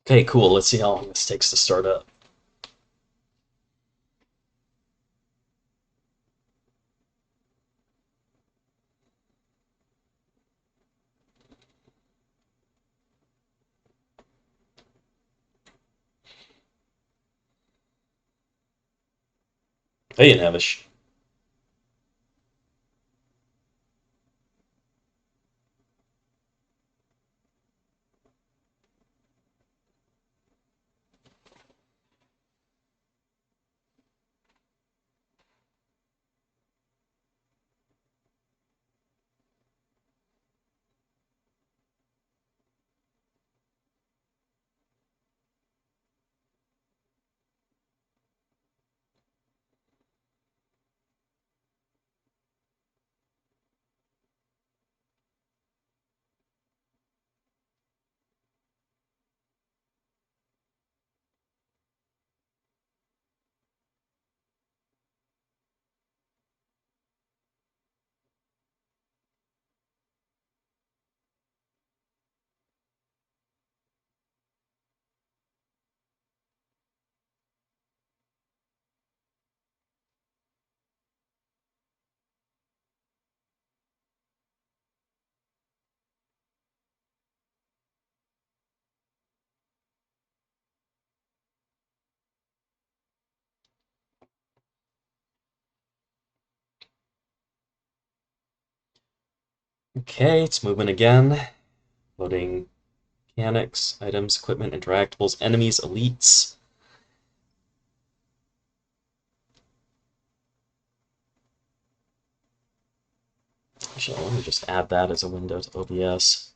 Okay, cool. Let's see how long this takes to start up. Hey, Navish. Okay, it's moving again. Loading mechanics, items, equipment, interactables, enemies, elites. Actually, let me just add that as a window to OBS.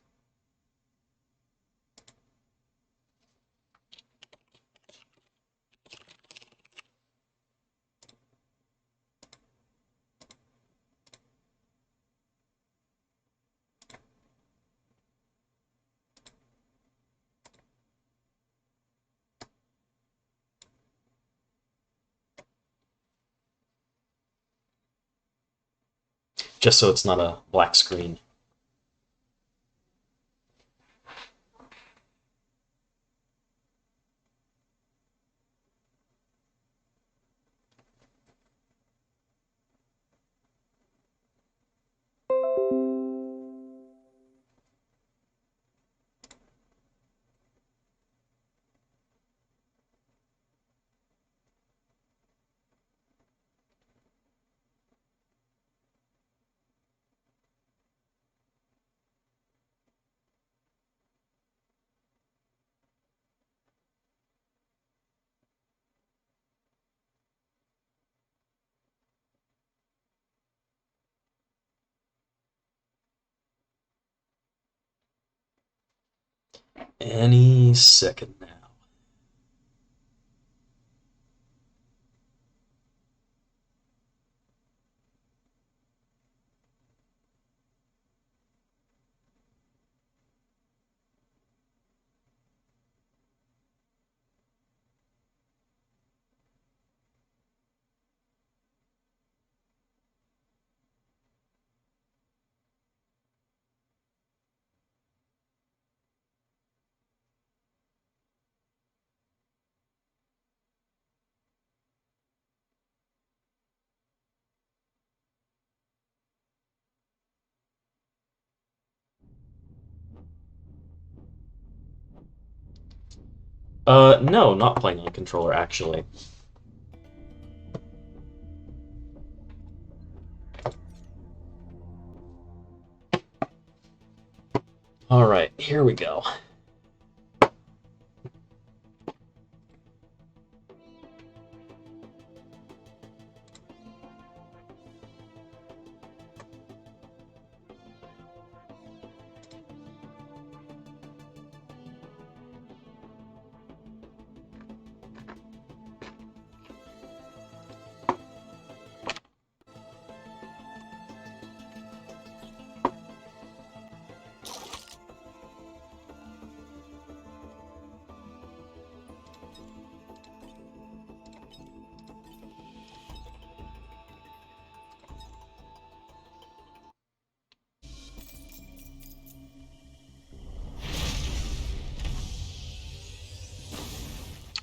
Just so it's not a black screen. Any second now. No, not playing on controller, actually. Alright, here we go.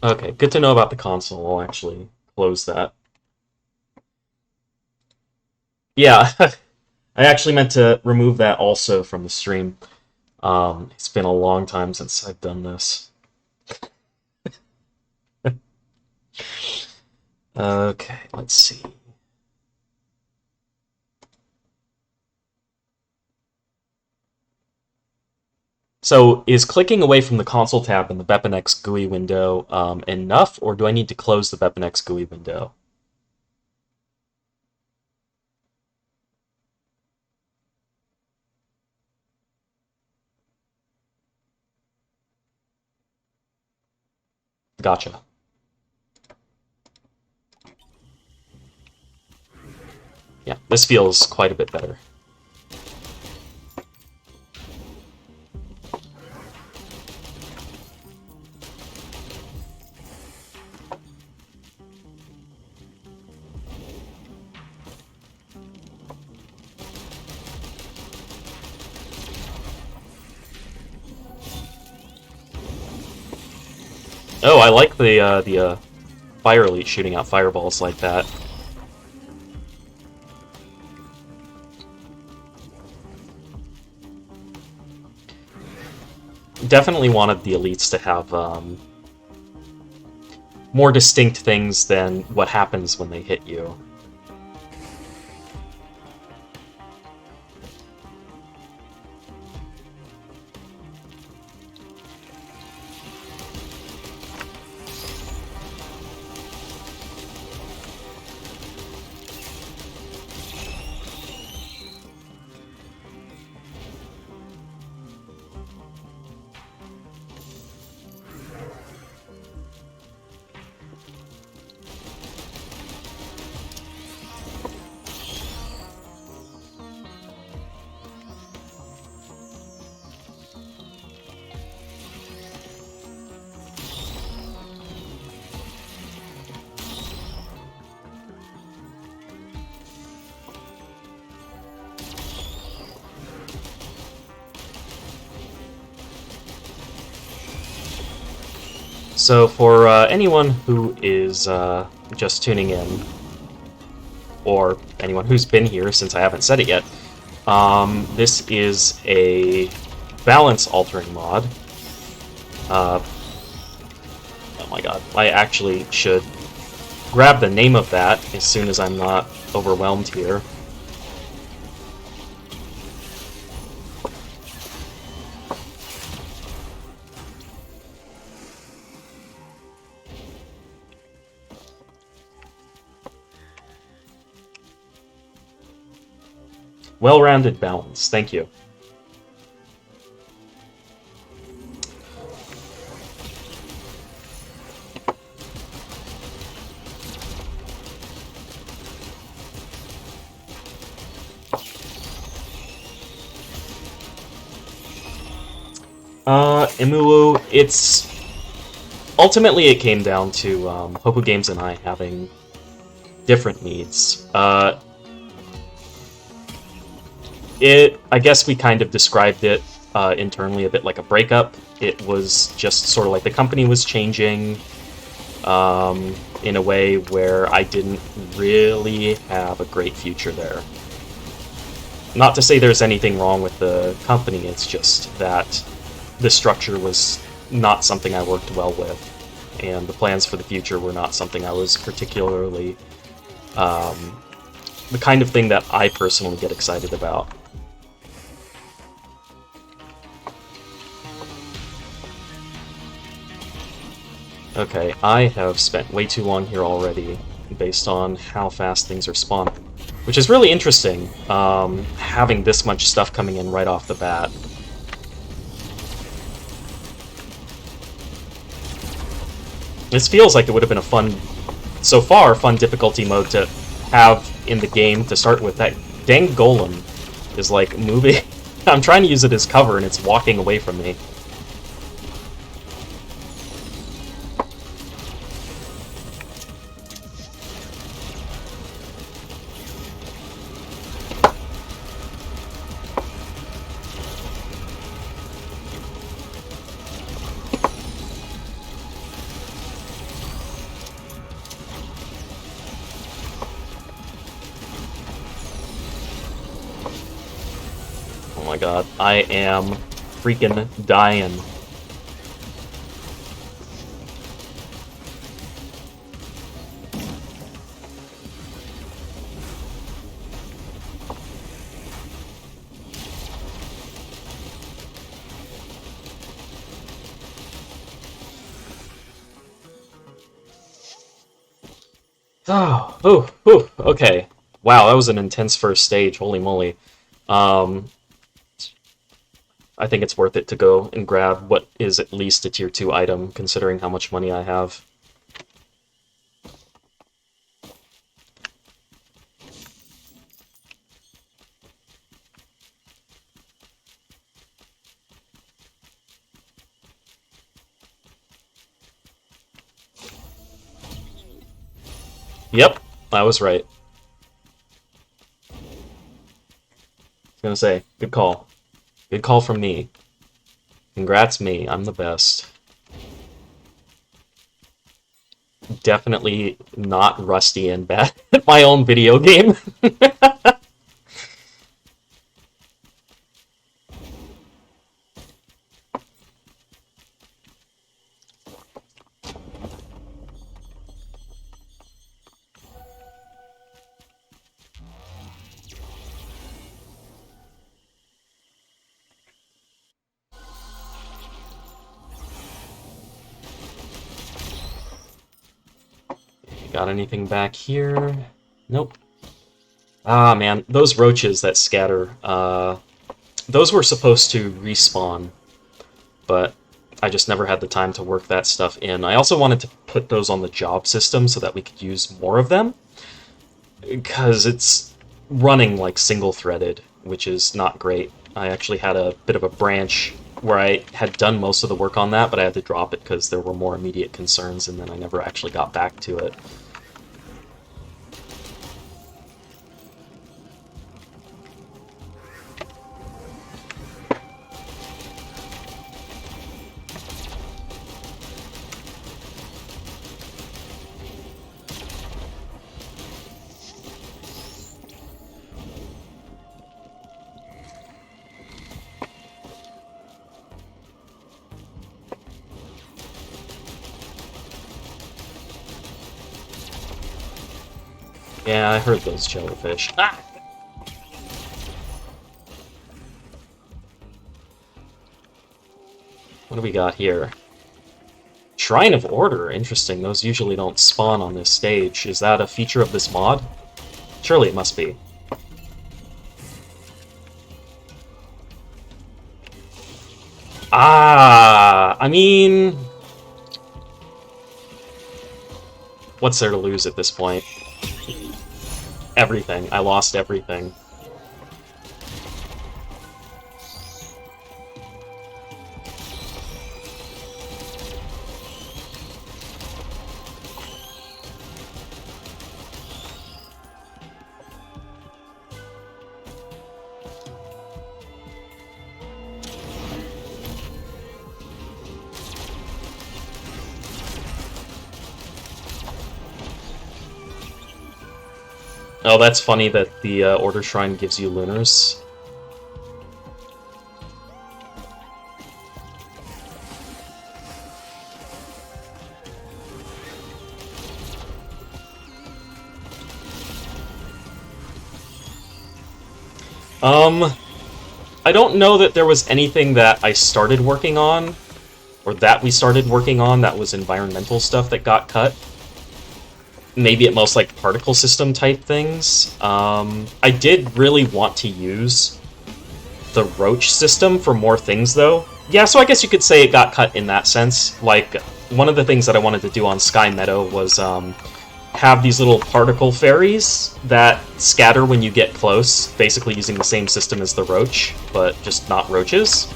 Okay, good to know about the console. I'll actually close that. Yeah, I actually meant to remove that also from the stream. It's been a long time since I've done this. Okay, let's see. So is clicking away from the console tab in the BepInEx GUI window enough, or do I need to close the BepInEx GUI window? Gotcha. Yeah, this feels quite a bit better. Oh, I like the Fire Elite shooting out fireballs like that. Definitely wanted the elites to have more distinct things than what happens when they hit you. So for anyone who is just tuning in, or anyone who's been here since I haven't said it yet, this is a balance altering mod. Oh my god, I actually should grab the name of that as soon as I'm not overwhelmed here. Well-rounded balance, thank you. Imuwu, it's... Ultimately, it came down to Hopu Games and I having different needs. I guess we kind of described it internally a bit like a breakup. It was just sort of like the company was changing in a way where I didn't really have a great future there. Not to say there's anything wrong with the company, it's just that the structure was not something I worked well with, and the plans for the future were not something I was particularly the kind of thing that I personally get excited about. Okay, I have spent way too long here already, based on how fast things are spawning. Which is really interesting, having this much stuff coming in right off the bat. This feels like it would have been a fun, so far, fun difficulty mode to have in the game to start with. That dang golem is like moving. I'm trying to use it as cover and it's walking away from me. my god. I am freaking dying. Okay. Wow, that was an intense first stage. Holy moly. Um, I think it's worth it to go and grab what is at least a tier 2 item, considering how much money I have. Yep, I was right. I was gonna say, good call. Good call from me. Congrats me, I'm the best. Definitely not rusty and bad at my own video game. Got anything back here? Nope. Ah, man, those roaches that scatter, those were supposed to respawn, but I just never had the time to work that stuff in. I also wanted to put those on the job system so that we could use more of them, because it's running like single-threaded, which is not great. I actually had a bit of a branch where I had done most of the work on that, but I had to drop it because there were more immediate concerns, and then I never actually got back to it. Yeah, I heard those jellyfish. Ah! What do we got here? Shrine of Order. Interesting. Those usually don't spawn on this stage. Is that a feature of this mod? Surely it must be. Ah! I mean... what's there to lose at this point? Everything. I lost everything. Oh, that's funny that the Order Shrine gives you lunars. I don't know that there was anything that I started working on, or that we started working on, that was environmental stuff that got cut. Maybe at most, like, particle system type things. I did really want to use the roach system for more things, though. Yeah, so I guess you could say it got cut in that sense. Like, one of the things that I wanted to do on Sky Meadow was have these little particle fairies that scatter when you get close, basically using the same system as the roach, but just not roaches.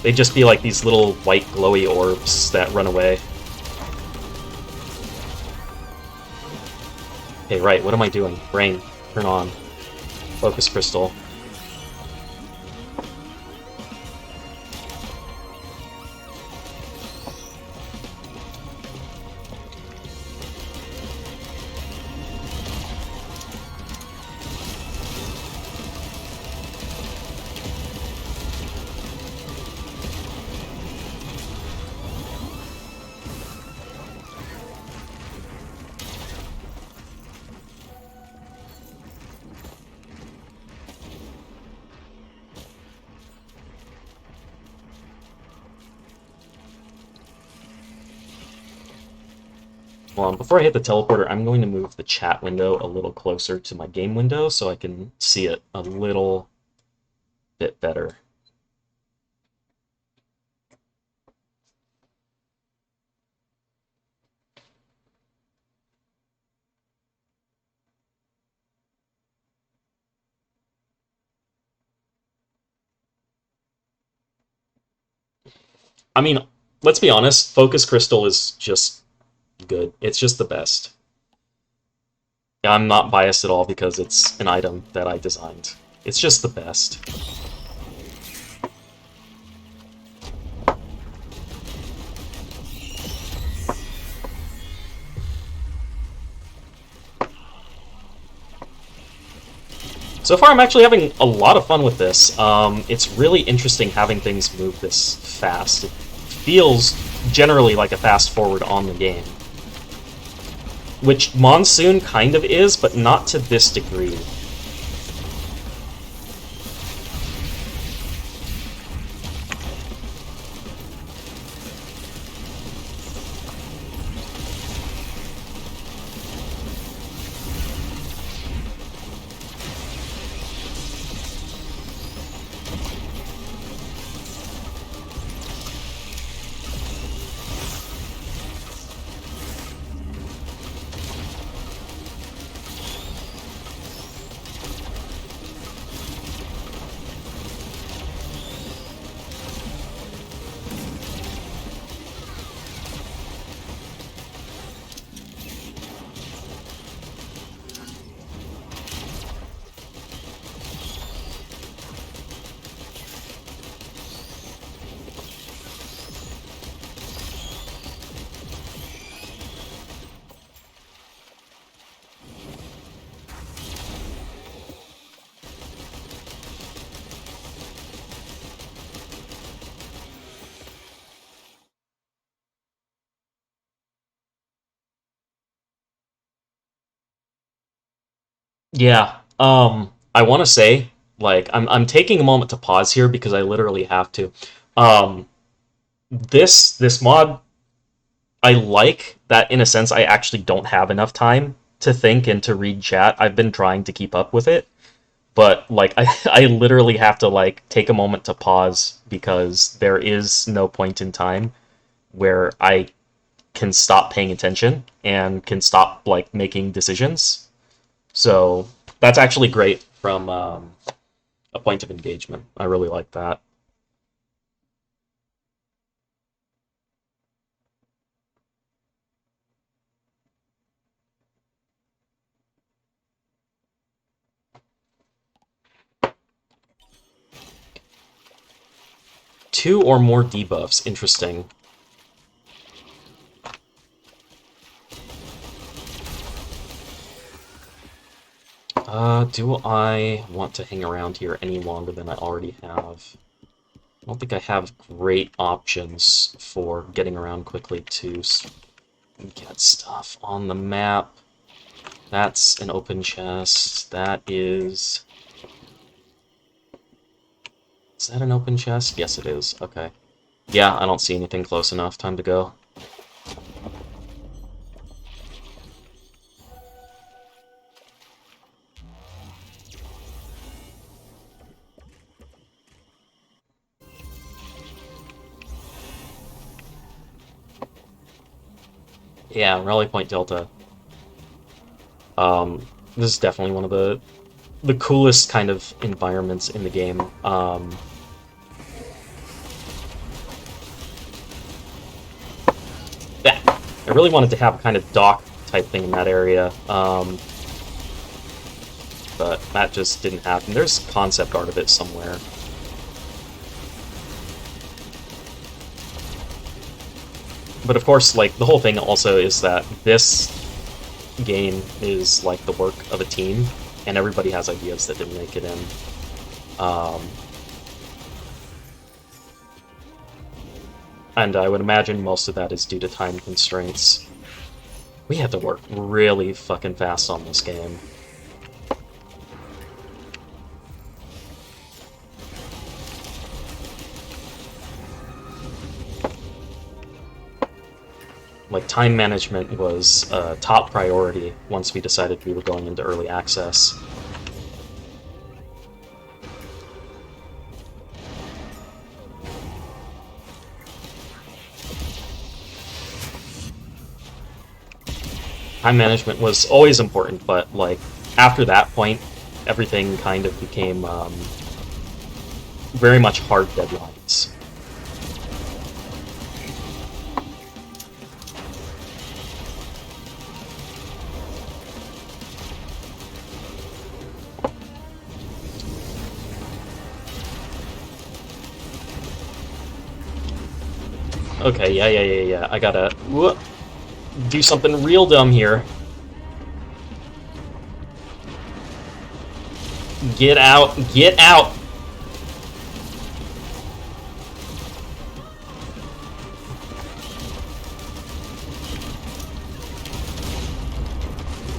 They'd just be like these little white glowy orbs that run away. Okay, right, what am I doing? Brain, turn on. Focus crystal. Hold on, before I hit the teleporter, I'm going to move the chat window a little closer to my game window so I can see it a little bit better. I mean, let's be honest, Focus Crystal is just good. It's just the best. I'm not biased at all because it's an item that I designed. It's just the best. So far, I'm actually having a lot of fun with this. It's really interesting having things move this fast. It feels generally like a fast forward on the game. Which Monsoon kind of is, but not to this degree. Yeah. I want to say, like, I'm taking a moment to pause here because I literally have to. Um, this mod, I like that in a sense. I actually don't have enough time to think and to read chat. I've been trying to keep up with it, but like, I literally have to like take a moment to pause because there is no point in time where I can stop paying attention and can stop like making decisions. So that's actually great from a point of engagement. I really like that. Two or more debuffs. Interesting. Do I want to hang around here any longer than I already have? I don't think I have great options for getting around quickly to get stuff on the map. That's an open chest. That is... Is that an open chest? Yes, it is. Okay. Yeah, I don't see anything close enough. Time to go. Yeah, Rally Point Delta. This is definitely one of the coolest kind of environments in the game. Yeah, I really wanted to have a kind of dock type thing in that area, but that just didn't happen. There's concept art of it somewhere. But of course, like, the whole thing also is that this game is like the work of a team, and everybody has ideas that didn't make it in. And I would imagine most of that is due to time constraints. We had to work really fucking fast on this game. like time management was a top priority once we decided we were going into early access. Time management was always important, but like after that point, everything kind of became very much hard deadlines. Okay, yeah. I gotta do something real dumb here. Get out! Get out!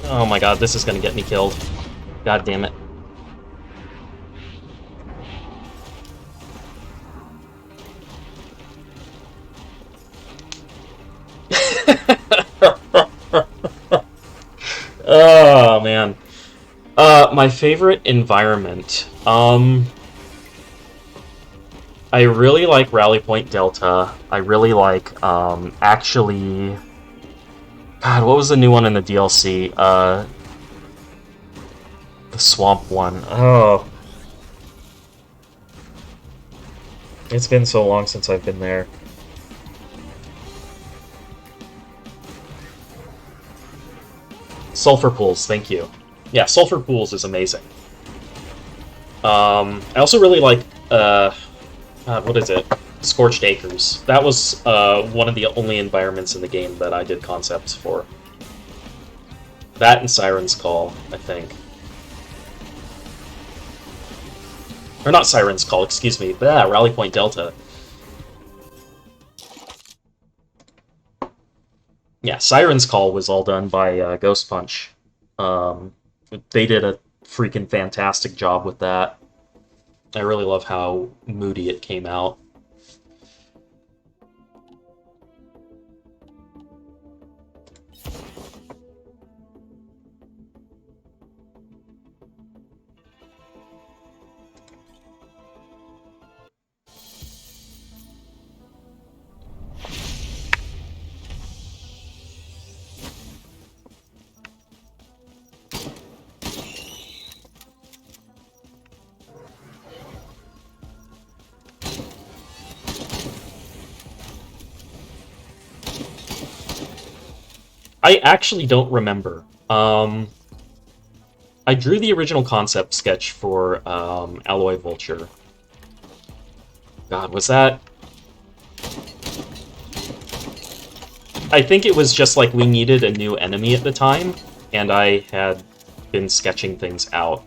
Oh my god, this is gonna get me killed. God damn it. Oh man. My favorite environment. I really like Rally Point Delta. I really like, actually... God, what was the new one in the DLC? The Swamp one. Oh. It's been so long since I've been there. Sulfur Pools, thank you. Yeah, Sulfur Pools is amazing. I also really like, what is it? Scorched Acres. That was one of the only environments in the game that I did concepts for. That and Siren's Call, I think. Or not Siren's Call, excuse me. Rally Point Delta. Yeah, Siren's Call was all done by Ghost Punch. They did a freaking fantastic job with that. I really love how moody it came out. I actually don't remember. I drew the original concept sketch for Alloy Vulture. God, was that... I think it was just like we needed a new enemy at the time, and I had been sketching things out.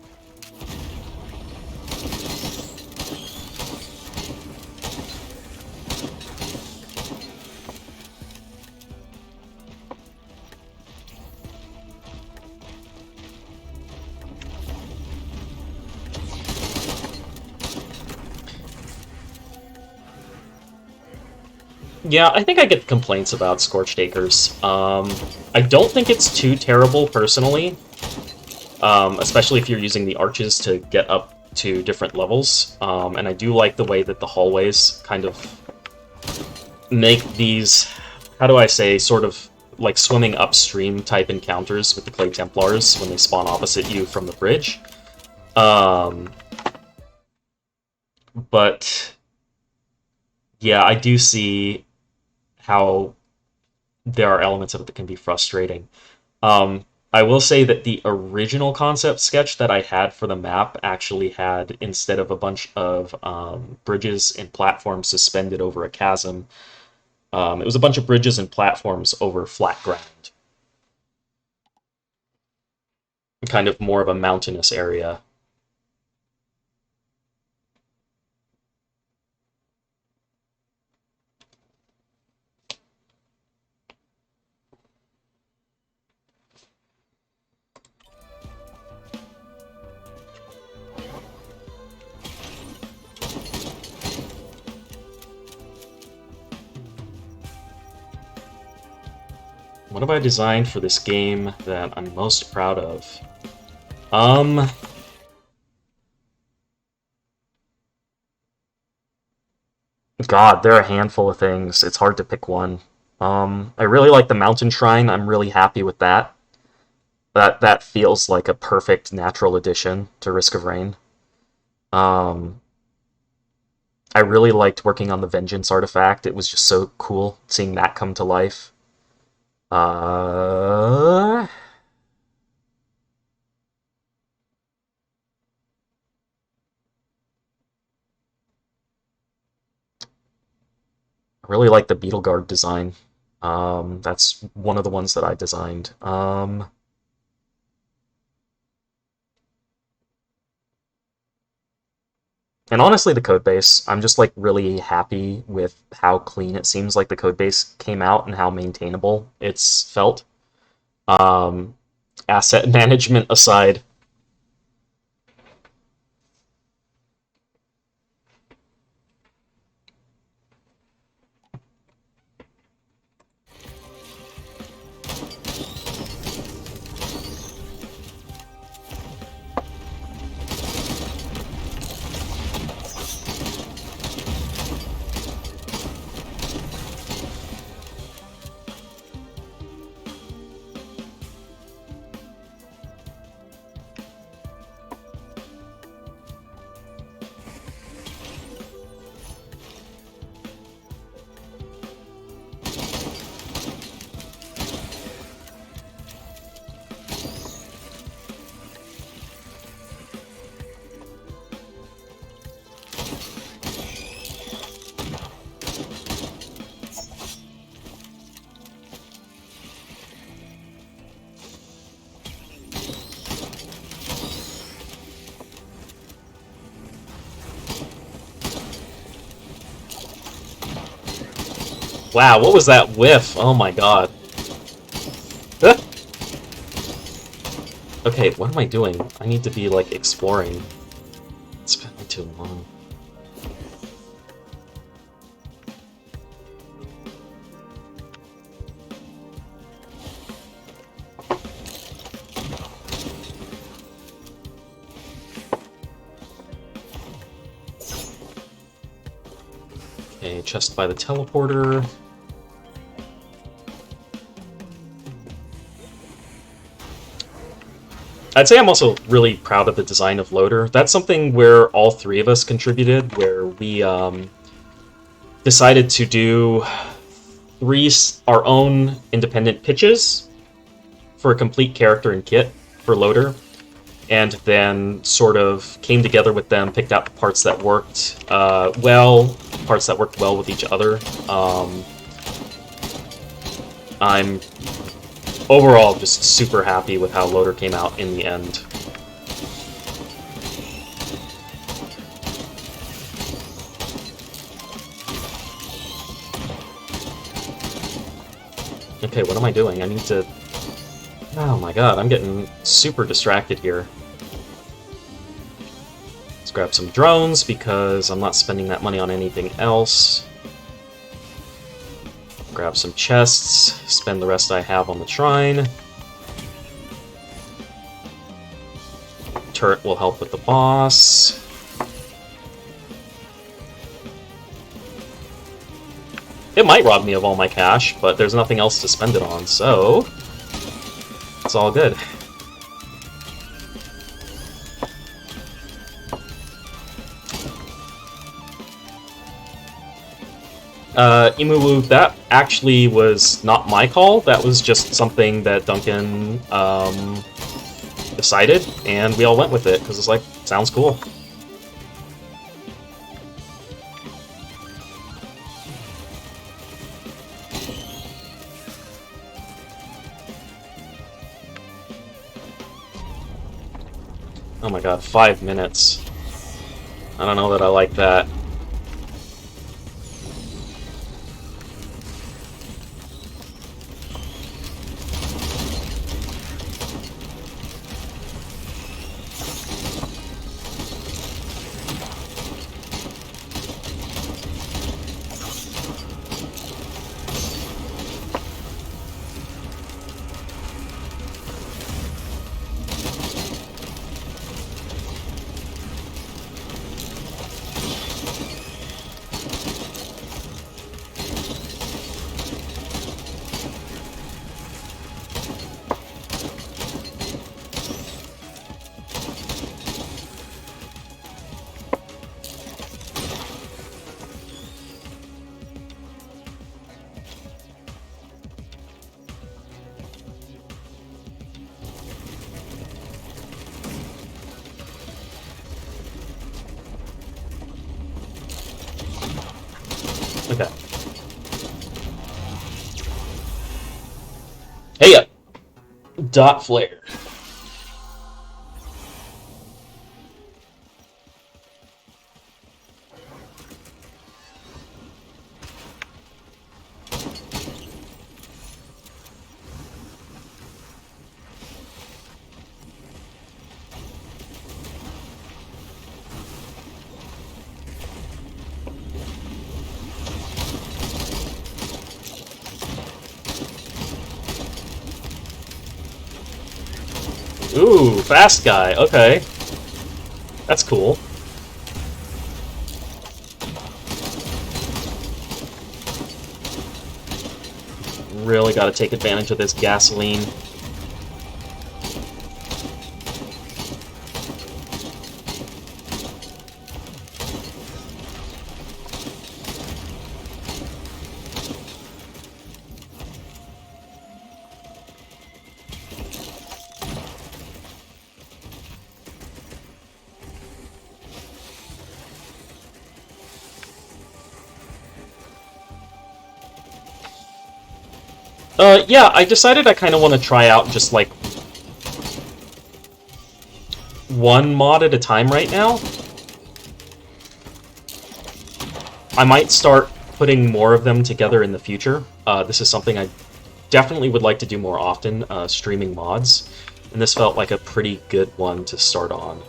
Yeah, I think I get complaints about Scorched Acres. I don't think it's too terrible, personally. Especially if you're using the arches to get up to different levels. And I do like the way that the hallways kind of make these, how do I say, sort of like swimming upstream type encounters with the Clay Templars when they spawn opposite you from the bridge. But yeah, I do see how there are elements of it that can be frustrating. I will say that the original concept sketch that I had for the map actually had, instead of a bunch of bridges and platforms suspended over a chasm, it was a bunch of bridges and platforms over flat ground. Kind of more of a mountainous area. What have I designed for this game that I'm most proud of? Um, God, there are a handful of things. It's hard to pick one. I really like the mountain shrine. I'm really happy with that. That feels like a perfect natural addition to Risk of Rain. Um, I really liked working on the Vengeance artifact. It was just so cool seeing that come to life. Uh, I really like the Beetle Guard design. That's one of the ones that I designed. And honestly, the code base, I'm just like really happy with how clean it seems like the code base came out and how maintainable it's felt. Um, Asset management aside. Wow, what was that whiff? Oh my god. Okay, what am I doing? I need to be, like, exploring. It's been too long. Okay, chest by the teleporter. I'd say I'm also really proud of the design of Loader. That's something where all three of us contributed, where we decided to do our own independent pitches for a complete character and kit for Loader, and then sort of came together with them, picked out the parts that worked well, parts that worked well with each other. I'm overall just super happy with how Loader came out in the end. Okay, what am I doing? I need to... Oh my god, I'm getting super distracted here. Let's grab some drones, because I'm not spending that money on anything else. Grab some chests, spend the rest I have on the shrine. Turret will help with the boss. It might rob me of all my cash, but there's nothing else to spend it on, so... it's all good. Imuwu, that actually was not my call. That was just something that Duncan decided, and we all went with it, because it's like, sounds cool. Oh my god, 5 minutes. I don't know that I like that. Okay. Hey up! Dot flare. Ooh, fast guy. Okay. That's cool. Really got to take advantage of this gasoline. Yeah, I decided I kind of want to try out just, like, one mod at a time right now. I might start putting more of them together in the future. This is something I definitely would like to do more often, streaming mods. And this felt like a pretty good one to start on.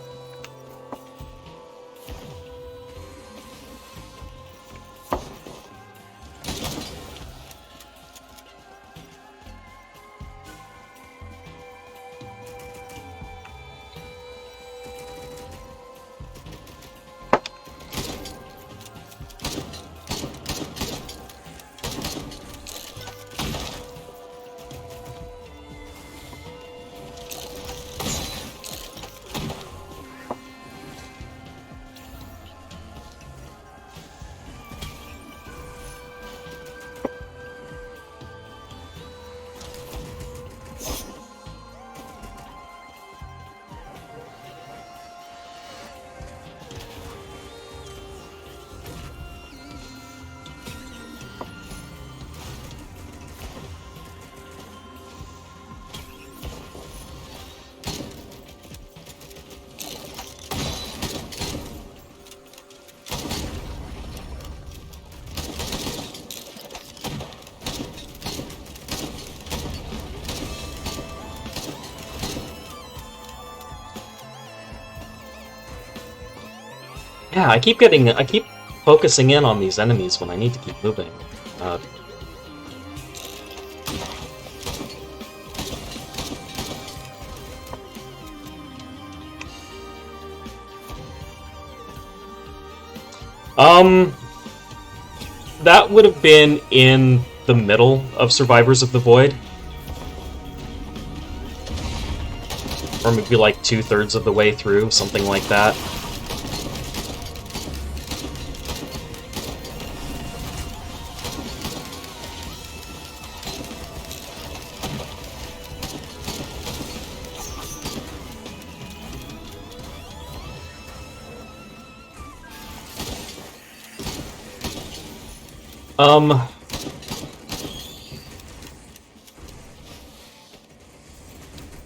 Yeah, I keep focusing in on these enemies when I need to keep moving. Uh, um, that would have been in the middle of Survivors of the Void. Or maybe like 2/3 of the way through, something like that.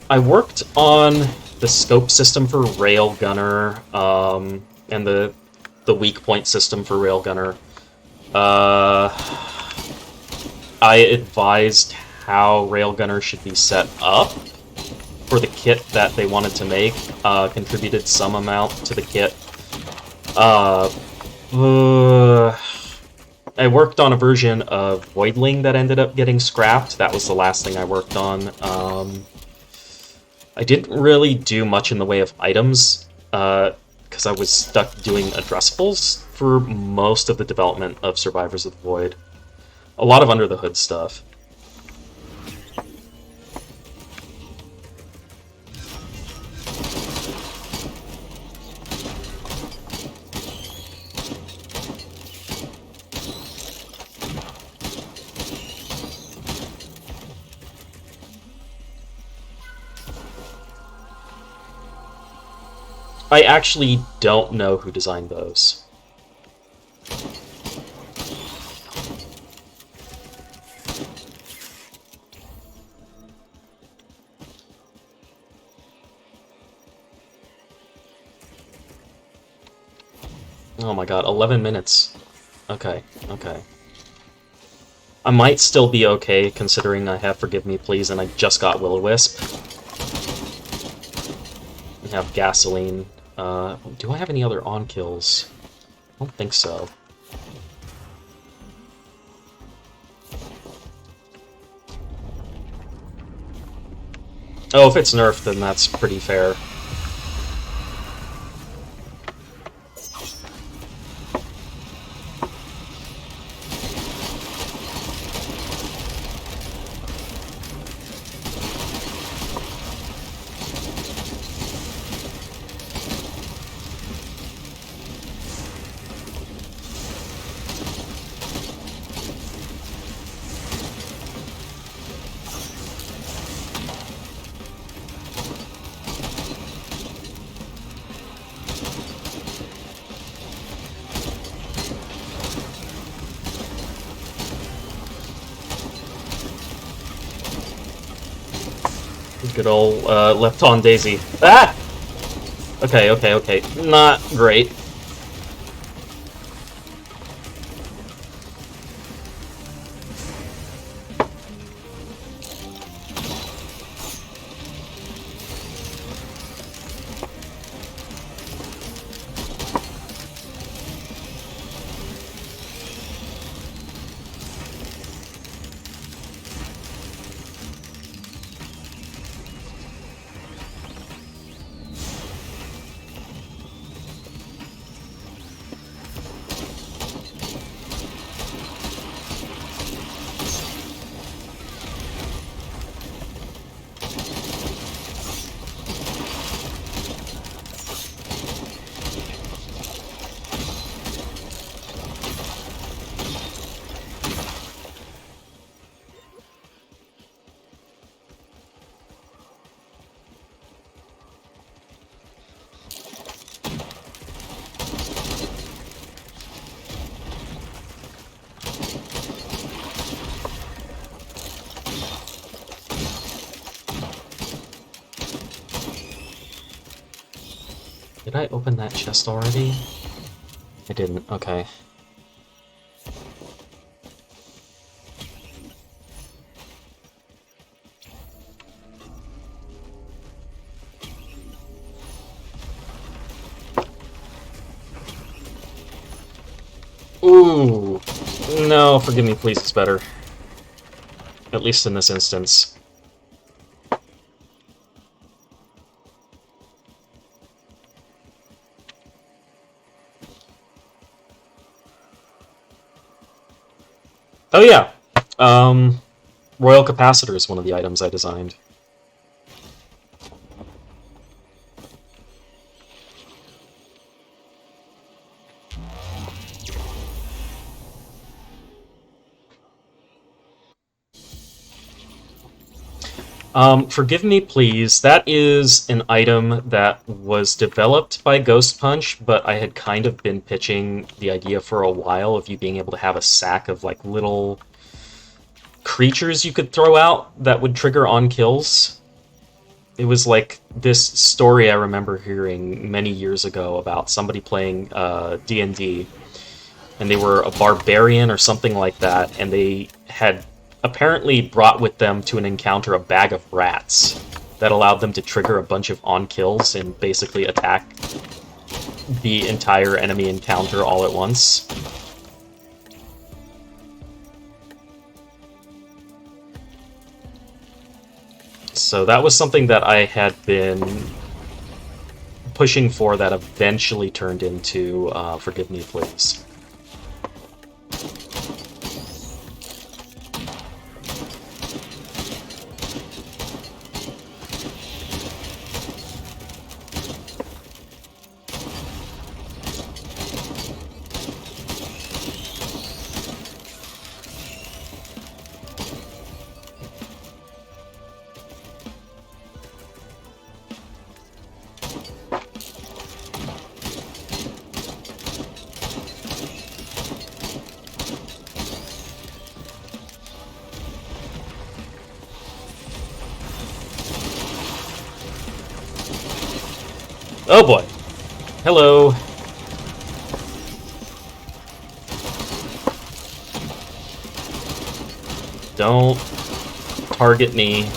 I worked on the scope system for Railgunner, and the weak point system for Railgunner. I advised how Railgunner should be set up for the kit that they wanted to make, contributed some amount to the kit. I worked on a version of Voidling that ended up getting scrapped. That was the last thing I worked on. I didn't really do much in the way of items, because I was stuck doing addressables for most of the development of Survivors of the Void. A lot of under-the-hood stuff. I actually don't know who designed those. Oh my god, 11 minutes. Okay, okay. I might still be okay, considering I have Forgive Me Please and I just got Will-O-Wisp. I have Gasoline. Do I have any other on-kills? I don't think so. Oh, if it's nerfed, then that's pretty fair. Good old left on Daisy. Ah! Okay, okay, okay. Not great. Did I open that chest already? I didn't, okay. Ooh! No, Forgive Me Please is better. At least in this instance. Oh yeah! Royal Capacitor is one of the items I designed. Forgive Me Please, that is an item that was developed by Ghost Punch, but I had kind of been pitching the idea for a while of you being able to have a sack of like little creatures you could throw out that would trigger on kills. It was like this story I remember hearing many years ago about somebody playing D&D, and they were a barbarian or something like that, and they had apparently brought with them to an encounter a bag of rats that allowed them to trigger a bunch of on-kills and basically attack the entire enemy encounter all at once. So that was something that I had been pushing for that eventually turned into Forgive Me Please. Oh boy. Hello. Don't target me.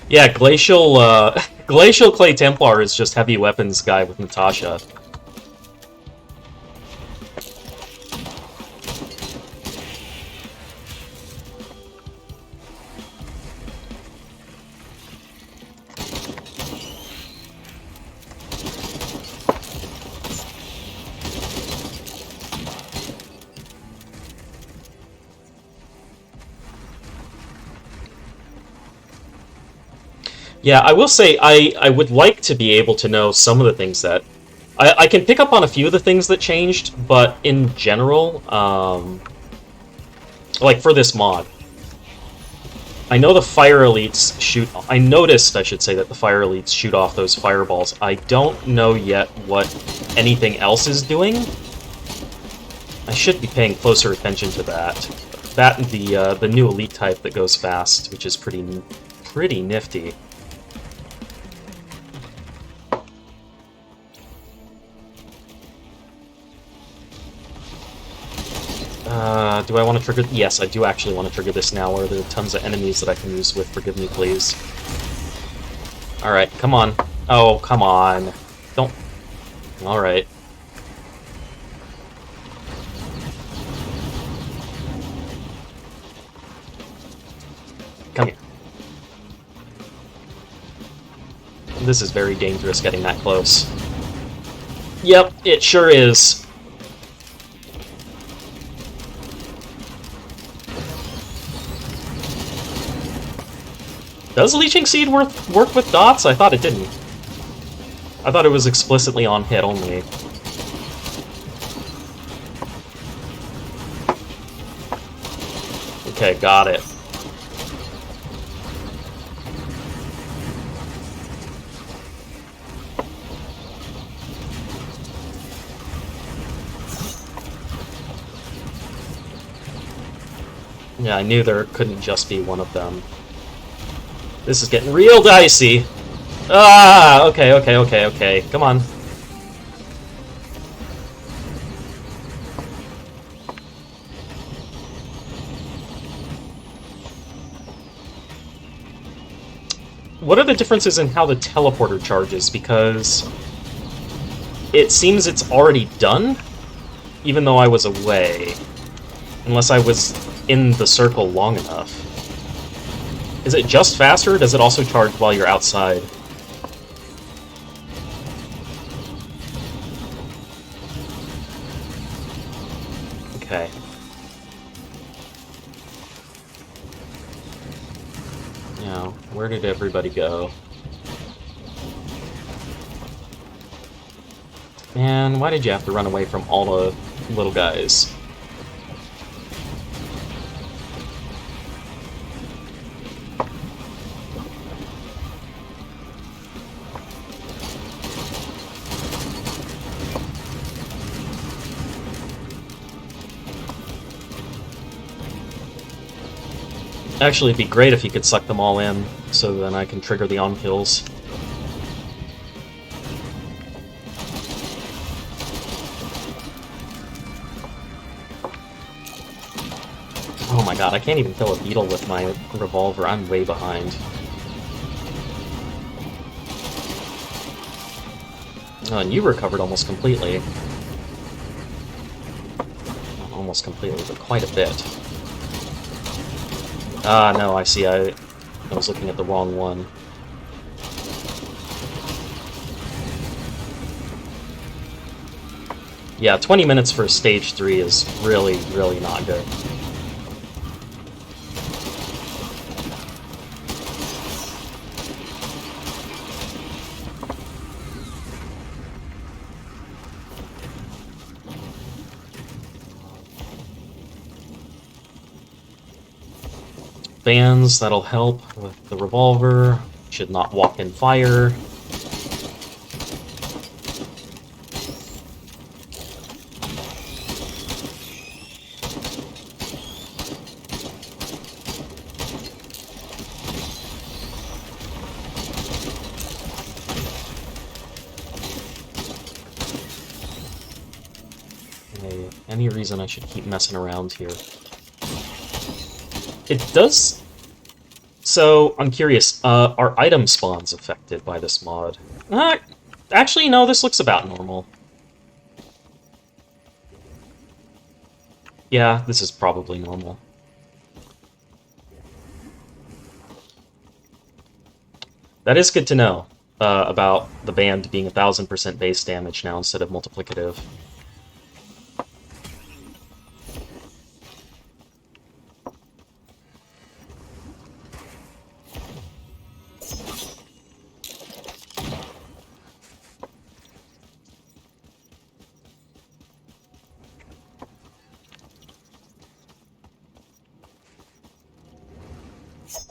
Yeah, Glacial Clay Templar is just heavy weapons guy with Natasha. Yeah, I will say I would like to be able to know some of the things that... I can pick up on a few of the things that changed, but in general, like for this mod, I know the fire elites shoot... I noticed, I should say, that the fire elites shoot off those fireballs. I don't know yet what anything else is doing. I should be paying closer attention to that. That and the new elite type that goes fast, which is pretty nifty. Do I want to trigger... Yes, I do actually want to trigger this now, or there are tons of enemies that I can use with Forgive Me, Please. Alright, come on. Oh, come on. Don't... Alright. Come here. This is very dangerous getting that close. Yep, it sure is. Does Leeching Seed work with dots? I thought it didn't. I thought it was explicitly on hit only. Okay, got it. Yeah, I knew there couldn't just be one of them. This is getting real dicey. Ah, okay. Come on. What are the differences in how the teleporter charges? Because it seems it's already done, even though I was away. Unless I was in the circle long enough. Is it just faster, or does it also charge while you're outside? Okay. Now, where did everybody go? Man, why did you have to run away from all the little guys? Actually, it'd be great if you could suck them all in, so then I can trigger the on-kills. Oh my god, I can't even kill a beetle with my revolver. I'm way behind. Oh, and you recovered almost completely. Not almost completely, but quite a bit. Ah, no, I see. I was looking at the wrong one. Yeah, 20 minutes for stage 3 is really, really not good. bands, that'll help with the revolver. Should not walk in fire. Okay, any reason I should keep messing around here? It does... So, I'm curious, are item spawns affected by this mod? Actually, no, this looks about normal. Yeah, this is probably normal. That is good to know, about the band being 1000% base damage now instead of multiplicative.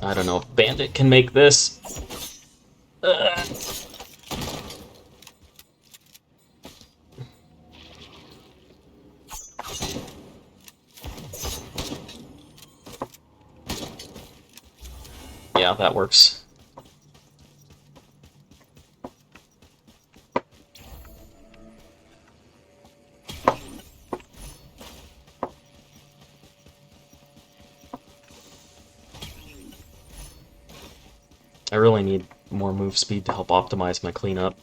I don't know if Bandit can make this. Yeah, that works. I really need more move speed to help optimize my cleanup.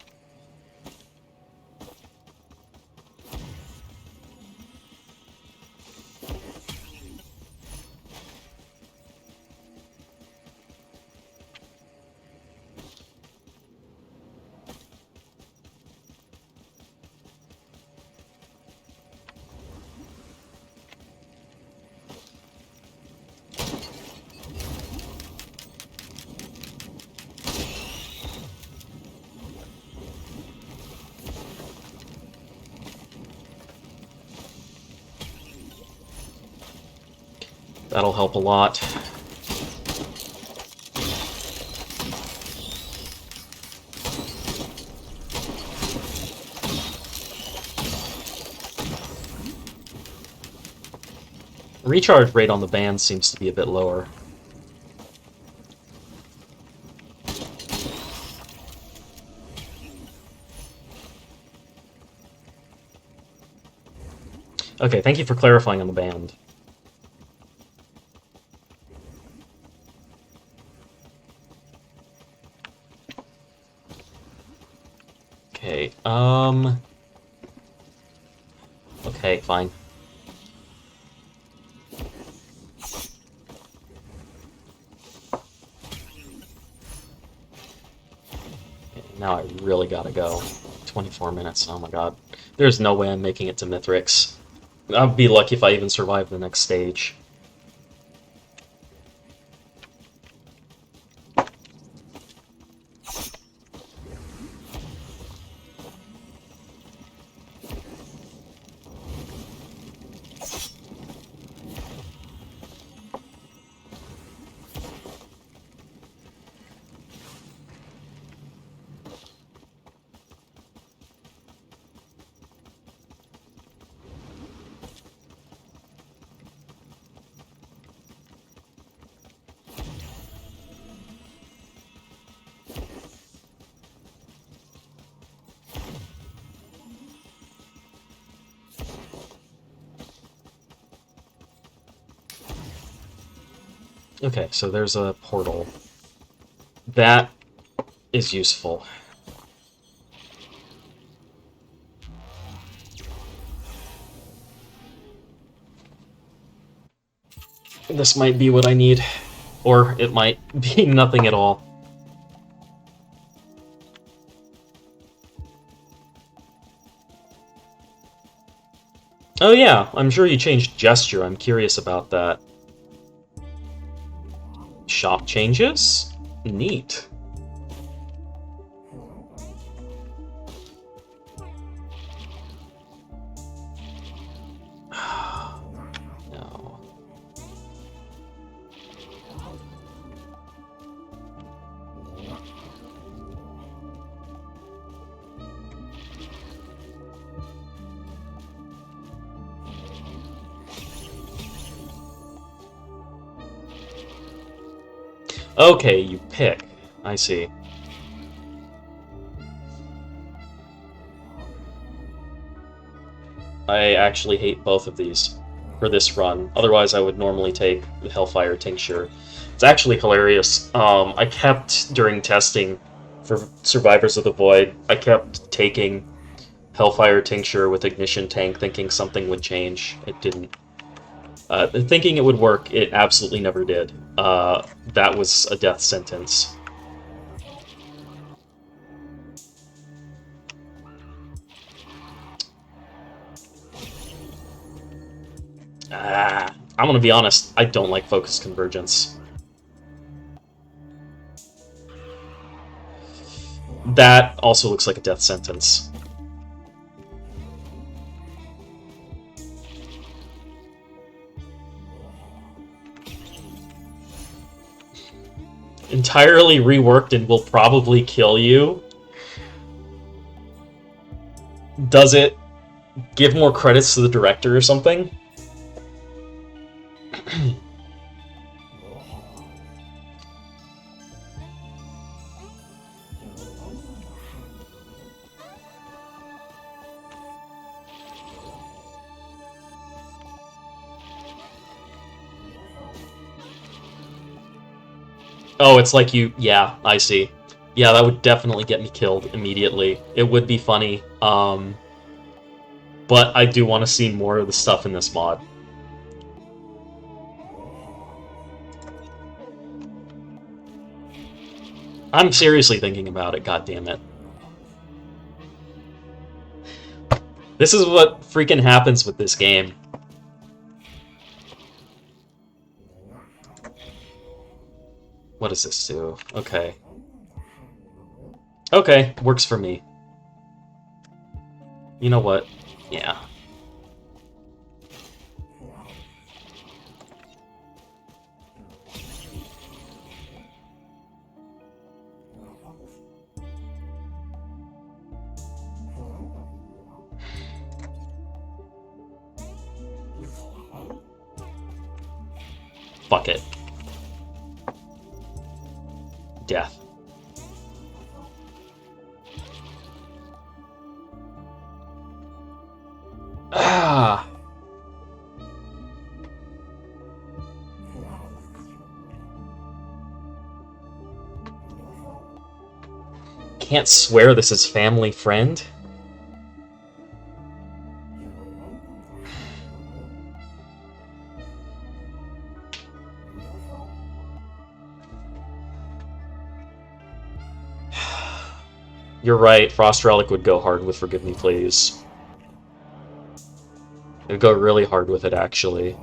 That'll help a lot. Recharge rate on the band seems to be a bit lower. Okay, thank you for clarifying on the band. Okay, okay, fine. Okay, now I really gotta go. 24 minutes, oh my god. There's no way I'm making it to Mithrix. I'll be lucky if I even survive the next stage. Okay, so there's a portal. That is useful. This might be what I need. Or it might be nothing at all. Oh yeah, I'm sure you changed gesture. I'm curious about that. Shop changes? Neat. No. Okay, you pick. I see. I actually hate both of these for this run. Otherwise, I would normally take the Hellfire Tincture. It's actually hilarious. I kept, during testing for Survivors of the Void, I kept taking Hellfire Tincture with Ignition Tank, thinking something would change. It didn't. Thinking it would work, it absolutely never did. That was a death sentence. I'm gonna be honest, I don't like Focus Convergence. That also looks like a death sentence. Entirely reworked and will probably kill you. Does it give more credits to the director or something? Oh, it's like you... Yeah, I see. Yeah, that would definitely get me killed immediately. It would be funny, but I do want to see more of the stuff in this mod. I'm seriously thinking about it, goddammit. This is what freaking happens with this game. What does this do? Okay. Okay, works for me. You know what? Yeah. Fuck it. Death. Ah. Can't swear this is family friend. You're right, Frost Relic would go hard with Forgive Me Please. It would go really hard with it, actually.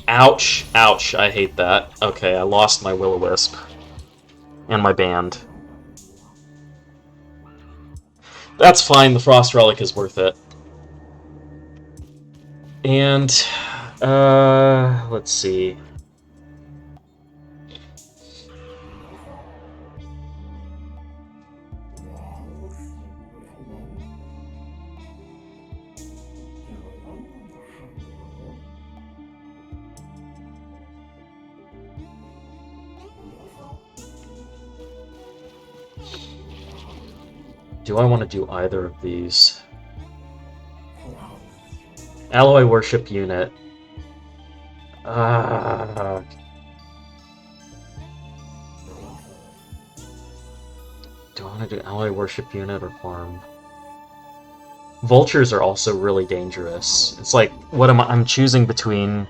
Ouch. Ouch, I hate that. Okay, I lost my Will-O-Wisp. And my band. That's fine, the Frost Relic is worth it. And, let's see. Do I want to do either of these? Alloy Worship Unit. Do I want to do Alloy Worship Unit or Farm? Vultures are also really dangerous. It's like, what am I'm choosing between...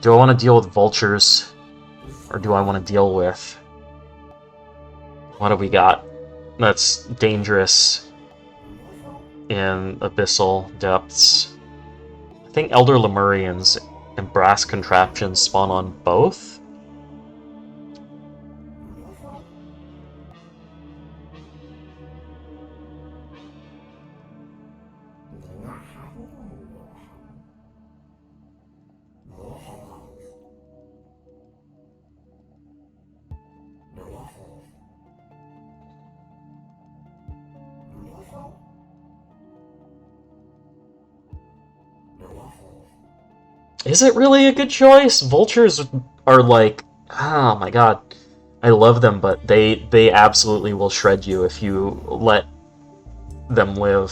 Do I want to deal with vultures? Or do I want to deal with... What do we got? That's dangerous in abyssal depths. I think Elder Lemurians and Brass Contraptions spawn on both? Is it really a good choice? Vultures are like, oh my god, I love them, but they absolutely will shred you if you let them live.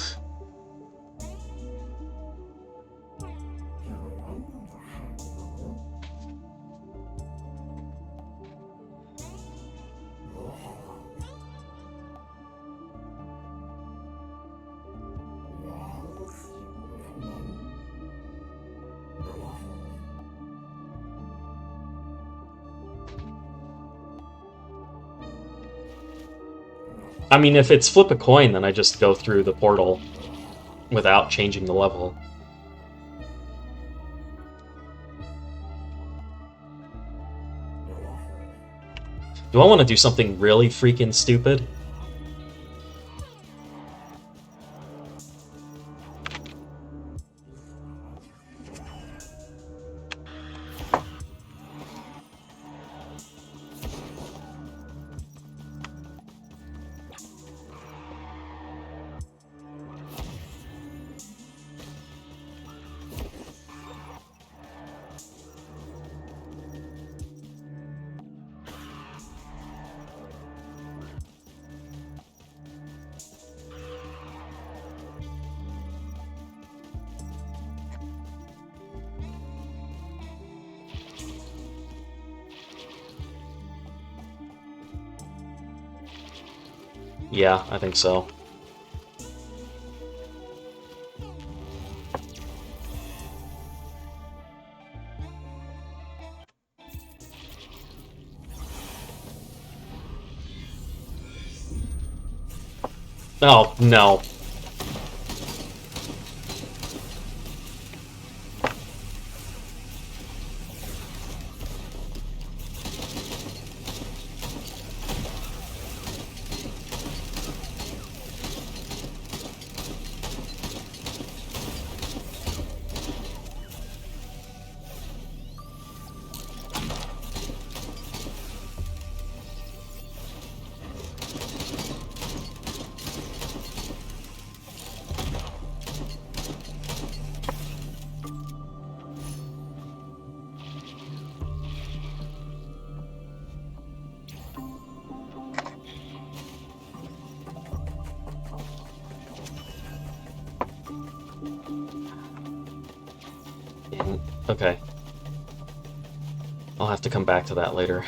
I mean, if it's flip a coin, then I just go through the portal without changing the level. Do I want to do something really freaking stupid? Yeah, I think so. Oh, no. Okay. I'll have to come back to that later.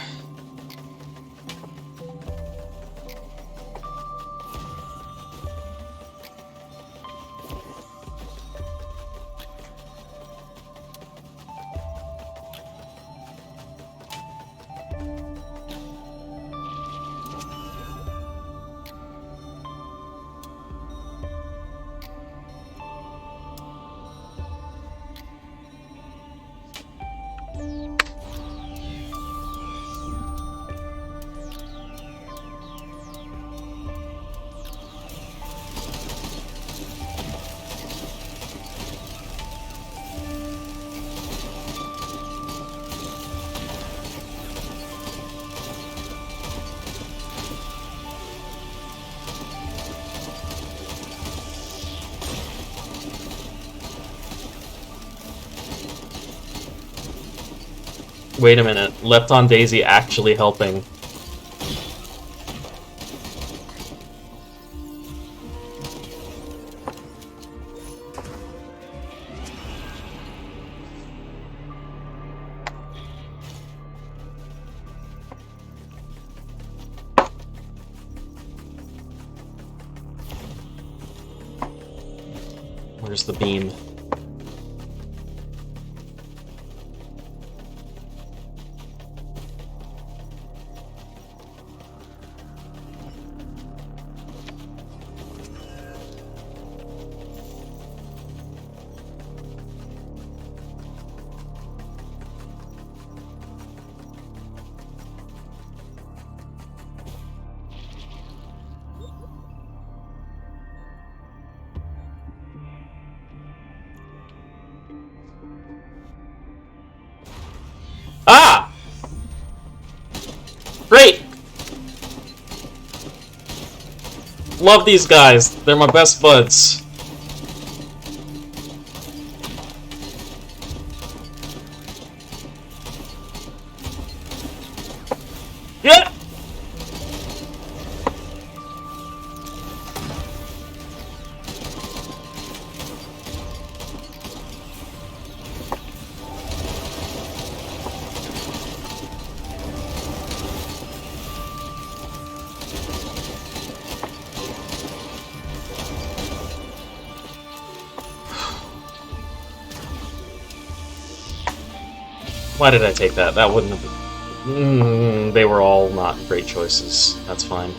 Wait a minute. Left on Daisy actually helping. Where's the beam? Ah! Great! Love these guys. They're my best buds. Why did I take that? That wouldn't have been... they were all not great choices. That's fine.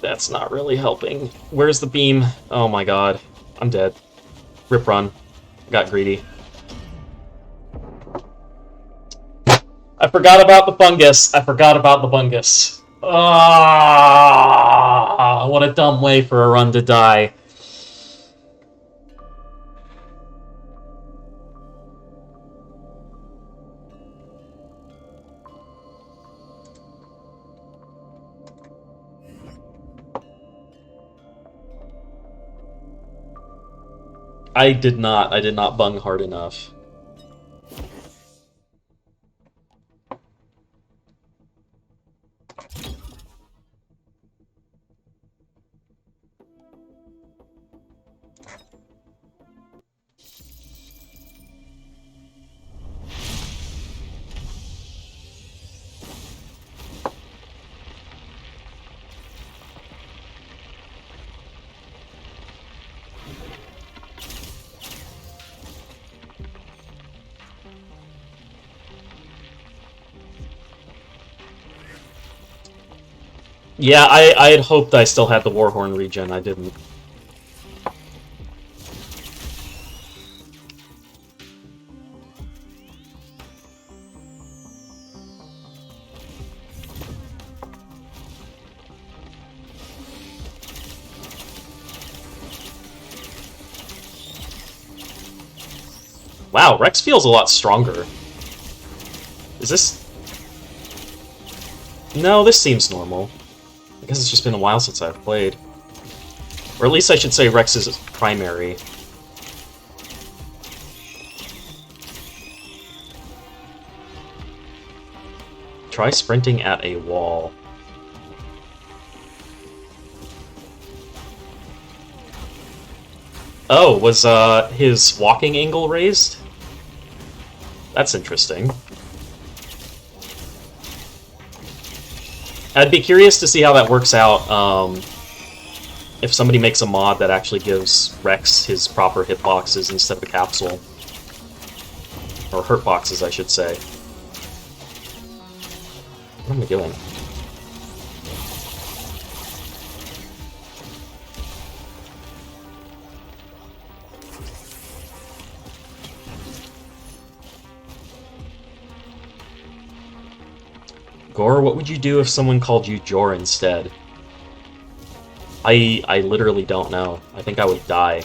That's not really helping. Where's the beam? Oh my god. I'm dead. Rip run. Got greedy. I forgot about the fungus. I forgot about the fungus. Ah, what a dumb way for a run to die. I did not bung hard enough. Yeah, I had hoped I still had the Warhorn regen. I didn't. Wow, Rex feels a lot stronger. Is this... No, this seems normal. I guess it's just been a while since I've played. Or at least I should say Rex is primary. Try sprinting at a wall. Oh, was his walking angle raised? That's interesting. I'd be curious to see how that works out, if somebody makes a mod that actually gives Rex his proper hitboxes instead of a capsule. Or hurtboxes, I should say. What am I doing? Gore, what would you do if someone called you Jor instead? I literally don't know. I think I would die.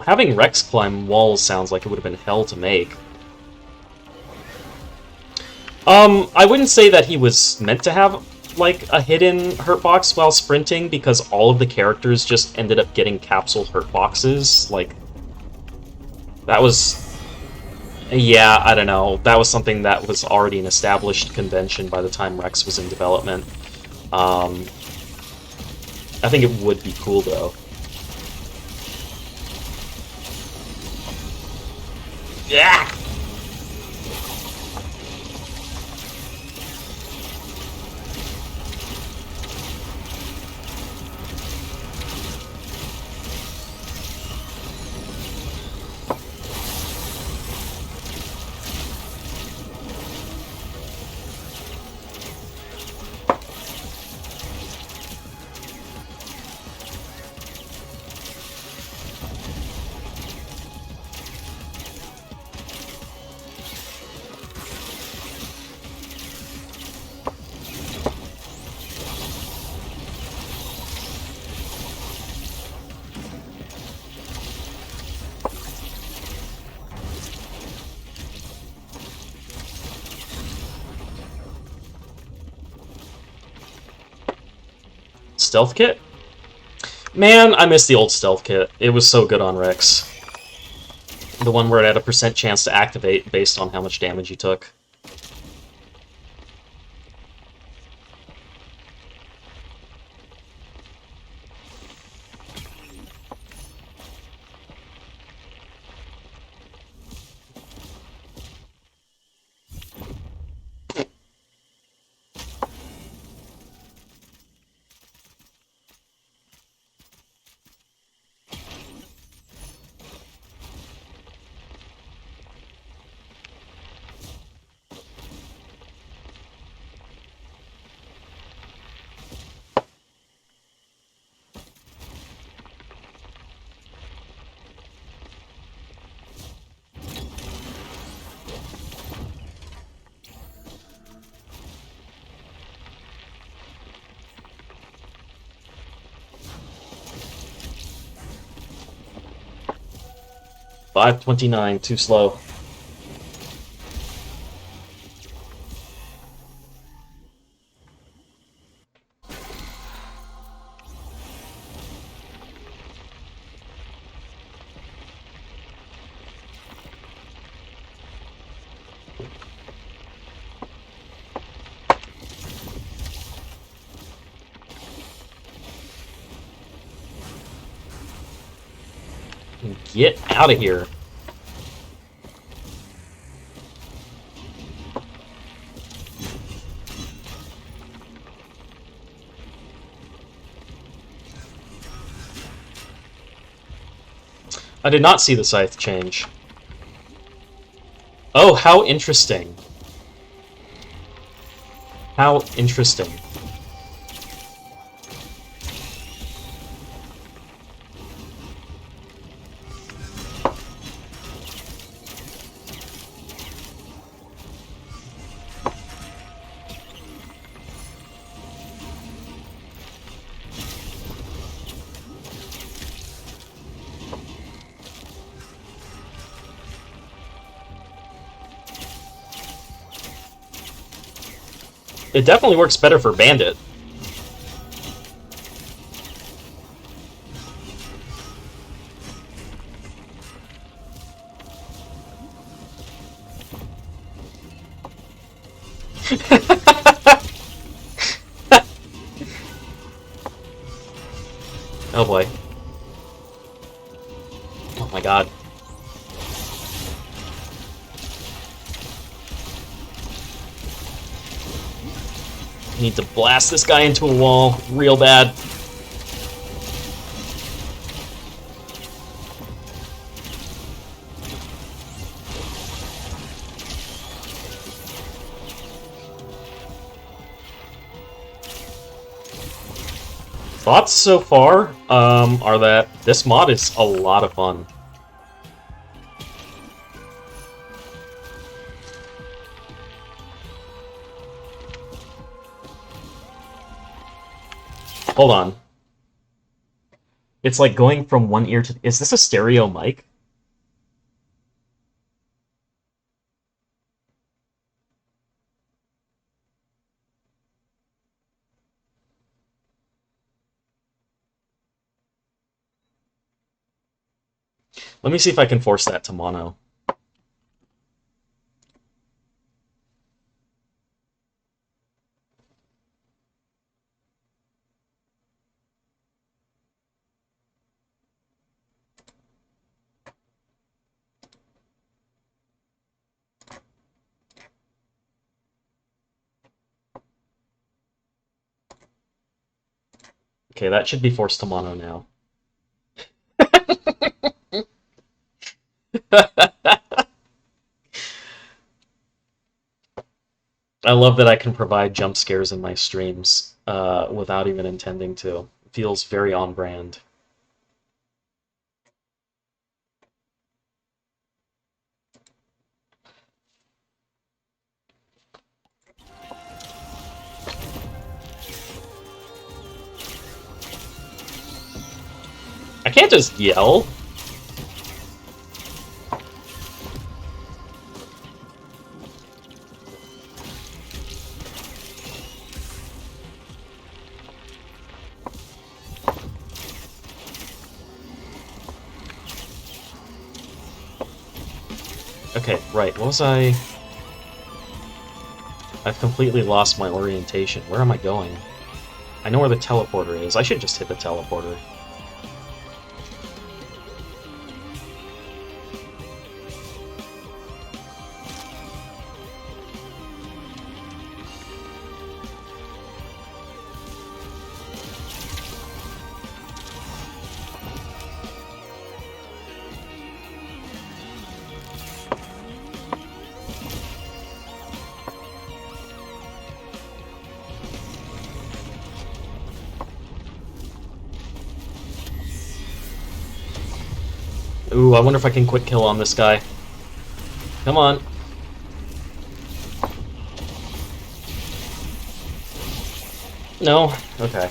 Having Rex climb walls sounds like it would have been hell to make. I wouldn't say that he was meant to have, like, a hidden hurtbox while sprinting, because all of the characters just ended up getting capsule hurtboxes. Like, that was... Yeah, I don't know. That was something that was already an established convention by the time Rex was in development. I think it would be cool, though. Yeah! Stealth kit? Man, I miss the old stealth kit. It was so good on Rex. The one where it had a % chance to activate based on how much damage you took. $5.29, too slow. Get out of here. I did not see the scythe change. Oh, how interesting. How interesting. It definitely works better for Bandit. Oh boy. Oh my god. Need to blast this guy into a wall real bad. Thoughts so far are that this mod is a lot of fun. Hold on. It's like going from one ear to... Is this a stereo mic? Let me see if I can force that to mono. Okay, that should be forced to mono now. I love that I can provide jump scares in my streams without even intending to. It feels very on brand. I can't just yell. Okay, right. What was I... I've completely lost my orientation. Where am I going? I know where the teleporter is. I should just hit the teleporter. Ooh, I wonder if I can quick kill on this guy. Come on. No? Okay.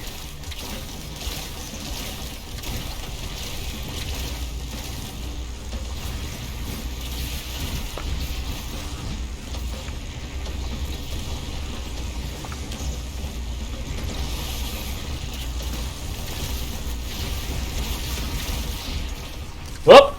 Whoop!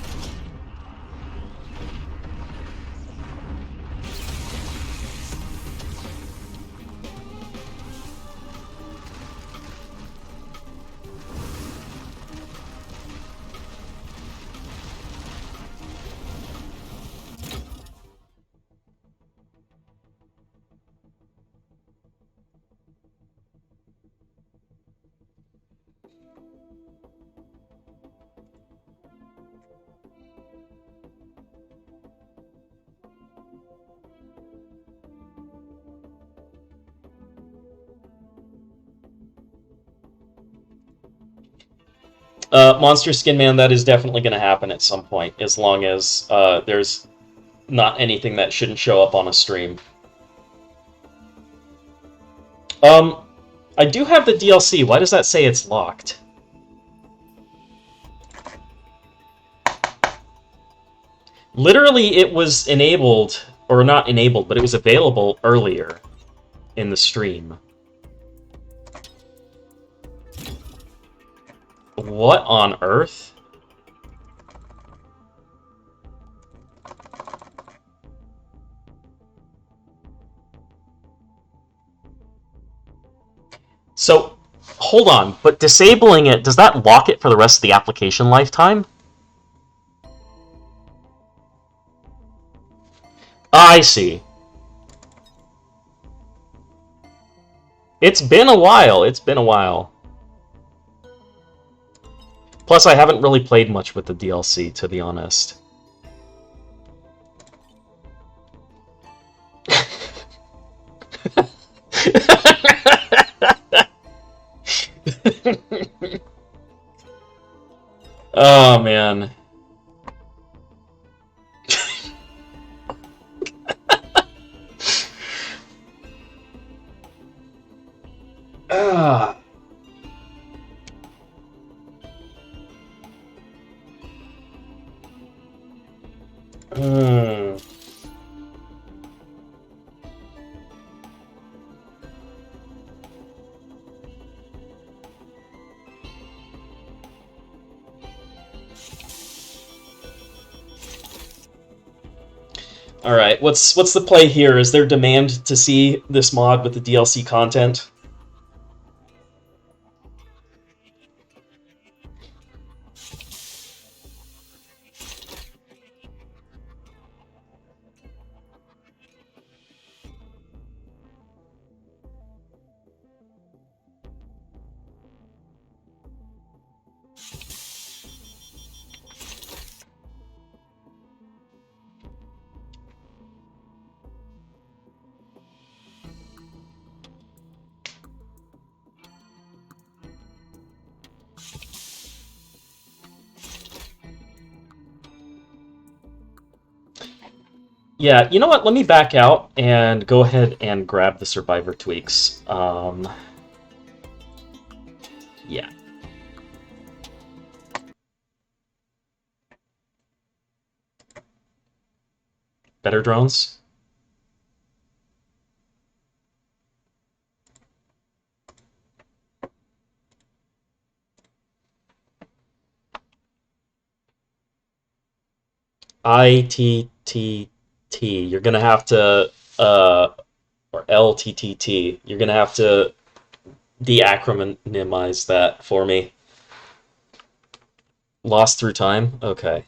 Monster Skin Man, that is definitely going to happen at some point, as long as there's not anything that shouldn't show up on a stream. I do have the DLC. Why does that say it's locked? Literally, it was enabled, or not enabled, but it was available earlier in the stream. What on earth? So, hold on, but disabling it, does that lock it for the rest of the application lifetime? I see. It's been a while, it's been a while. Plus, I haven't really played much with the DLC, to be honest. Oh, man. Ah. Hmm. All right, what's the play here? Is there demand to see this mod with the DLC content? Yeah, you know what? Let me back out and go ahead and grab the SurvivorTweaks. Yeah. BetterDrones? ITT You're gonna have to or LTTT. You're gonna have to de-acronymize that for me. Lost through time. Okay.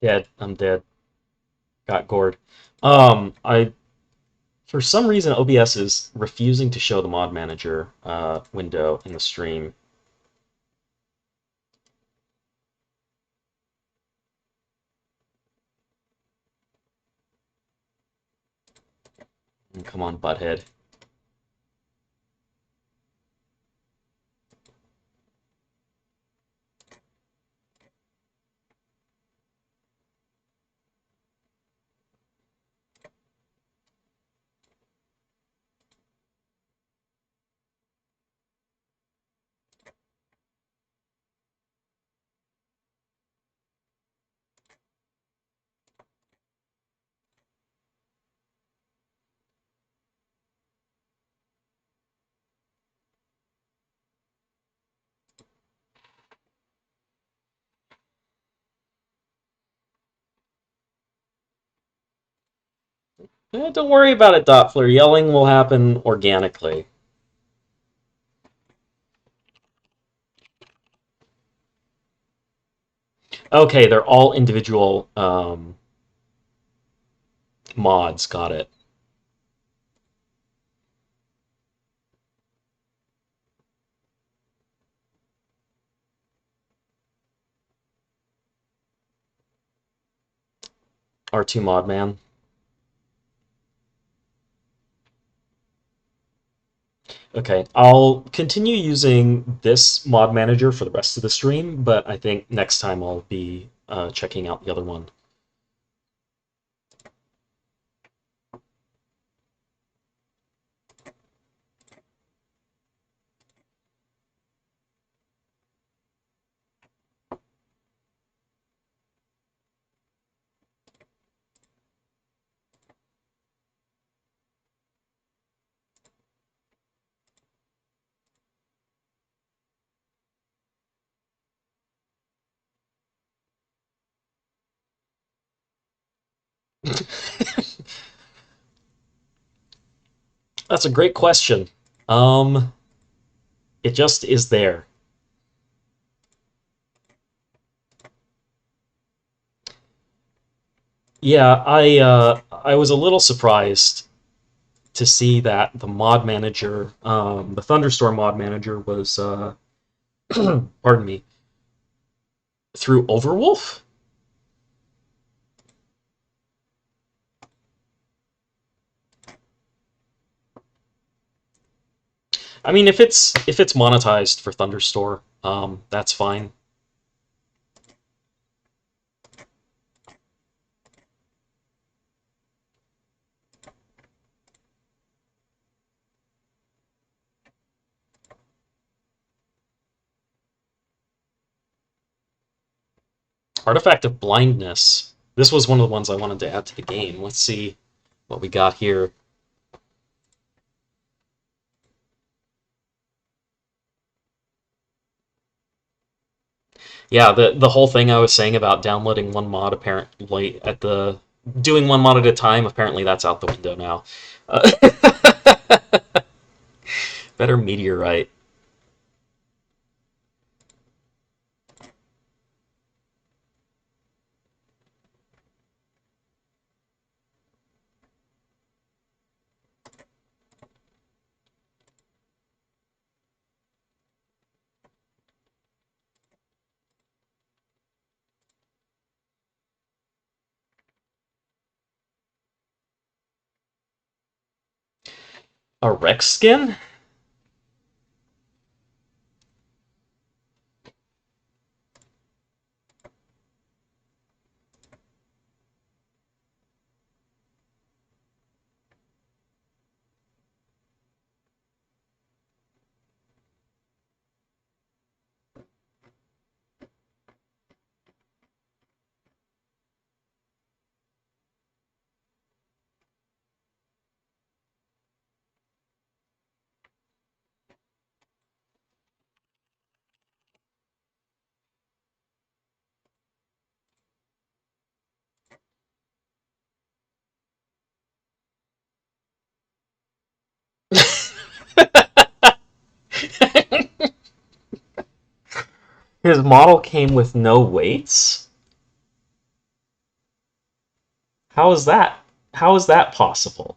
Dead. I'm dead. Got gored. I for some reason OBS is refusing to show the mod manager window in the stream. Come on, butthead. Don't worry about it, Doppler. Yelling will happen organically. Okay, they're all individual mods. Got it. R2 mod man. Okay, I'll continue using this mod manager for the rest of the stream, but I think next time I'll be checking out the other one. That's a great question. Um, it just is there. Yeah, I was a little surprised to see that the mod manager, the Thunderstorm mod manager, was pardon me, through Overwolf. I mean, if it's monetized for Thunderstorm, that's fine. Artifact of Blindness. This was one of the ones I wanted to add to the game. Let's see what we got here. Yeah, the whole thing I was saying about downloading one mod apparently at the doing one mod at a time, apparently that's out the window now. Uh, Better Meteorite. A Rex skin? His model came with no weights? How is that? How is that possible?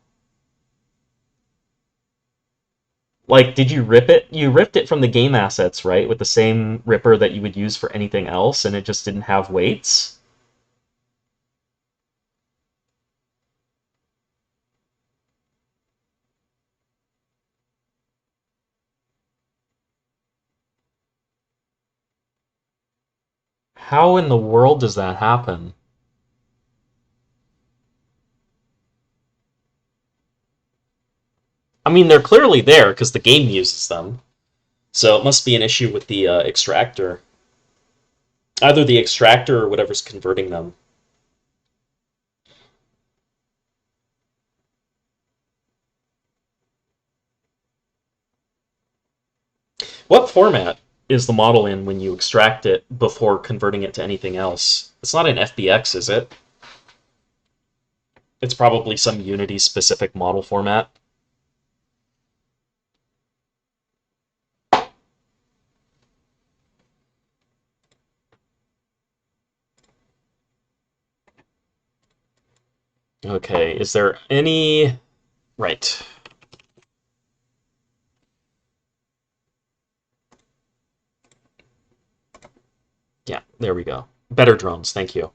Like, did you rip it? You ripped it from the game assets, right? With the same ripper that you would use for anything else, and it just didn't have weights? How in the world does that happen? I mean, they're clearly there because the game uses them. So it must be an issue with the extractor. Either the extractor or whatever's converting them. What format is the model in when you extract it before converting it to anything else? It's not an FBX, is it? It's probably some Unity-specific model format. Okay, is there any... Right. Yeah, there we go. BetterDrones, thank you.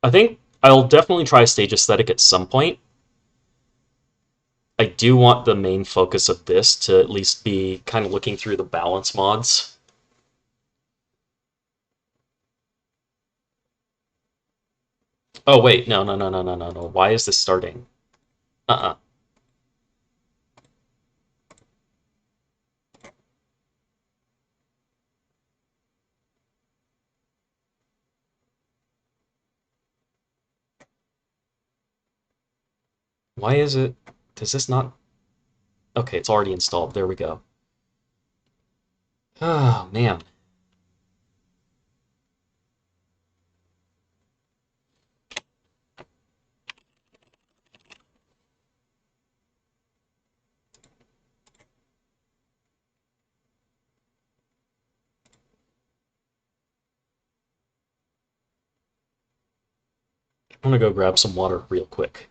I think I'll definitely try Stage Aesthetic at some point. I do want the main focus of this to at least be kind of looking through the balance mods. Oh, wait, no, no, no, no, no, no, no. Why is this starting? Uh-uh. Why is it... Does this not... Okay, it's already installed. There we go. Oh, man. I'm gonna go grab some water real quick.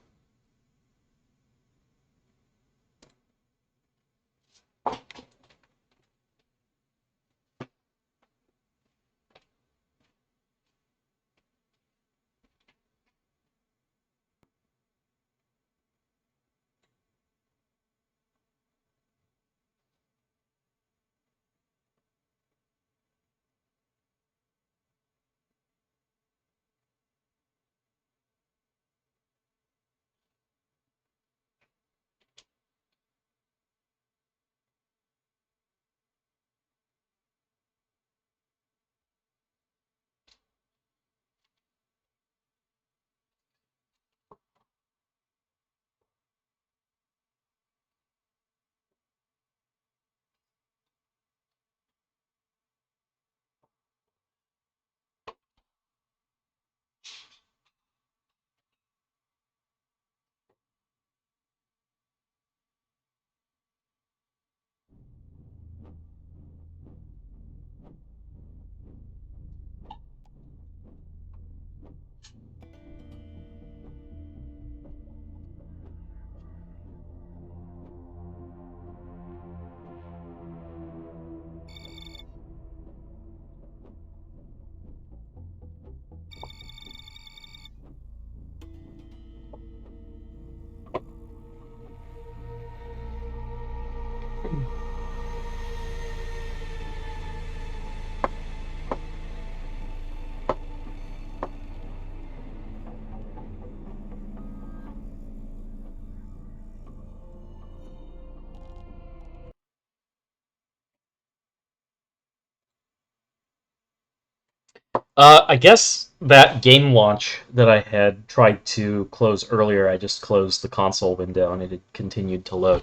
I guess that game launch that I had tried to close earlier, I just closed the console window and it had continued to load.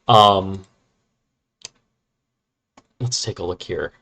Um, let's take a look here.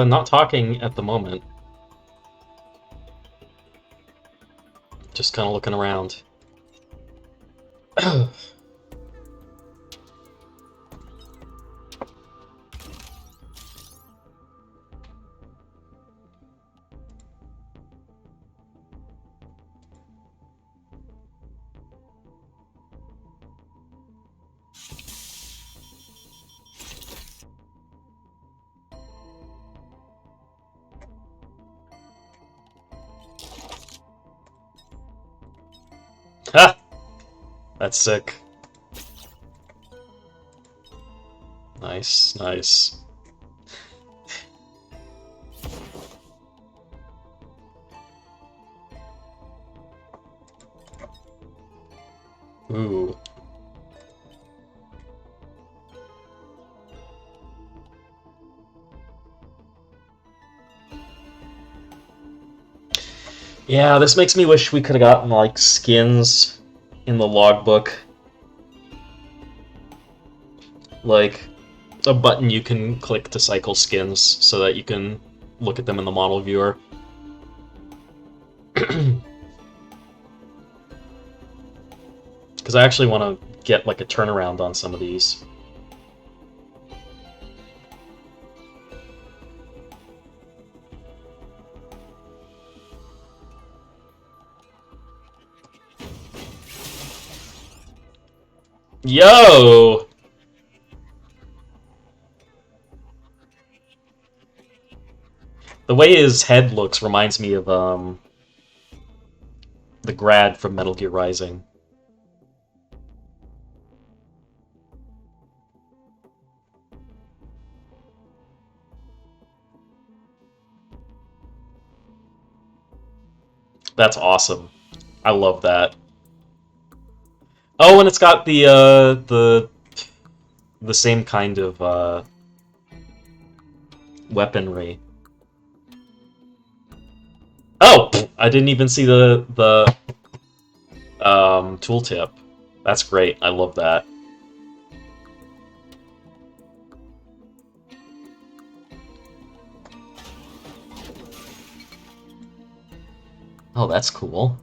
Not talking at the moment. Just kind of looking around. Ha! That's sick. Nice, nice. Ooh. Yeah, this makes me wish we could have gotten, like, skins in the logbook. Like, a button you can click to cycle skins so that you can look at them in the model viewer. Because I actually want to get, like, a turnaround on some of these. Yo! The way his head looks reminds me of the Grad from Metal Gear Rising. That's awesome. I love that. Oh, and it's got the same kind of weaponry. Oh, I didn't even see the tooltip. That's great. I love that. Oh, that's cool.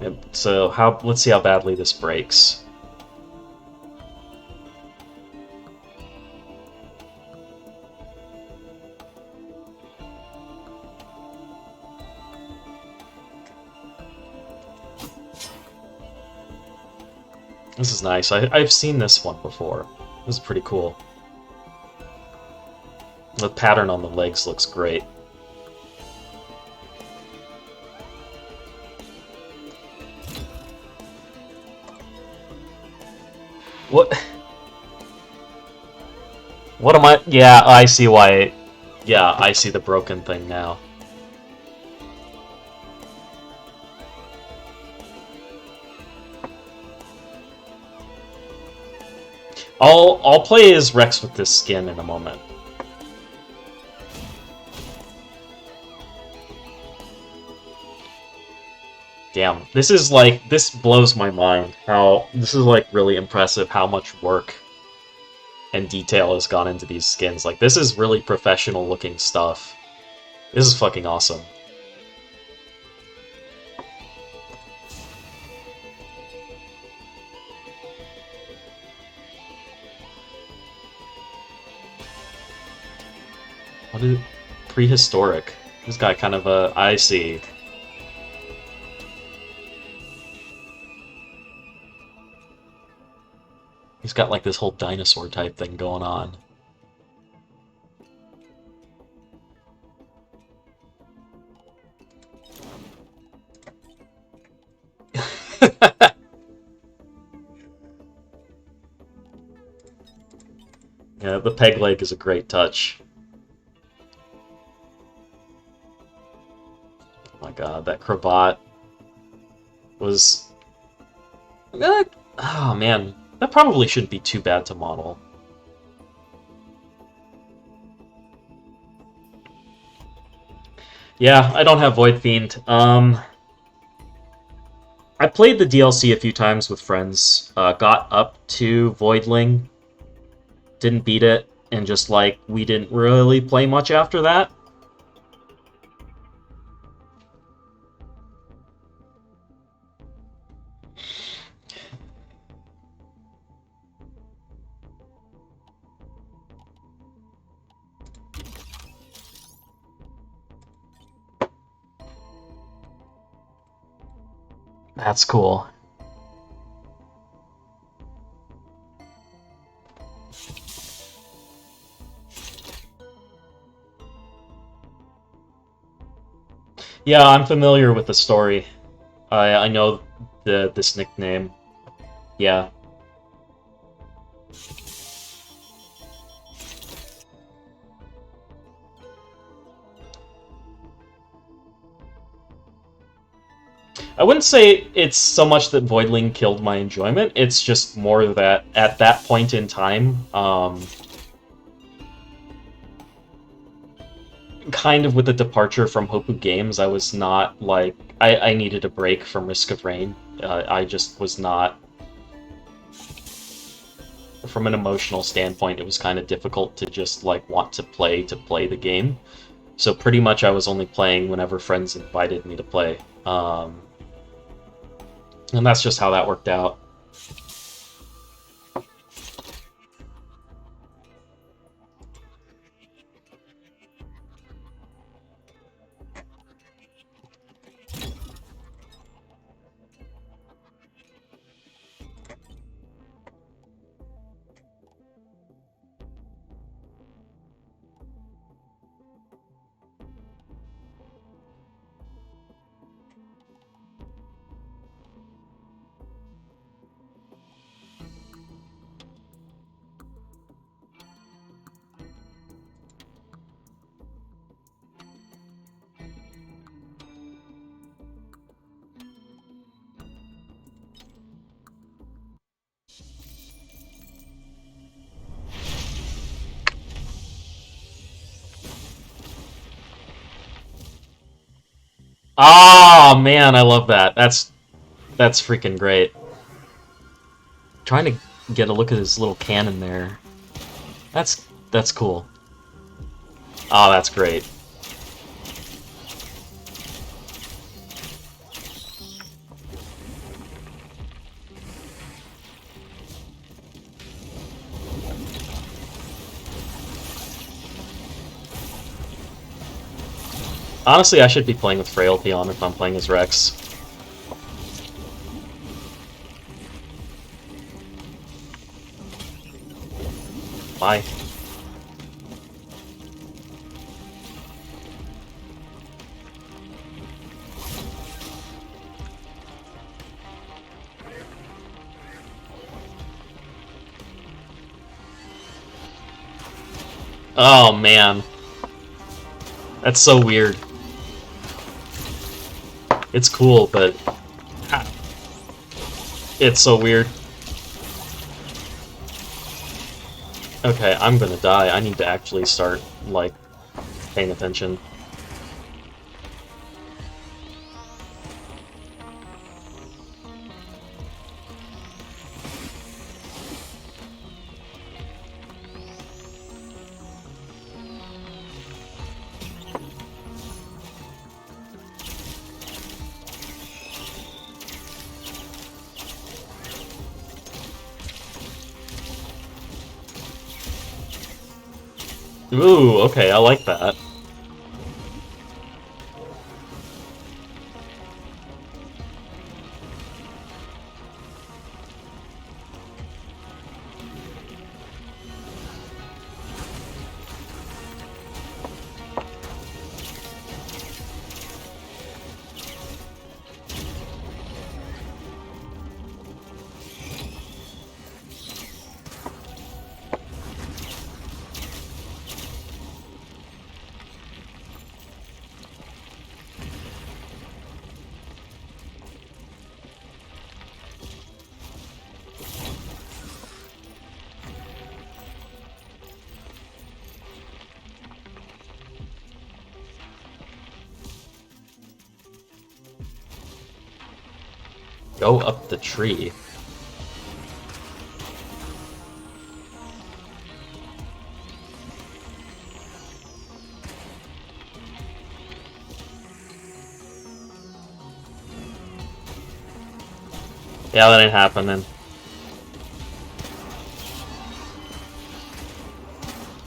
Yep, so let's see how badly this breaks. This is nice. I've seen this one before. This is pretty cool. The pattern on the legs looks great. What? What am I? Yeah, I see why. Yeah, I see the broken thing now. I'll play as Rex with this skin in a moment. Damn, this blows my mind. How this is like really impressive. How much work and detail has gone into these skins. Like, this is really professional looking stuff. This is fucking awesome. What is prehistoric? This guy kind of I see. He's got like this whole dinosaur type thing going on. Yeah, the peg leg is a great touch. Oh my god, that cravat was... oh man, that probably shouldn't be too bad to model. Yeah, I don't have Void Fiend. I played the DLC a few times with friends, got up to Voidling, didn't beat it, and just like, we didn't really play much after that. That's cool. Yeah, I'm familiar with the story. I know this nickname. Yeah. I wouldn't say it's so much that Voidling killed my enjoyment. It's just more that at that point in time, kind of with the departure from Hopu Games, I was not like I needed a break from Risk of Rain. I just was not. From an emotional standpoint, it was kind of difficult to just like want to play the game. So pretty much I was only playing whenever friends invited me to play. And that's just how that worked out. Ah, man, I love that. That's freaking great. Trying to get a look at his little cannon there. That's cool. Oh, that's great. Honestly, I should be playing with Frailty on if I'm playing as Rex. Bye. Oh, man. That's so weird. It's cool, but it's so weird. Okay, I'm gonna die. I need to actually start, like, paying attention. Ooh, okay, I like that. Go up the tree. Yeah, that ain't happening.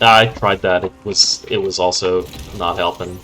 I tried that. It was also not helping.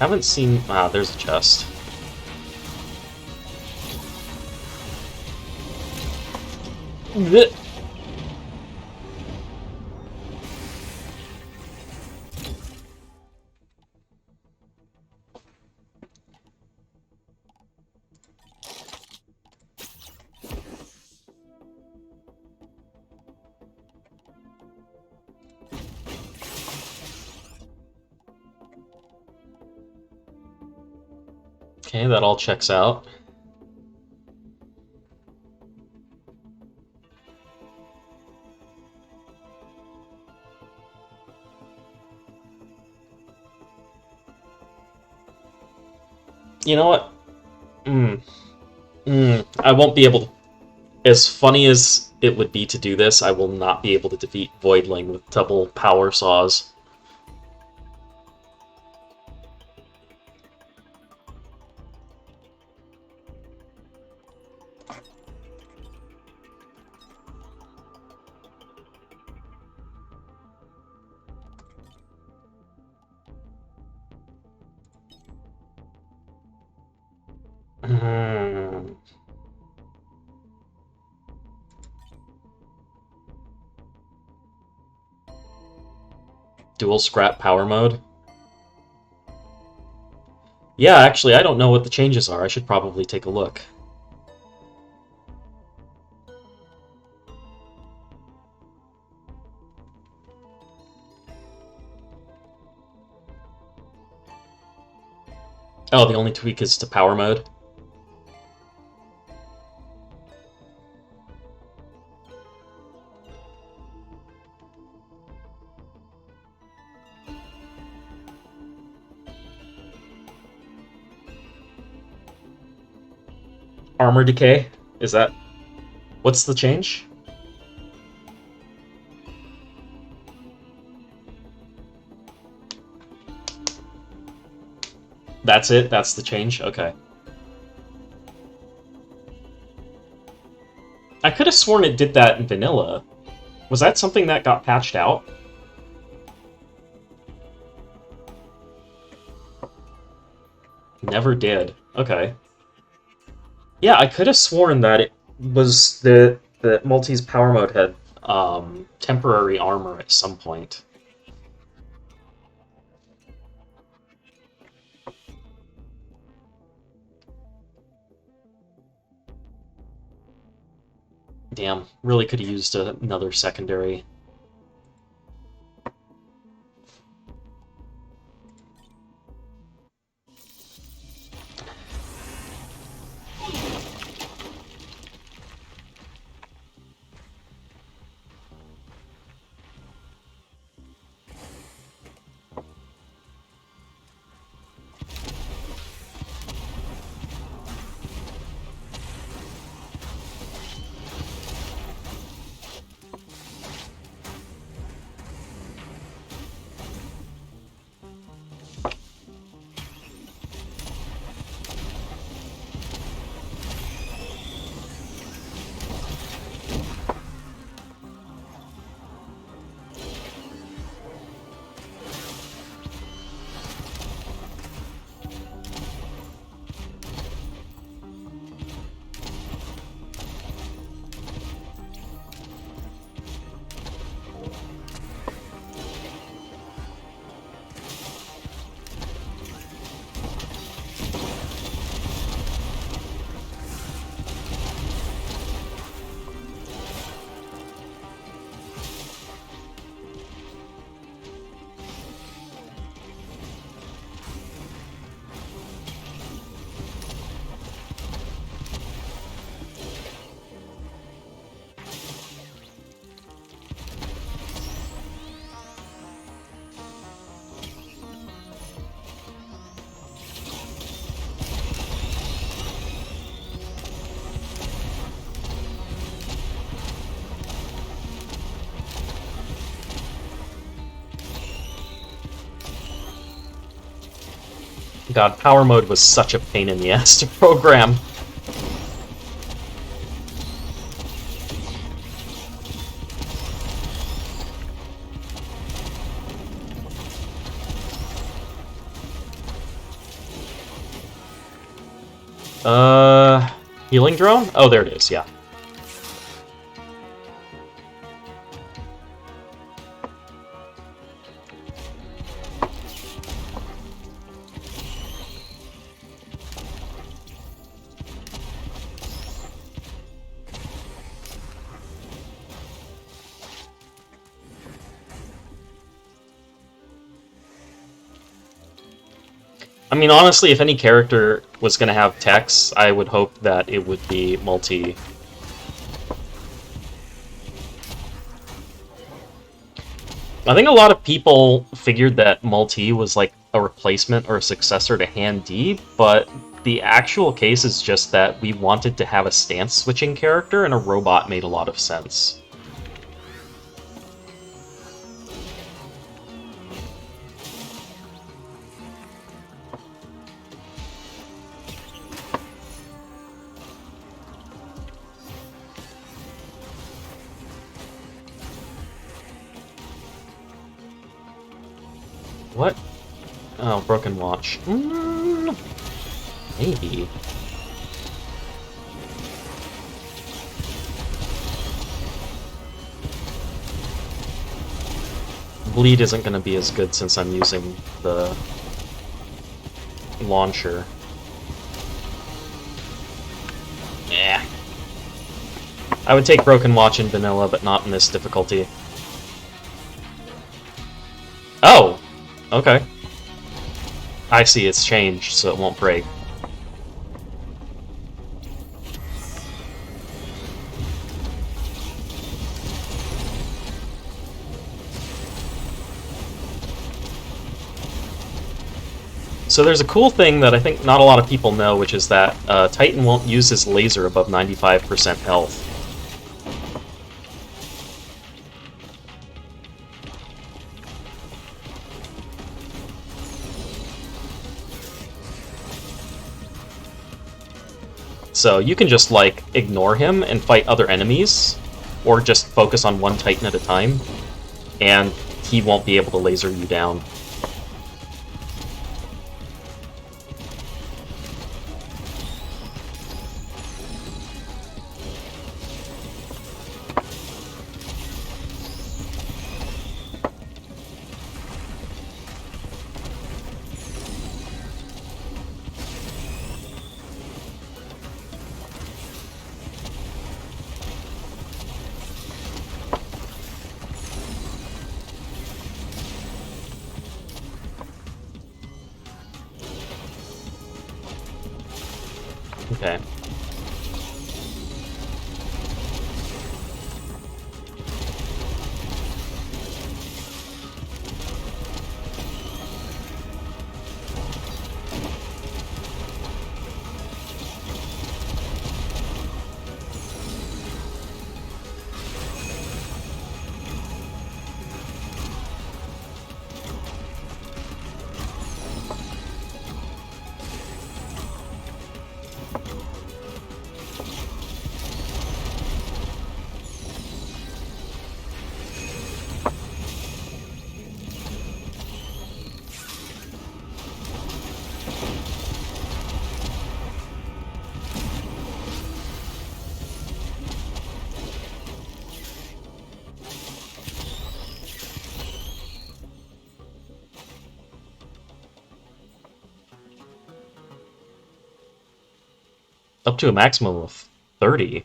Haven't seen... Ah, there's a chest. Blech. Okay, that all checks out. You know what? I won't be able to... As funny as it would be to do this, I will not be able to defeat Voidling with double power saws. Dual scrap power mode? Yeah, actually, I don't know what the changes are. I should probably take a look. Oh, the only tweak is to power mode? Armor decay? Is that... What's the change? That's it? That's the change? Okay. I could have sworn it did that in vanilla. Was that something that got patched out? Never did. Okay. Yeah, I could have sworn that it was the Multi's power mode had temporary armor at some point. Damn, really could have used another secondary. God, power mode was such a pain in the ass to program. Healing drone? Oh, there it is, yeah. I mean, honestly, if any character was going to have techs, I would hope that it would be multi. I think a lot of people figured that multi was like a replacement or a successor to Hand D, but the actual case is just that we wanted to have a stance switching character, and a robot made a lot of sense. What? Oh, broken watch. Maybe. Bleed isn't going to be as good since I'm using the launcher. Yeah. I would take Broken Watch in vanilla, but not in this difficulty. Oh! Okay. I see, it's changed, so it won't break. So there's a cool thing that I think not a lot of people know, which is that Titan won't use his laser above 95% health. So you can just, like, ignore him and fight other enemies, or just focus on one Titan at a time, and he won't be able to laser you down. Okay. Up to a maximum of 30.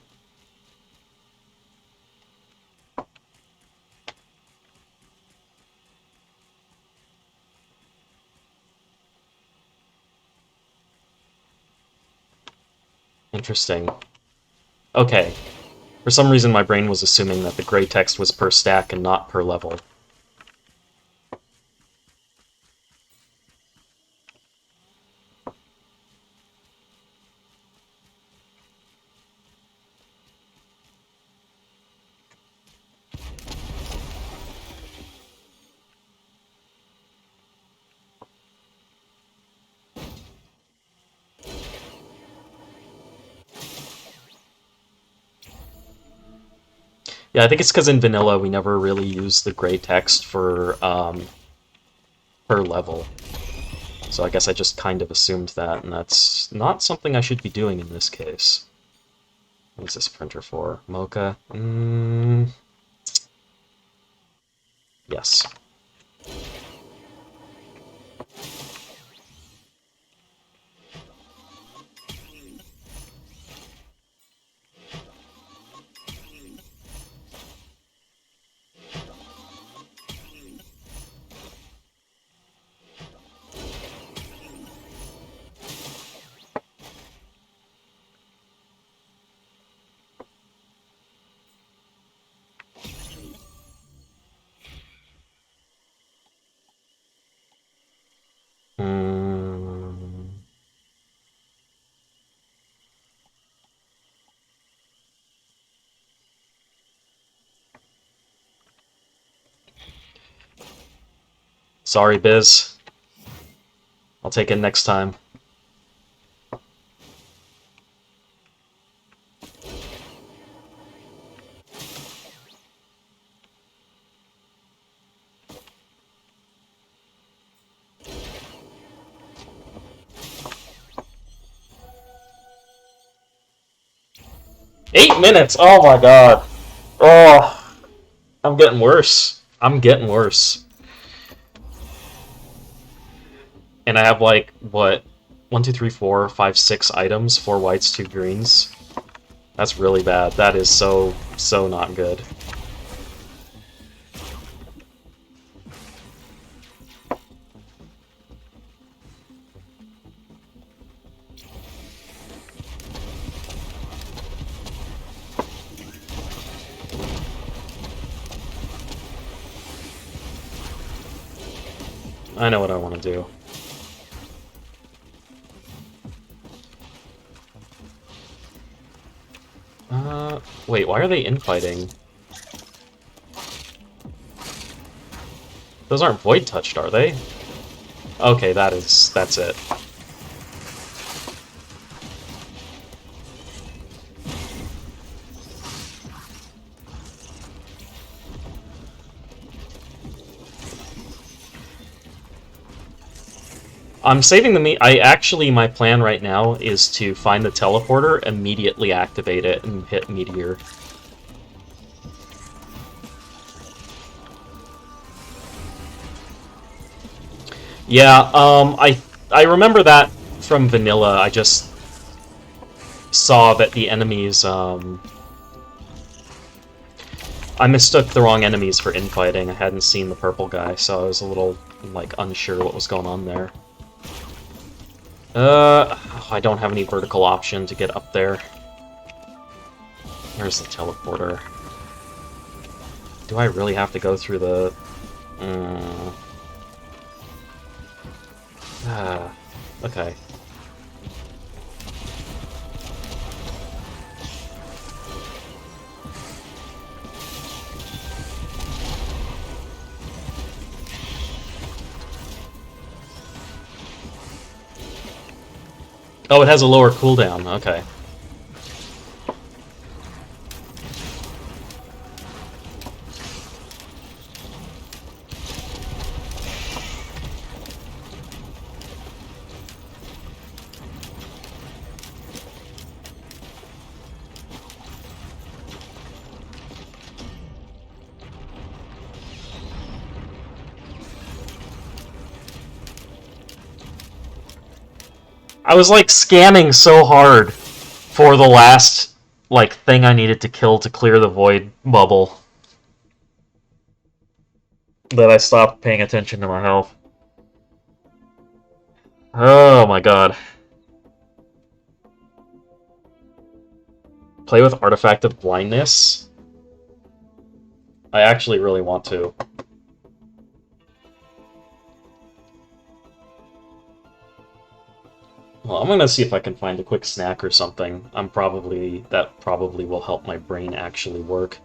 Interesting. Okay. For some reason my brain was assuming that the gray text was per stack and not per level. Yeah, I think it's because in vanilla we never really used the gray text for per level. So I guess I just kind of assumed that, and that's not something I should be doing in this case. What is this printer for? Mocha? Yes. Hmm. Sorry, Biz. I'll take it next time. $8 minutes! Oh my god. Oh, I'm getting worse. I'm getting worse. And I have like, what? 1, 2, 3, 4, 5, 6 items, 4 whites, 2 greens. That's really bad. That is so not good. I know what I want to do. Wait, why are they infighting? Those aren't void touched, are they? Okay, that's it. I'm saving the meat. My plan right now is to find the teleporter, immediately activate it, and hit Meteor. Yeah, I remember that from Vanilla. I just saw that the enemies, I mistook the wrong enemies for infighting. I hadn't seen the purple guy, so I was a little, like, unsure what was going on there. I don't have any vertical option to get up there. Where's the teleporter? Do I really have to go through the... okay. Oh, it has a lower cooldown. Okay. I was, like, scanning so hard for the last, like, thing I needed to kill to clear the void bubble that I stopped paying attention to my health. Oh my god. Play with Artifact of Blindness? I actually really want to. Well, I'm gonna see if I can find a quick snack or something. That probably will help my brain actually work.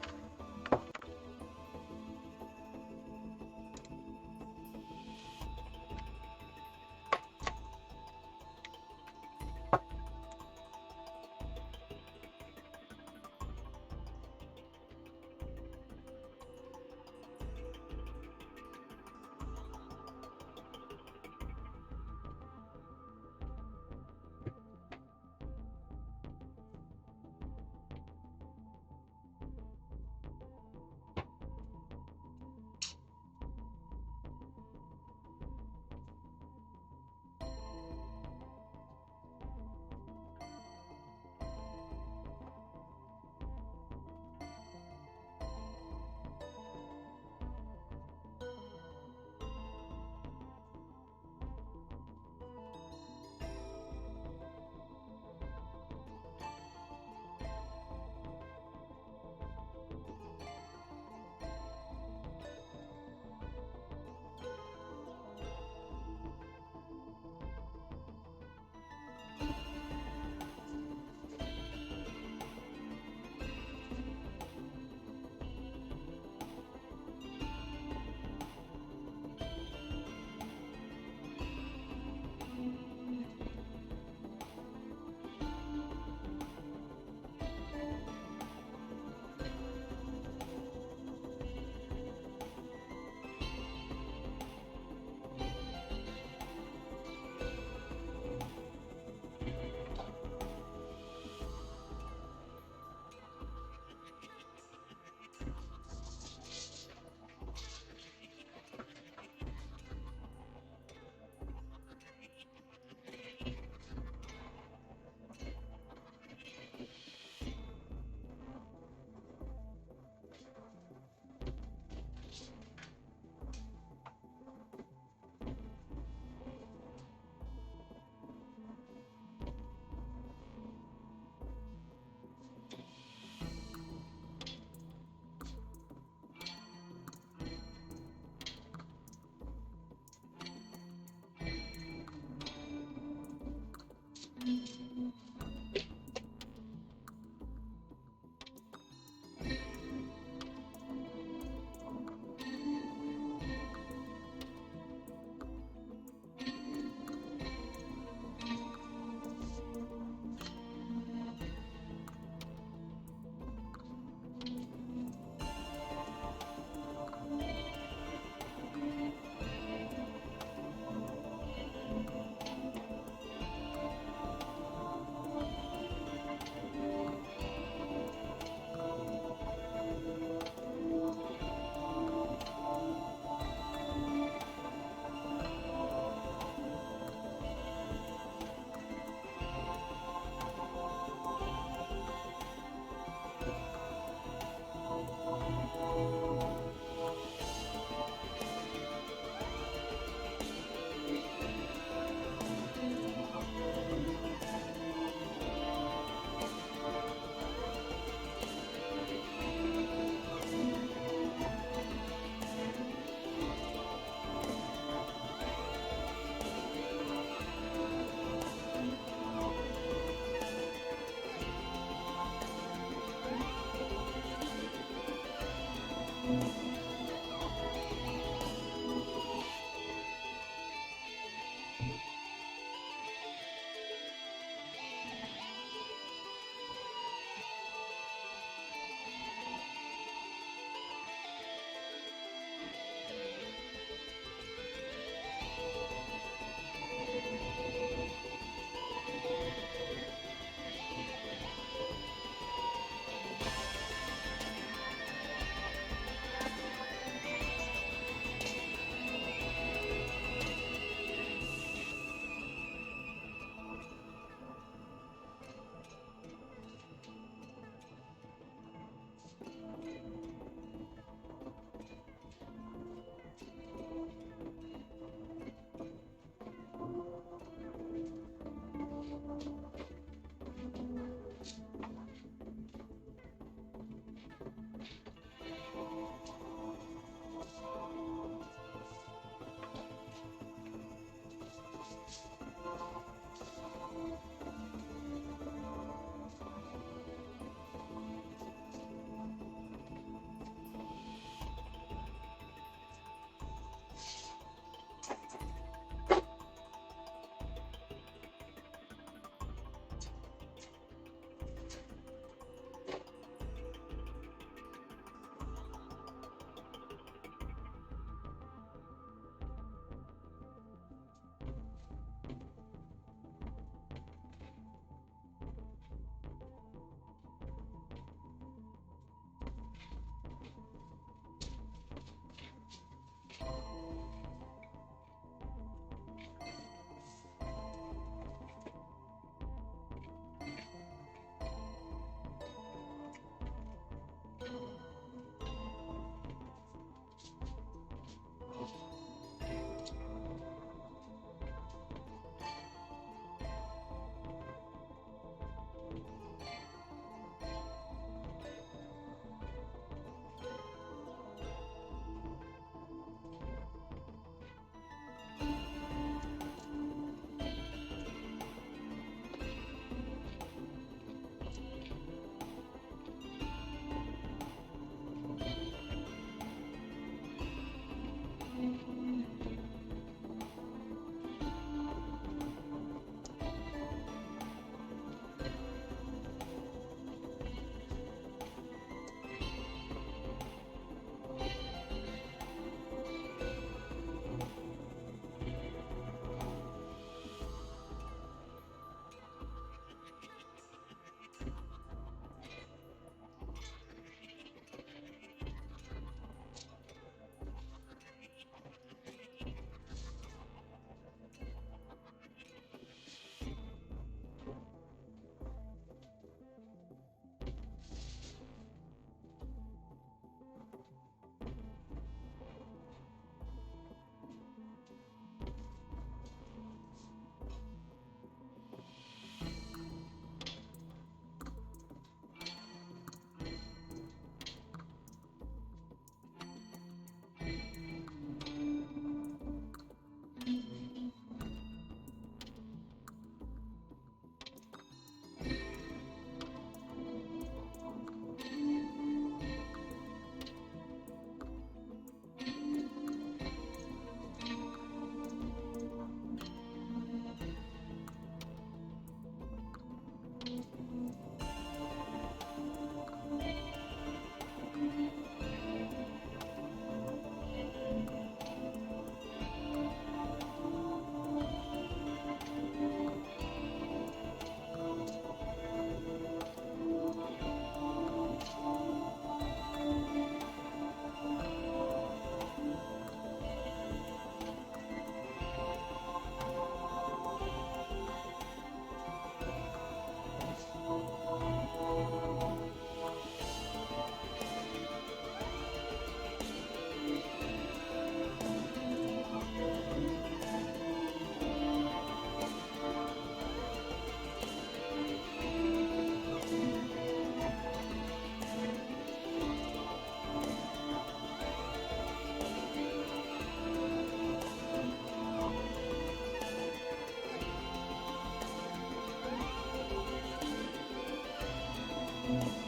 Ah.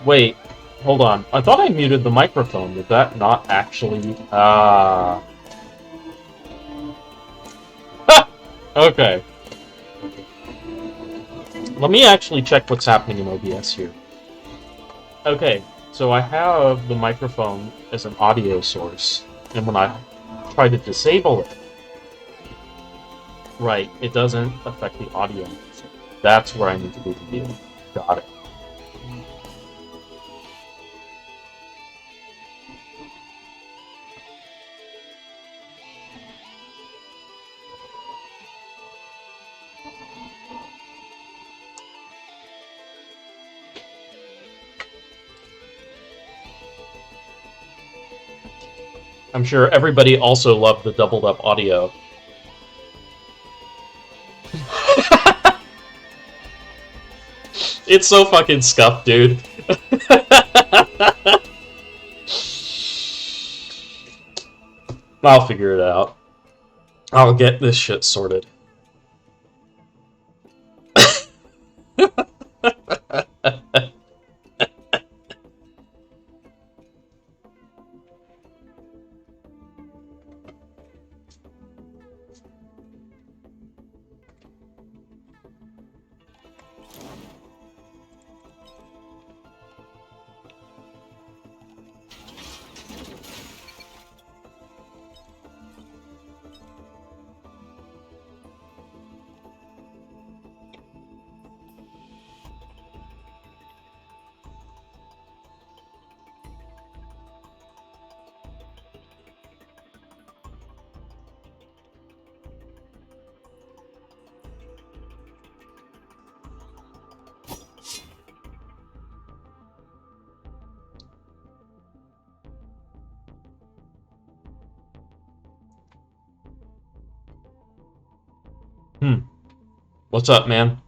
Wait, hold on. I thought I muted the microphone. Did that not actually... Ah. Okay. Let me actually check what's happening in OBS here. Okay, so I have the microphone as an audio source, and when I try to disable it, right, it doesn't affect the audio. That's where I need to do the view. Got it. I'm sure everybody also loved the doubled up audio. It's so fucking scuffed, dude. I'll figure it out. I'll get this shit sorted. What's up, man?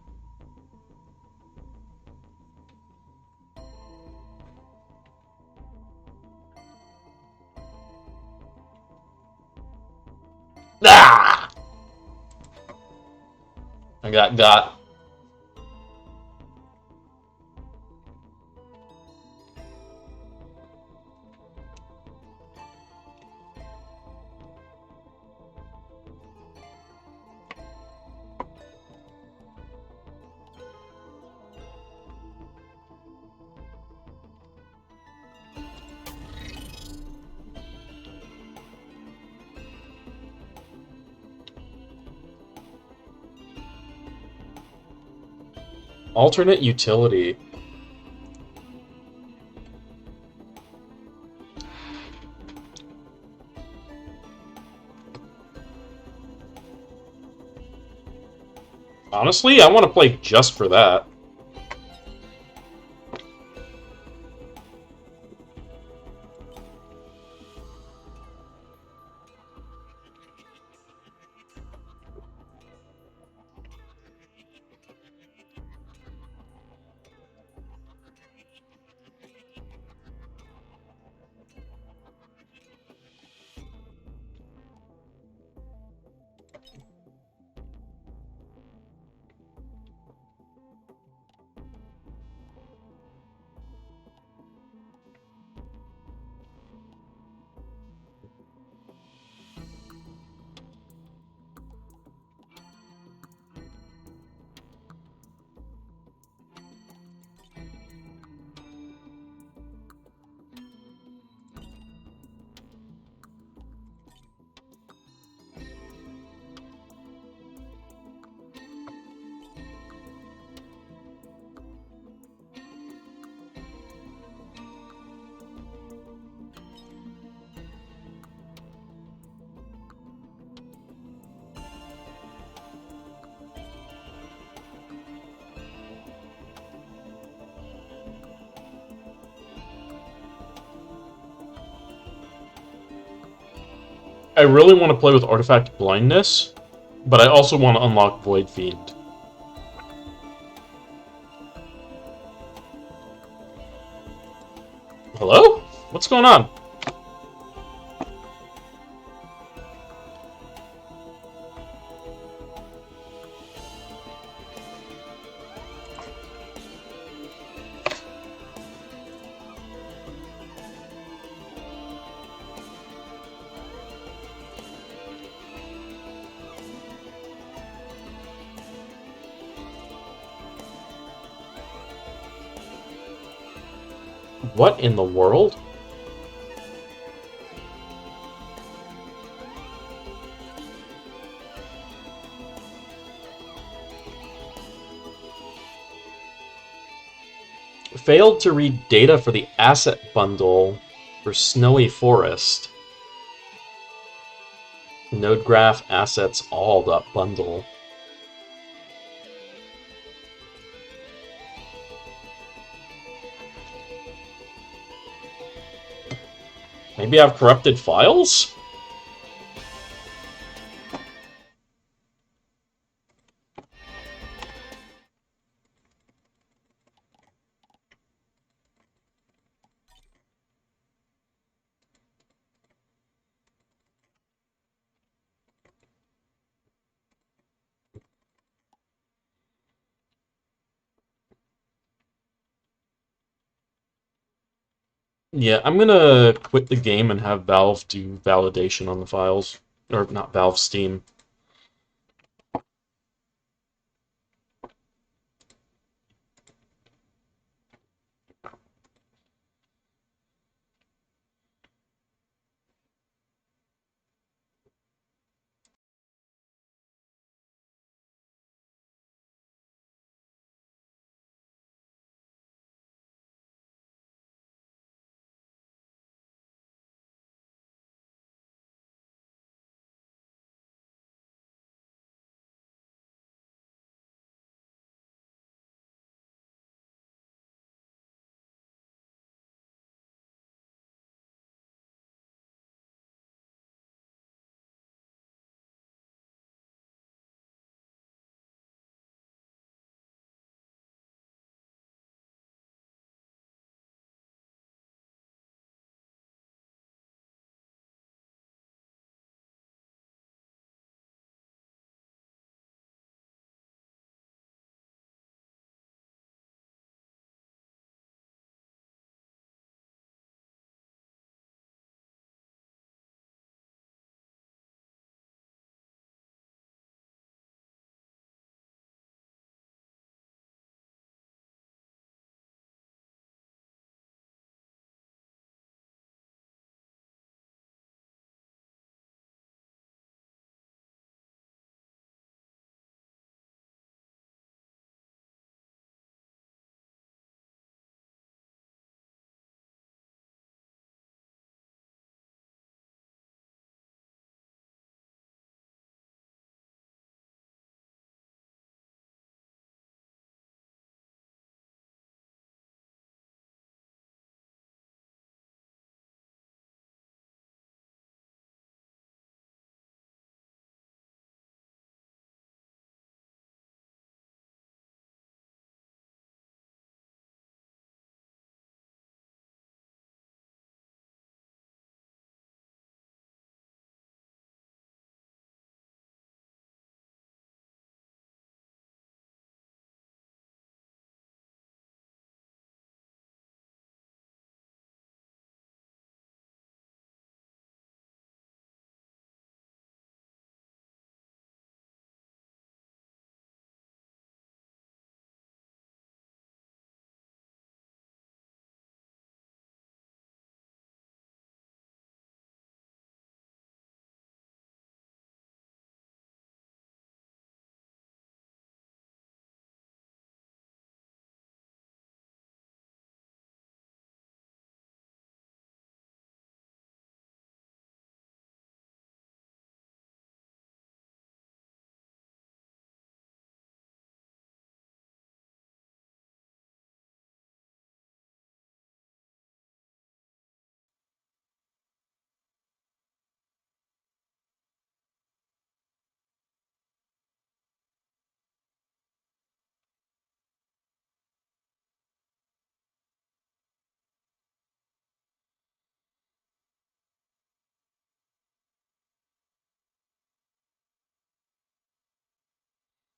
Ah! I got. Alternate utility. Honestly, I want to play just for that. I really want to play with Artifact Blindness, but I also want to unlock Void Fiend. Hello? What's going on? What in the world? Failed to read data for the asset bundle for Snowy Forest. Node graph assets all.bundle. Maybe I have corrupted files? Yeah, I'm gonna quit the game and have Valve do validation on the files. Or not Valve, Steam.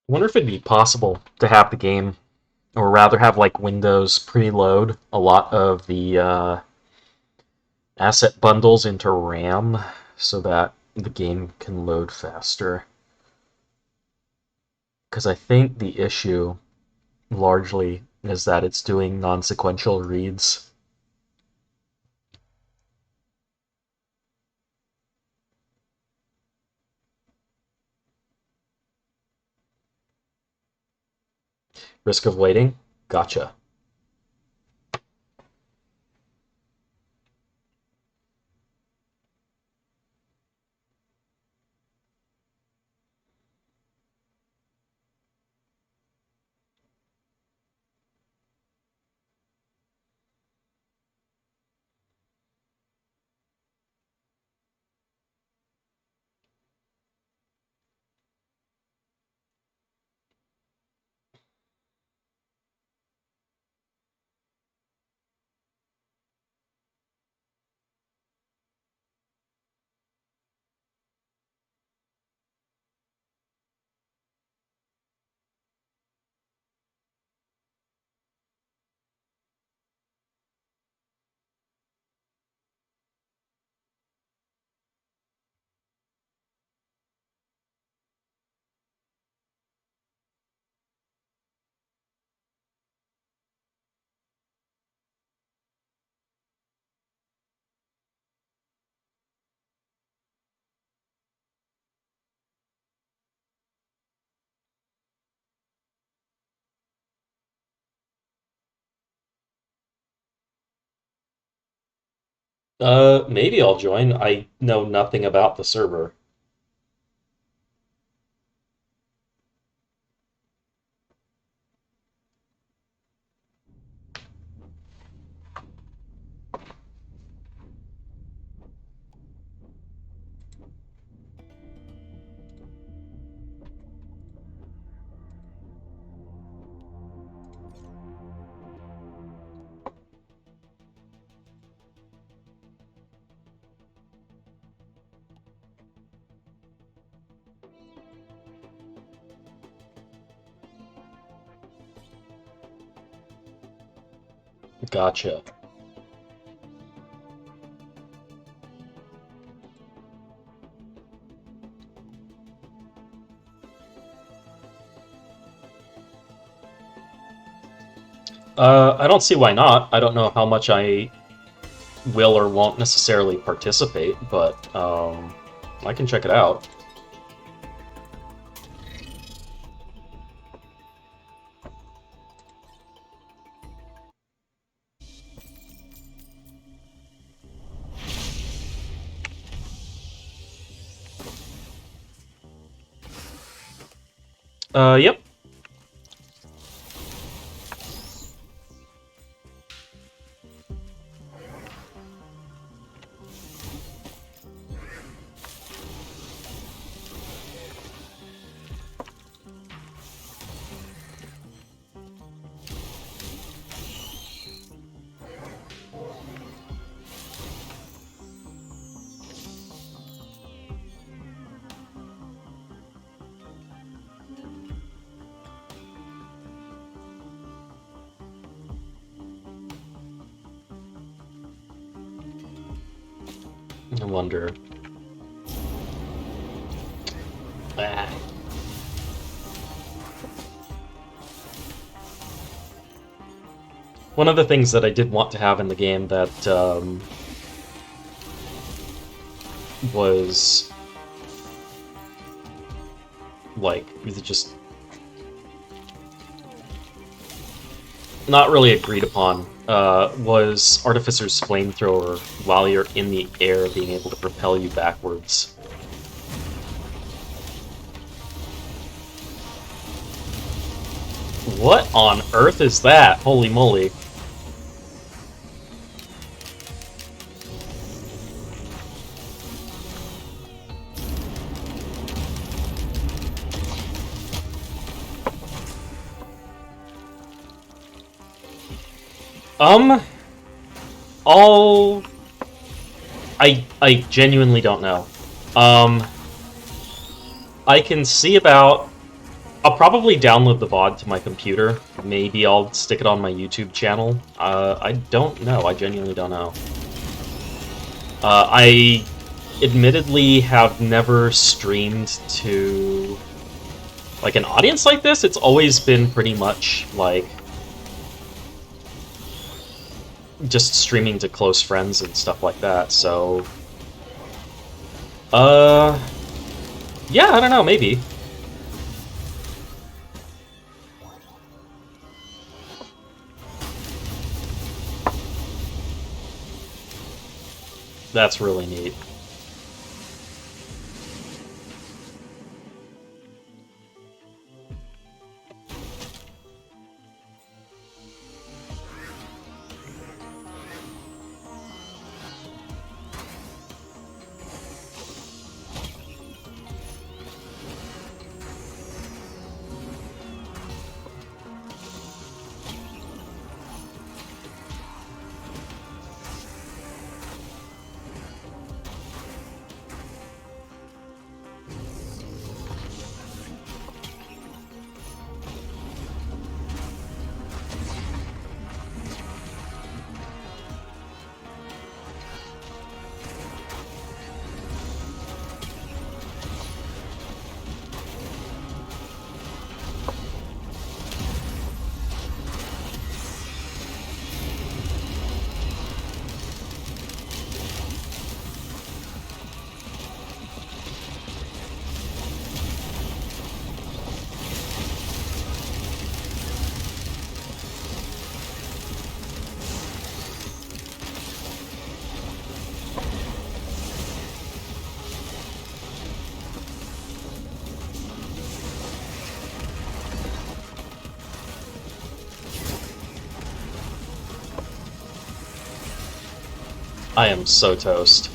I wonder if it'd be possible to have the game, or rather have like Windows preload a lot of the asset bundles into RAM so that the game can load faster. Because I think the issue largely is that it's doing non-sequential reads. Risk of waiting? Gotcha. Maybe I'll join. I know nothing about the server. Gotcha. I don't see why not. I don't know how much I will or won't necessarily participate, but I can check it out. Yep. I wonder. Ah. One of the things that I did want to have in the game that was like just not really agreed upon was Artificer's Flamethrower while you're in the air being able to propel you backwards. What on earth is that? Holy moly. All... I genuinely don't know. I can see about... I'll probably download the VOD to my computer. Maybe I'll stick it on my YouTube channel. I don't know. I genuinely don't know. I admittedly have never streamed to like an audience like this. It's always been pretty much like just streaming to close friends and stuff like that. So, yeah, I don't know, maybe. That's really neat. I am so toast.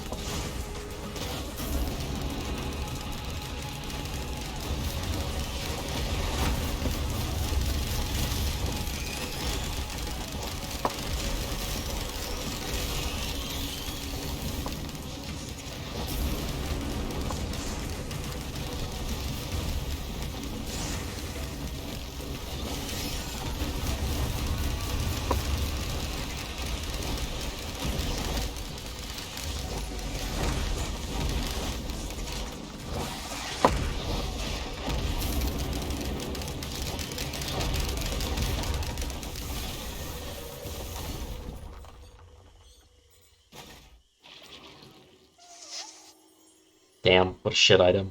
Damn, what a shit item.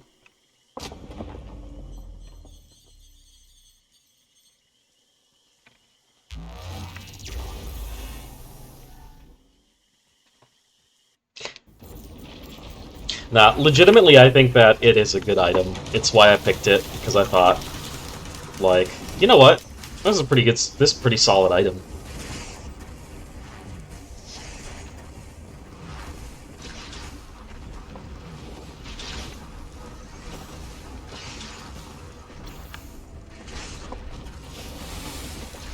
Nah, legitimately, I think that it is a good item. It's why I picked it, because I thought, like, you know what? This is a pretty good, this is a pretty solid item.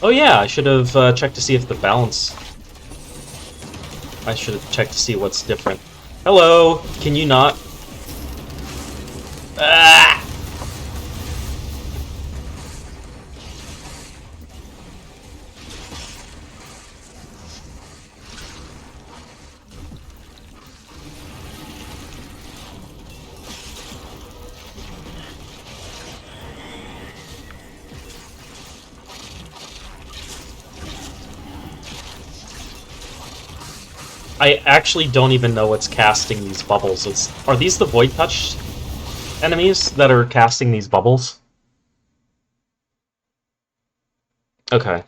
Oh yeah, I should have checked to see if the balance... I should have checked to see what's different. Hello! Can you not... Ah! I actually don't even know what's casting these bubbles. Are these the Void Touch enemies that are casting these bubbles? Okay.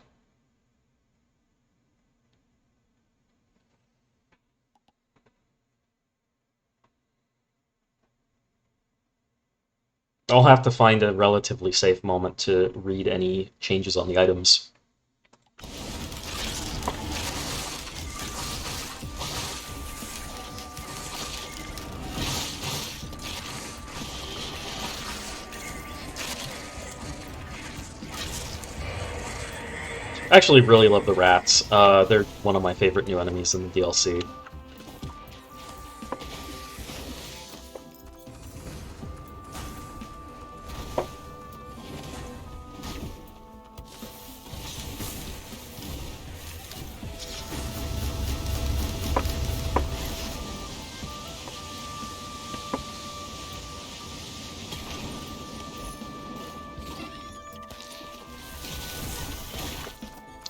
I'll have to find a relatively safe moment to read any changes on the items. I actually really love the rats. They're one of my favorite new enemies in the DLC.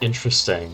Interesting.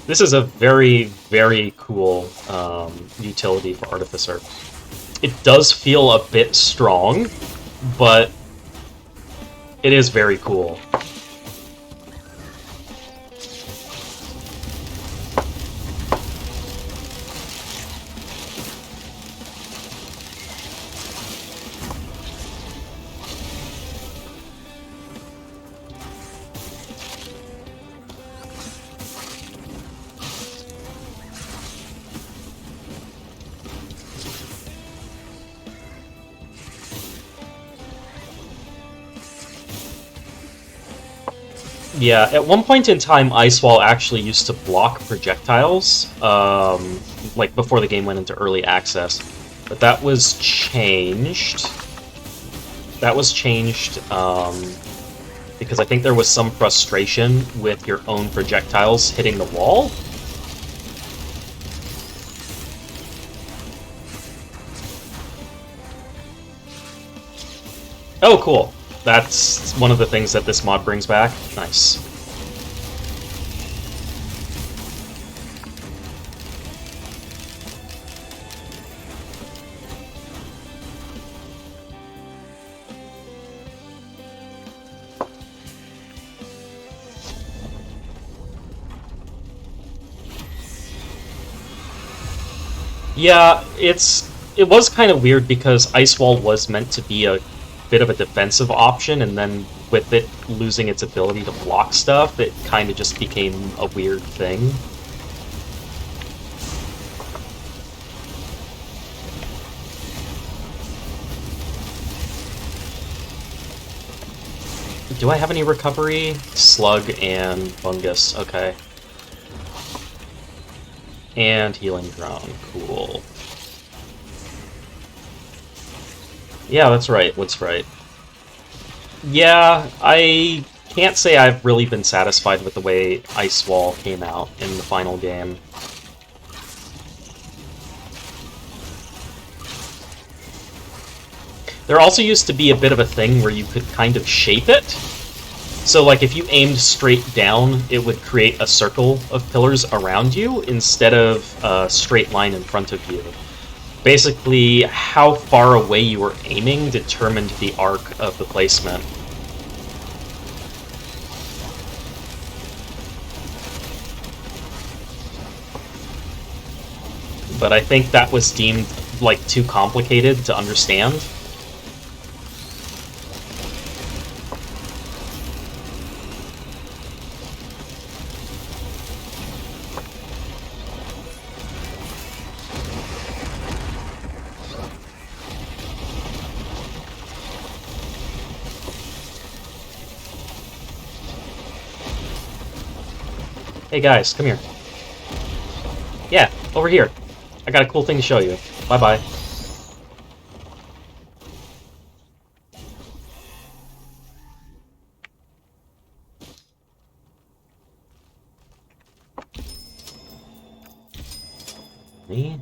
This is a very, very cool utility for Artificer. It does feel a bit strong, but it is very cool. Yeah, at one point in time, Ice Wall actually used to block projectiles, like before the game went into early access. But that was changed. That was changed because I think there was some frustration with your own projectiles hitting the wall. Oh, cool. That's one of the things that this mod brings back. Nice. Yeah, it was kind of weird because Ice Wall was meant to be a bit of a defensive option, and then with it losing its ability to block stuff, it kind of just became a weird thing. Do I have any recovery? Slug and Fungus, okay. And Healing Drone, cool. Yeah, that's right, Wood's right. Yeah, I can't say I've really been satisfied with the way Ice Wall came out in the final game. There also used to be a bit of a thing where you could kind of shape it. So, like, if you aimed straight down, it would create a circle of pillars around you instead of a straight line in front of you. Basically, how far away you were aiming determined the arc of the placement. But I think that was deemed, like, too complicated to understand. Hey guys, come here. Yeah, over here. I got a cool thing to show you. Bye-bye. Me?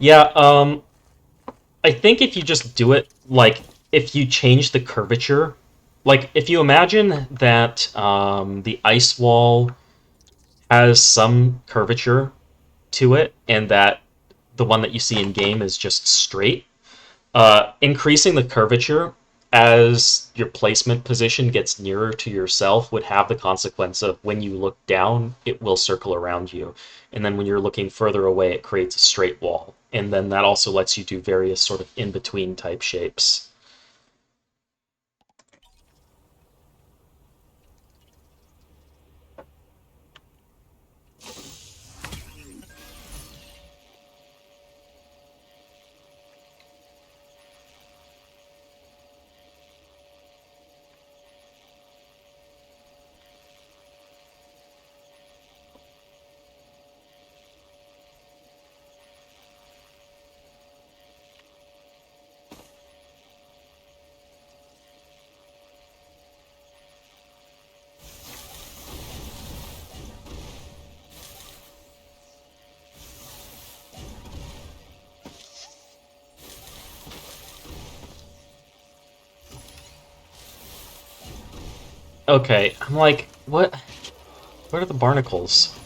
Yeah, I think if you just do it, like, if you change the curvature, like, if you imagine that the ice wall has some curvature to it, and that the one that you see in game is just straight, increasing the curvature as your placement position gets nearer to yourself would have the consequence of when you look down, it will circle around you. And then when you're looking further away, it creates a straight wall. And then that also lets you do various sort of in-between type shapes. Okay, I'm like, what? What are the barnacles?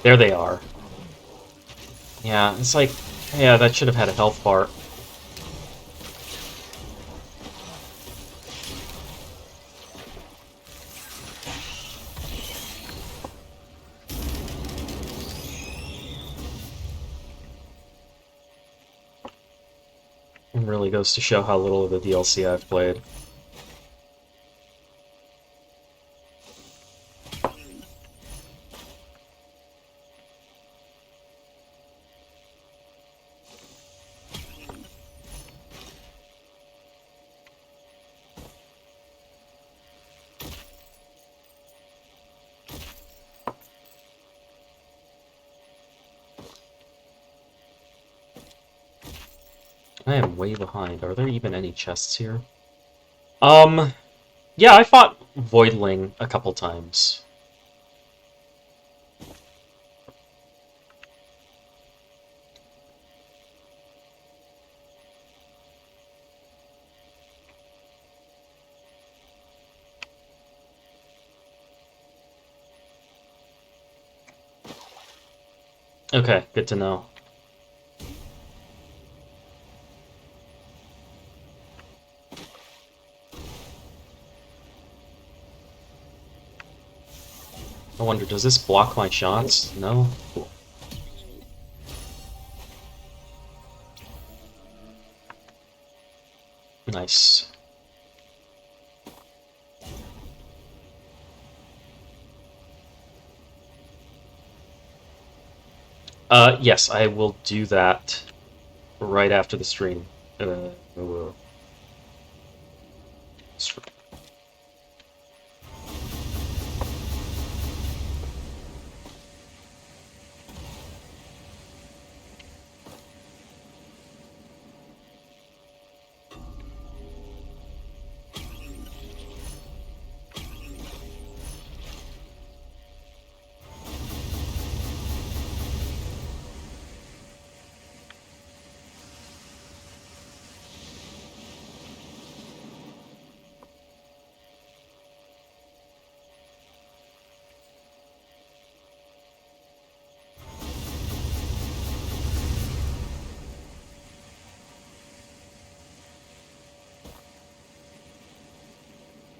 There they are. Yeah, it's like, yeah, that should have had a health bar. It really goes to show how little of the DLC I've played. I am way behind. Are there even any chests here? Um, yeah, I fought Voidling a couple times. Okay, good to know. I wonder, does this block my shots? No? Cool. Nice. Yes, I will do that right after the stream. Uh,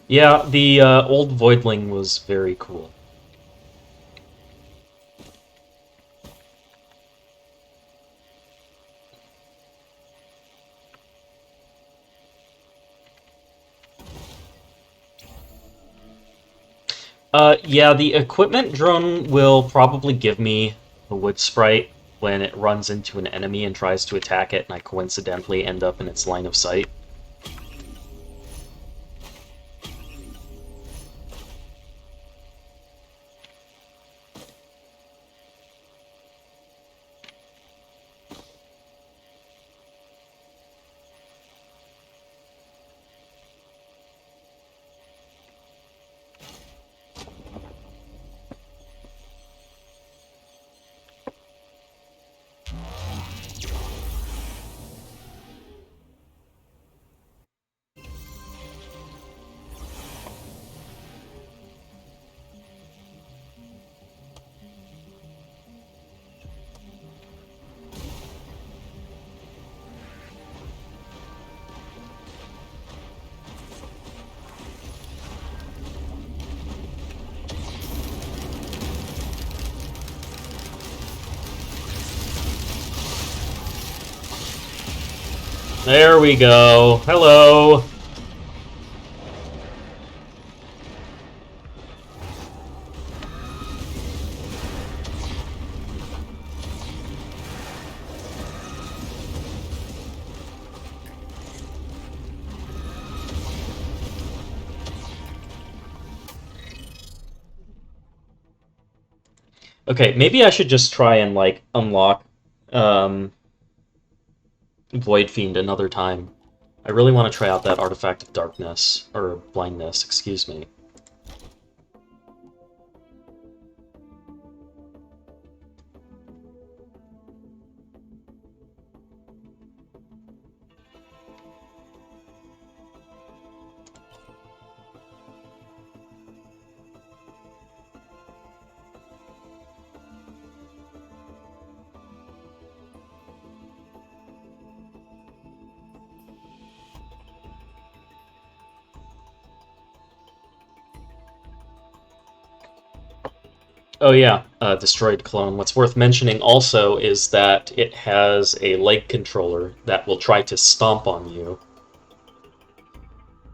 Yeah, the old Voidling was very cool. Yeah, the equipment drone will probably give me a wood sprite when it runs into an enemy and tries to attack it, and I coincidentally end up in its line of sight. There we go. Hello. Okay, maybe I should just try and like unlock um, Void Fiend another time. I really want to try out that Artifact of Darkness, or Blindness, excuse me. Oh yeah, Destroyed Clone. What's worth mentioning also is that it has a leg controller that will try to stomp on you.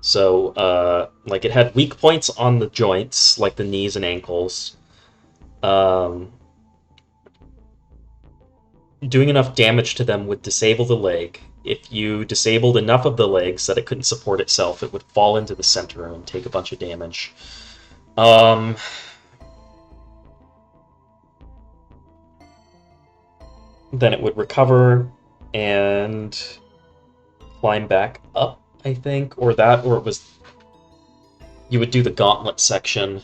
So, like, it had weak points on the joints, like the knees and ankles. Um, doing enough damage to them would disable the leg. If you disabled enough of the legs that it couldn't support itself, it would fall into the center and take a bunch of damage. Um, then it would recover and climb back up, I think, or it was. You would do the gauntlet section.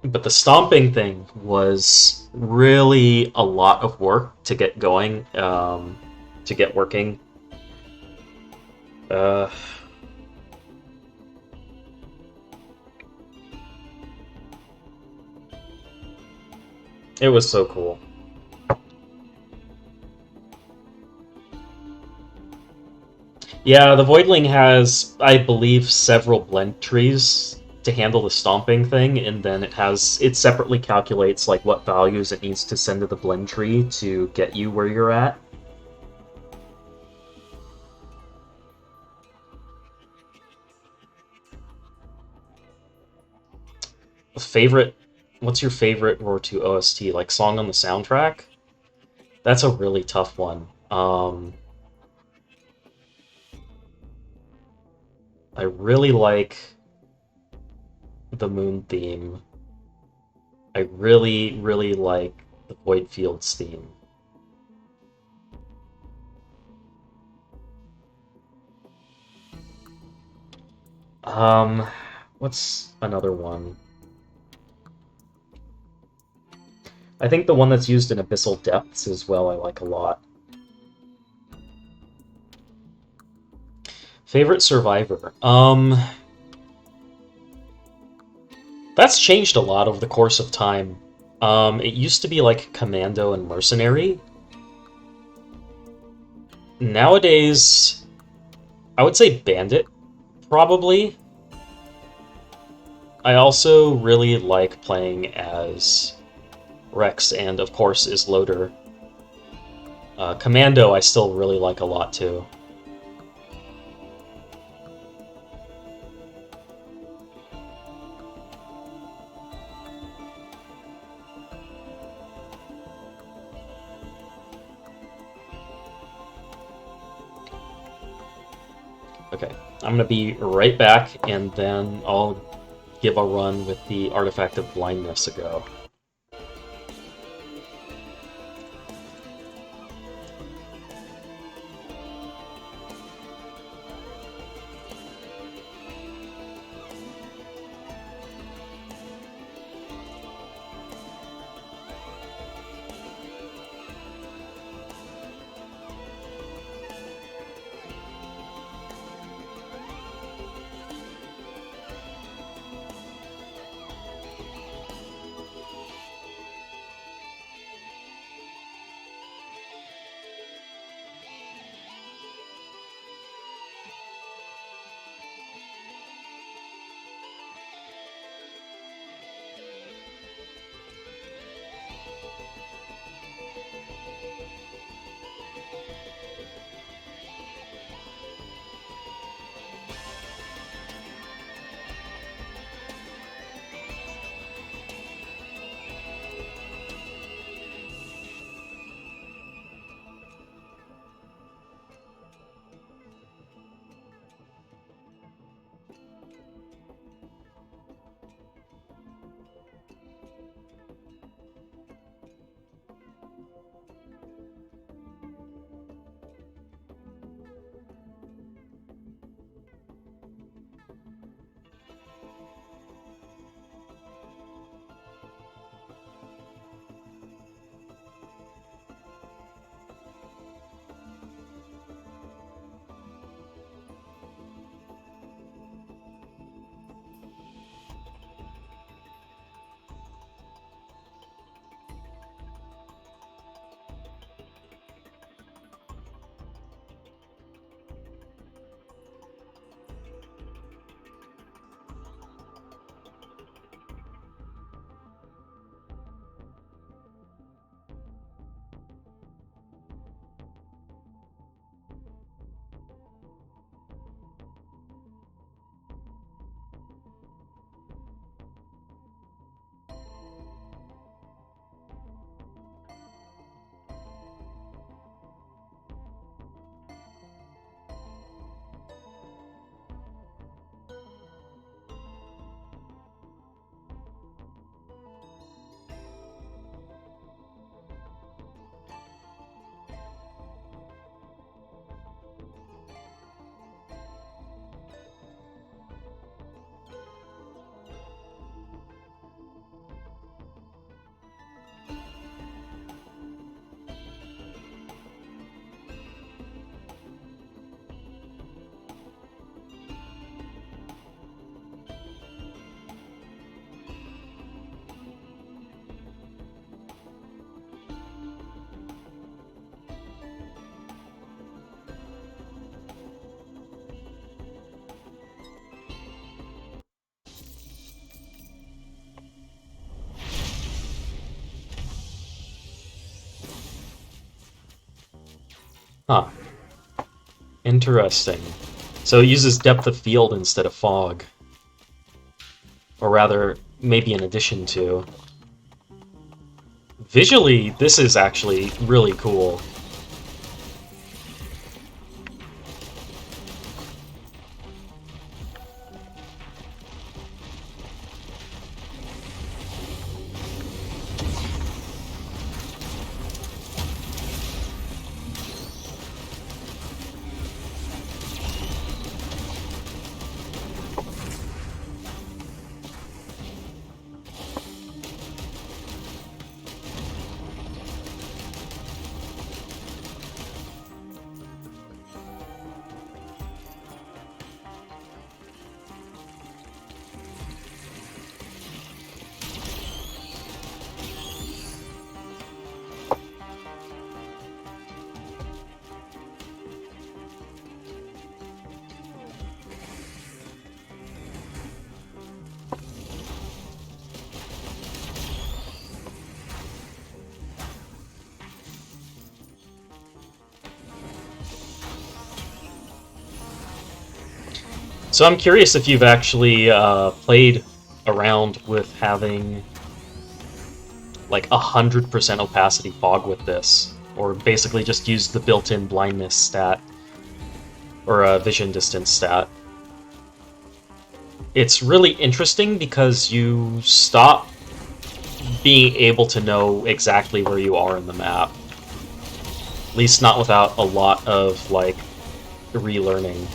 But the stomping thing was really a lot of work to get going, to get working. Uh, it was so cool. Yeah, the Voidling has, I believe, several blend trees to handle the stomping thing, and then it separately calculates like what values it needs to send to the blend tree to get you where you're at. Favorite? What's your favorite RoR2 OST? Like song on the soundtrack? That's a really tough one. I really like the Moon theme. I really, really like the Void Fields theme. Um, what's another one? I think the one that's used in Abyssal Depths as well I like a lot. Favorite Survivor? That's changed a lot over the course of time. It used to be like Commando and Mercenary. Nowadays, I would say Bandit, probably. I also really like playing as Rex and, of course, is Loader. Commando I still really like a lot, too. Okay, I'm gonna be right back, and then I'll give a run with the Artifact of Blindness a go. Huh. Interesting. So it uses depth of field instead of fog. Or rather, maybe in addition to. Visually, this is actually really cool. So I'm curious if you've actually played around with having like 100% opacity fog with this, or basically just use the built-in blindness stat or vision distance stat. It's really interesting because you stop being able to know exactly where you are in the map. At least not without a lot of like relearning.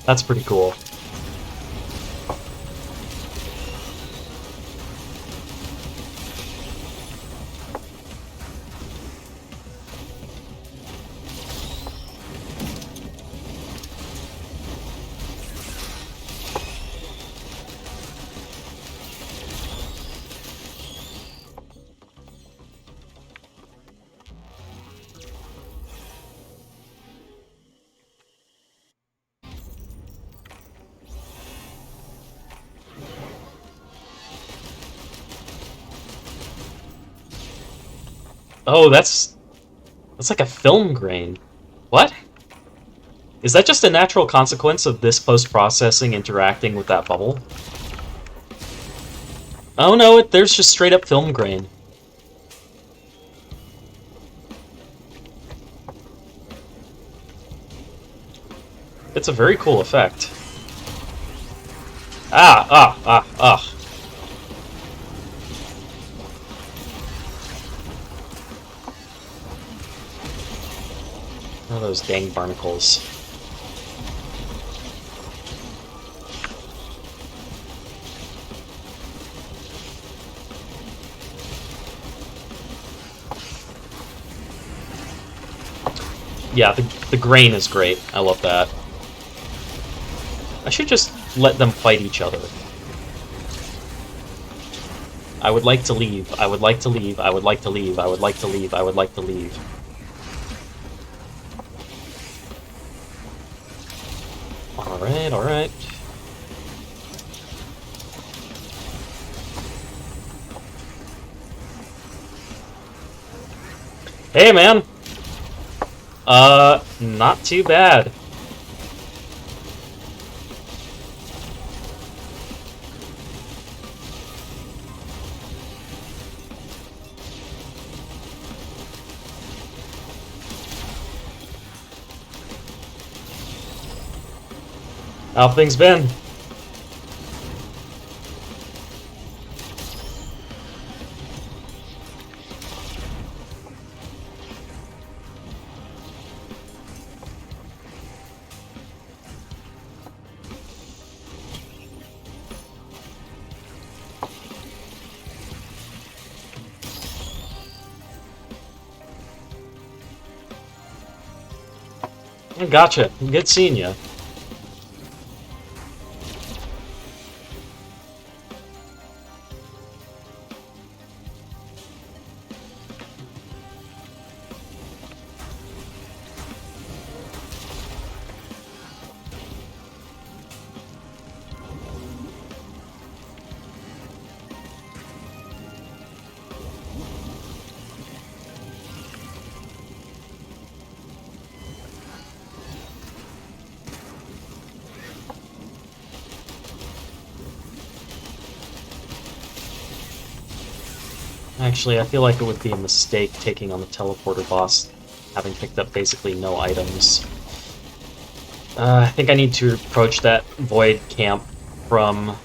That's pretty cool. Oh, that's like a film grain. What? Is that just a natural consequence of this post-processing interacting with that bubble? Oh no, there's just straight up film grain. It's a very cool effect. Ah. Oh, those dang barnacles. Yeah, the grain is great. I love that. I should just let them fight each other. I would like to leave. I would like to leave. I would like to leave. I would like to leave. I would like to leave. Alright, alright. Hey, man! Not too bad. How have things been? Gotcha. Good seeing you. Actually, I feel like it would be a mistake taking on the teleporter boss, having picked up basically no items. I think I need to approach that void camp from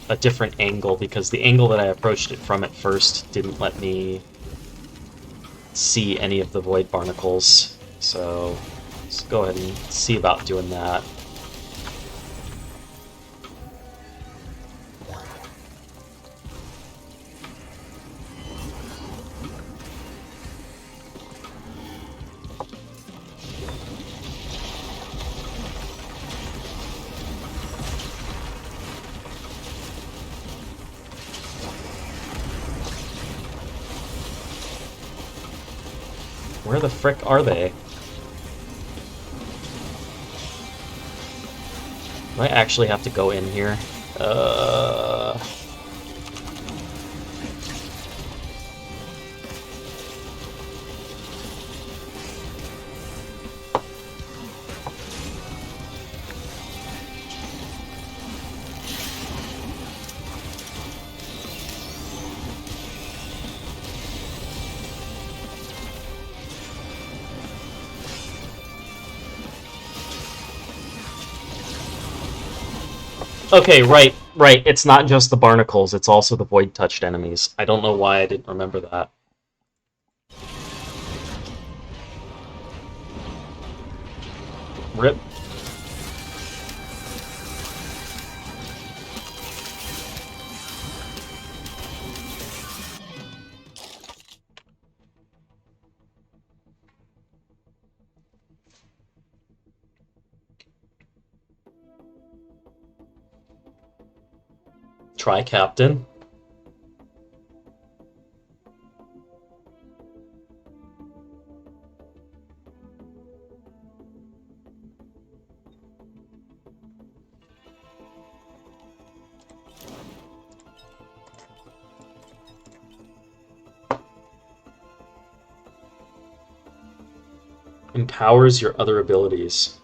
a different angle, because the angle that I approached it from at first didn't let me see any of the void barnacles. So let's go ahead and see about doing that. Where the frick are they? Do I actually have to go in here? Okay, right. It's not just the barnacles, it's also the void-touched enemies. I don't know why I didn't remember that. Rip. Try Captain. Empowers your other abilities.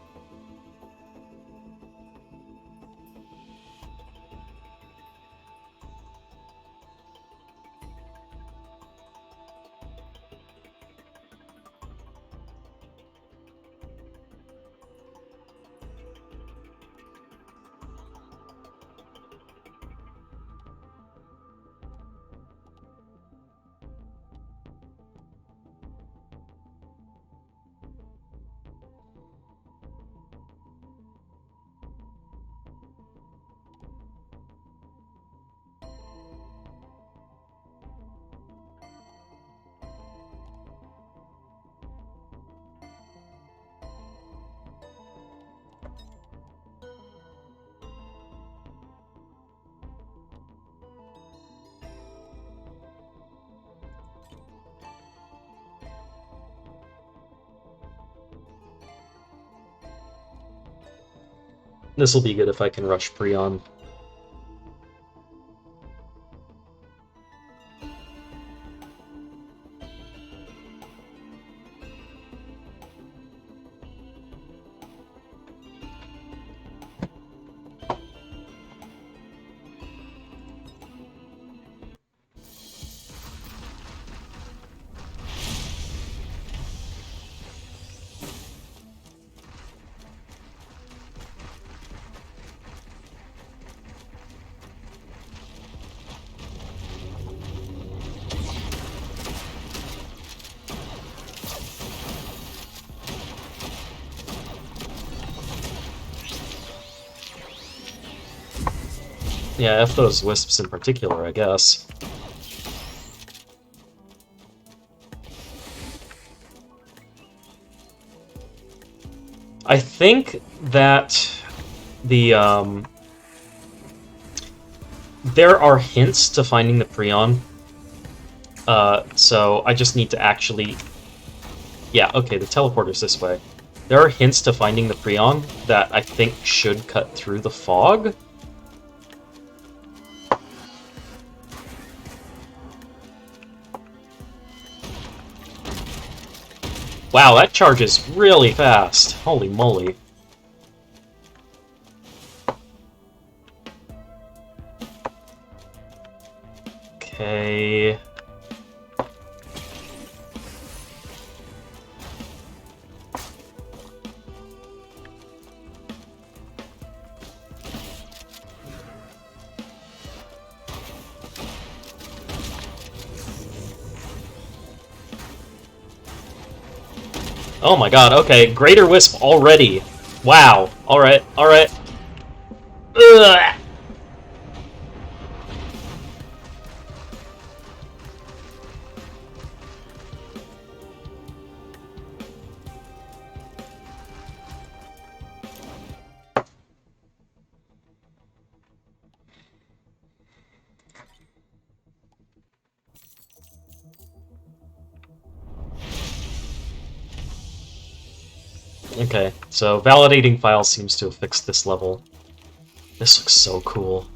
This will be good if I can rush Prion. Yeah, F those wisps in particular, I guess. I think that the, there are hints to finding the Prion. So I just need to actually... Yeah, okay, the teleporter's this way. There are hints to finding the Prion that I think should cut through the fog. Wow, that charges really fast. Holy moly. Okay... Oh my god, okay, Greater Wisp already. Wow, alright, alright. Ugh. Okay, so validating file seems to have fixed this level. This looks so cool.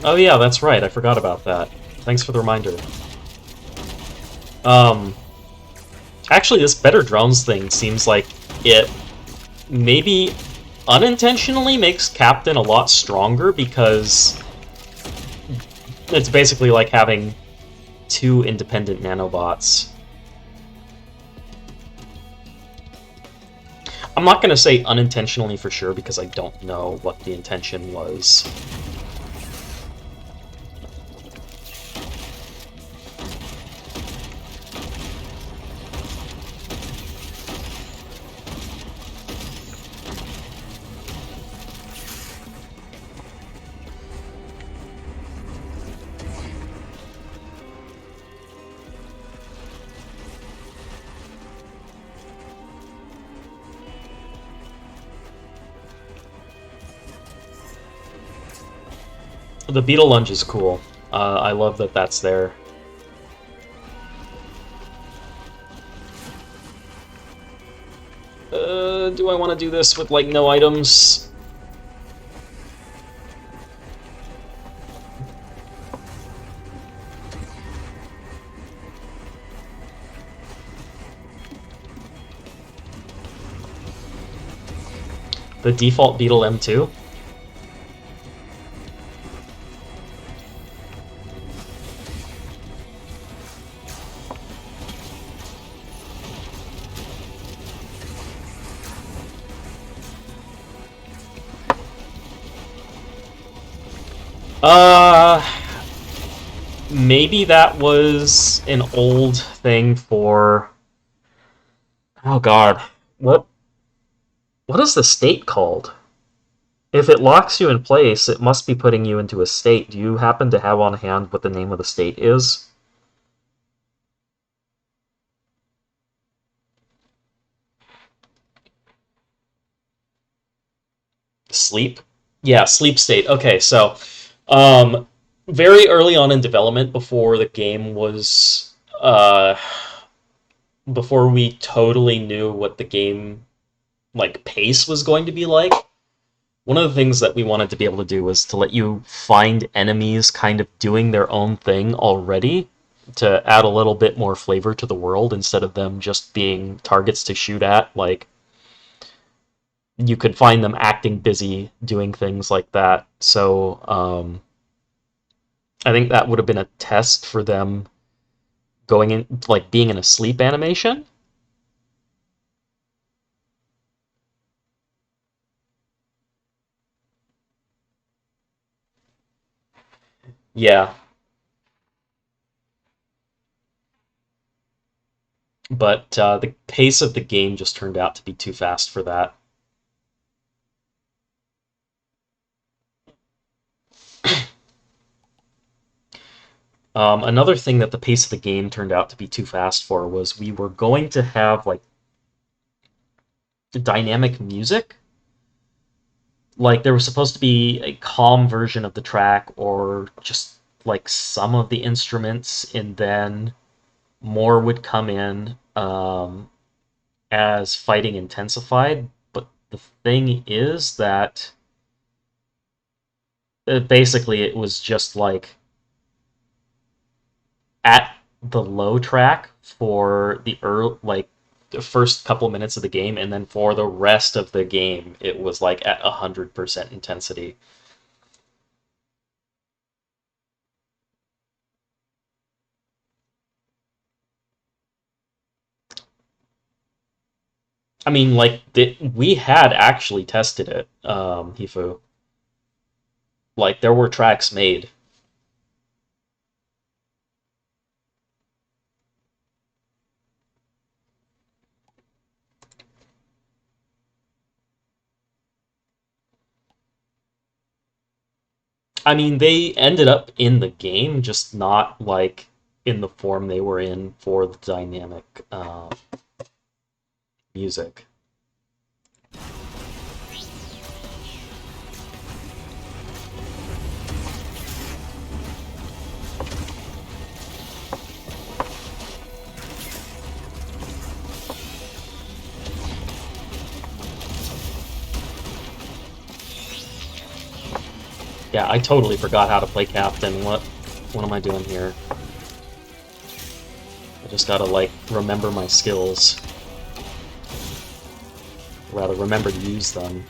Oh yeah, that's right, I forgot about that. Thanks for the reminder. Actually, this BetterDrones thing seems like it maybe unintentionally makes Captain a lot stronger, because it's basically like having two independent nanobots. I'm not going to say unintentionally for sure, because I don't know what the intention was. The Beetle Lunge is cool. I love that that's there. Do I want to do this with, like, no items? The default Beetle M2? Maybe that was an old thing for... Oh God, what what is the state called? If it locks you in place, it must be putting you into a state. Do you happen to have on hand what the name of the state is? Sleep? Yeah, sleep state. Okay, so um, very early on in development, before the game was before we totally knew what the game like pace was going to be like, one of the things that we wanted to be able to do was to let you find enemies kind of doing their own thing already to add a little bit more flavor to the world instead of them just being targets to shoot at. Like, you could find them acting busy doing things like that. So I think that would have been a test for them going in, like being in a sleep animation. Yeah, but the pace of the game just turned out to be too fast for that. Another thing that the pace of the game turned out to be too fast for was we were going to have like dynamic music. Like, there was supposed to be a calm version of the track or just like some of the instruments, and then more would come in as fighting intensified. But the thing is that basically it was just like at the low track for the like the first couple minutes of the game, and then for the rest of the game, it was like at 100% intensity. I mean, like we had actually tested it, Hifu. Like, there were tracks made. I mean, they ended up in the game, just not like in the form they were in for the dynamic music. Yeah, I totally forgot how to play captain. What am I doing here? I just gotta like remember my skills. Rather, remember to use them.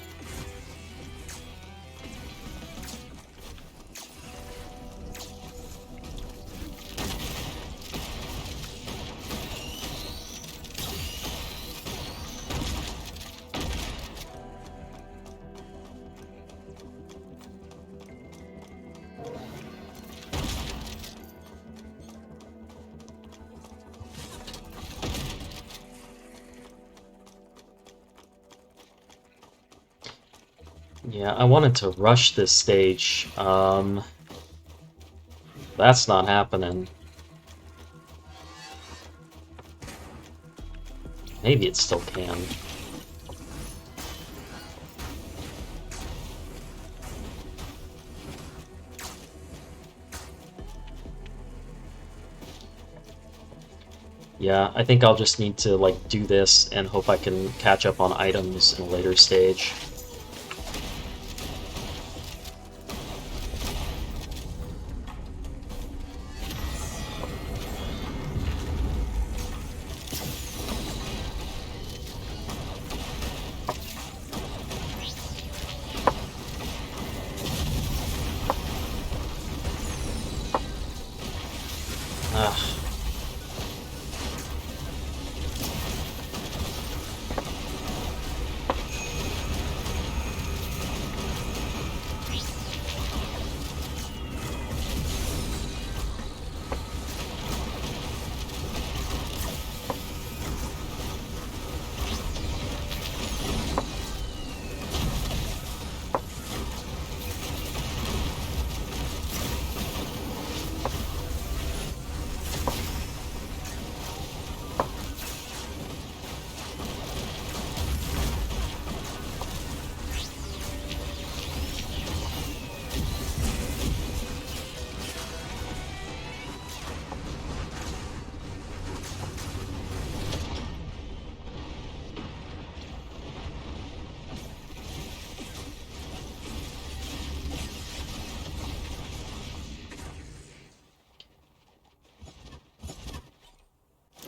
Yeah, I wanted to rush this stage. That's not happening. Maybe it still can. Yeah, I think I'll just need to like do this and hope I can catch up on items in a later stage. Ugh.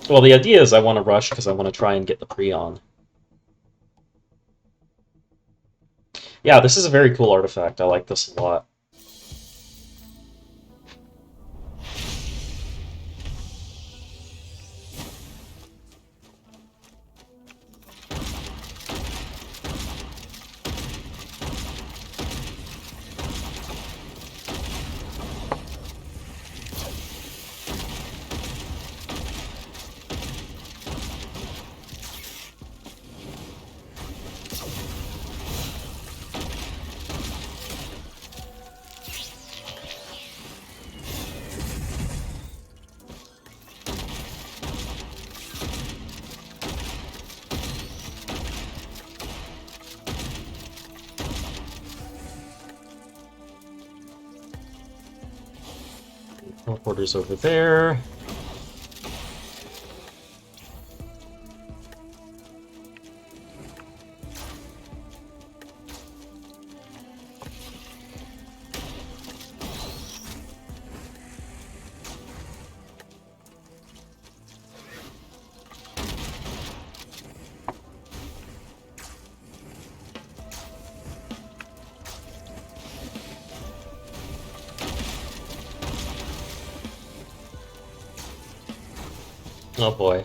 Well, the idea is I want to rush because I want to try and get the pre-on. Yeah, this is a very cool artifact. I like this a lot. Teleporter's over there. Oh boy.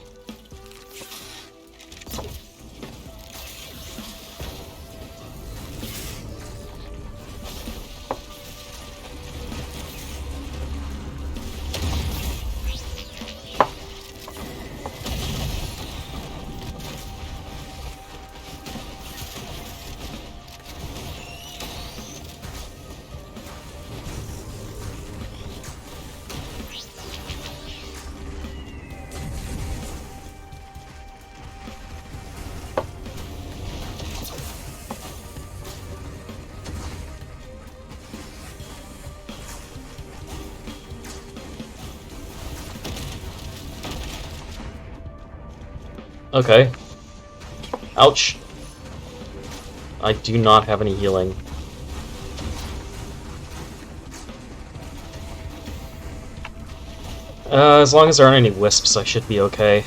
Okay. Ouch. I do not have any healing. As long as there aren't any wisps, I should be okay.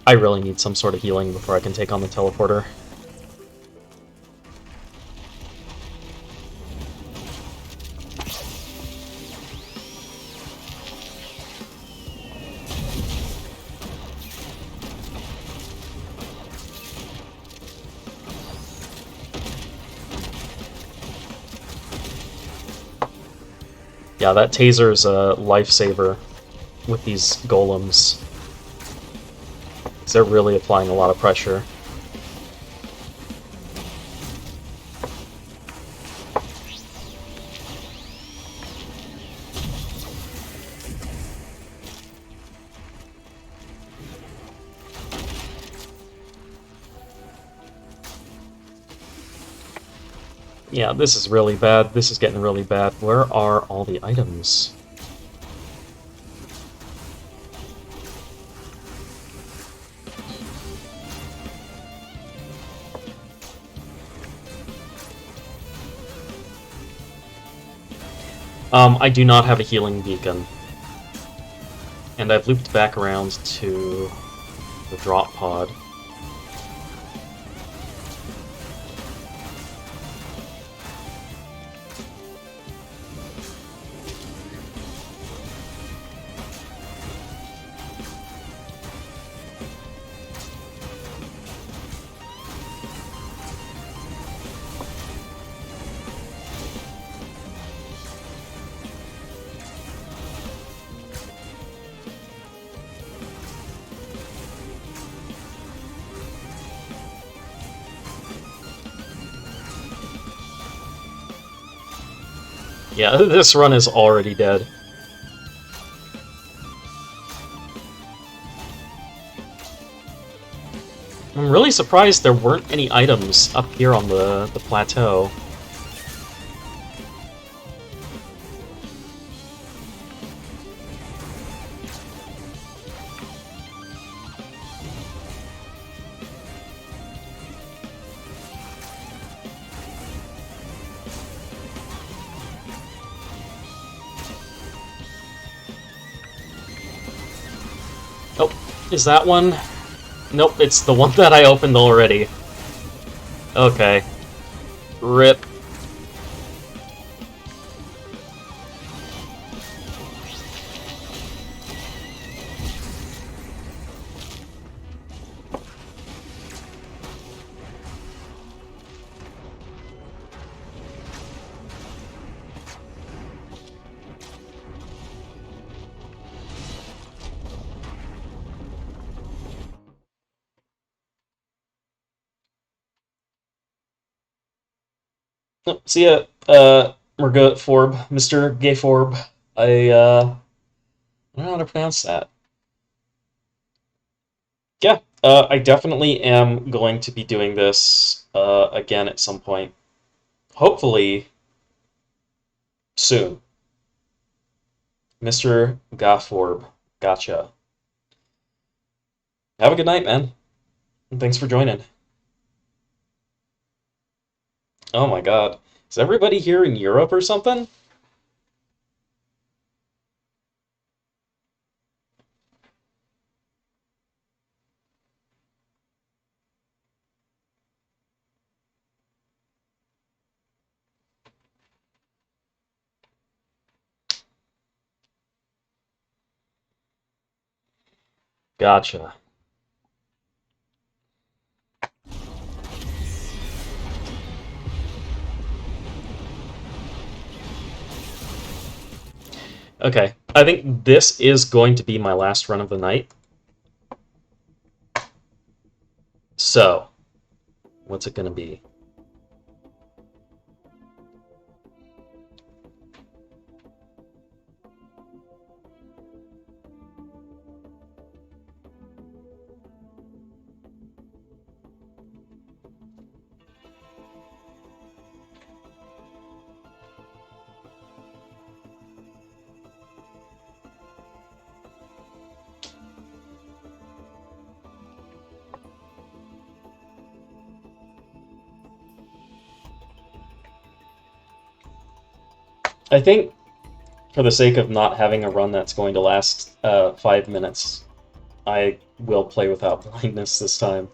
I really need some sort of healing before I can take on the teleporter. Yeah, that taser's a lifesaver with these golems. They're really applying a lot of pressure. Yeah, this is really bad. This is getting really bad. Where are all the items? I do not have a healing beacon. And I've looped back around to the drop pod. Yeah, this run is already dead. I'm really surprised there weren't any items up here on the plateau. Is that one? Nope, it's the one that I opened already. Okay. RIP. Oh, see ya, Margot Forb, Mr. Gay Forb. I don't know how to pronounce that. Yeah, I definitely am going to be doing this again at some point. Hopefully soon. Mr. Gafforb. Gotcha. Have a good night, man. And thanks for joining. Oh my god. Is everybody here in Europe or something? Gotcha. Okay, I think this is going to be my last run of the night. So, what's it going to be? I think, for the sake of not having a run that's going to last 5 minutes, I will play without blindness this time.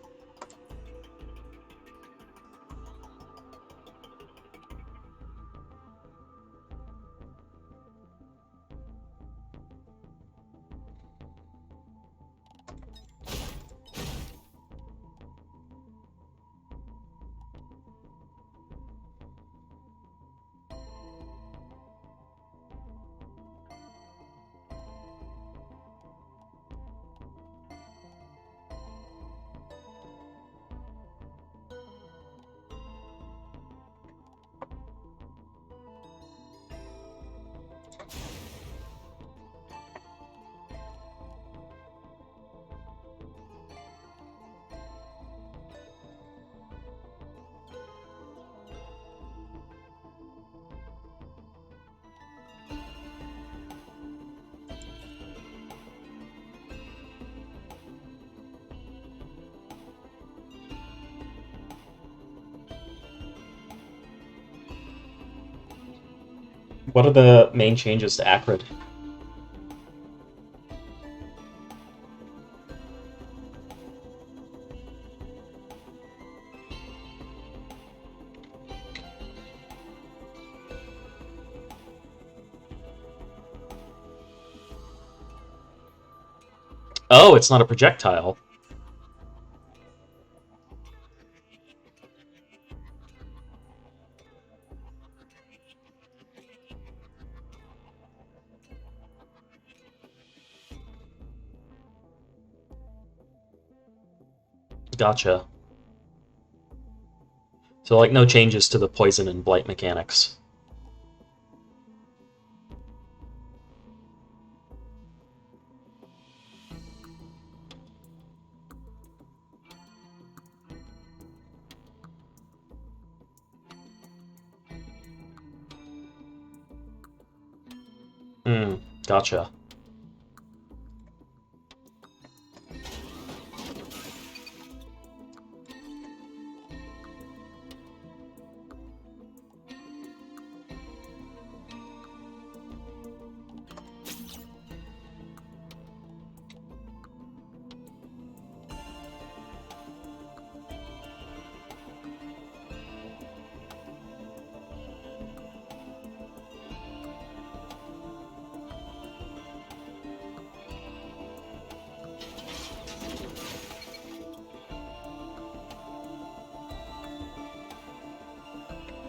What are the main changes to Acrid? Oh, it's not a projectile. Gotcha. So, like, no changes to the poison and blight mechanics. Hmm, gotcha.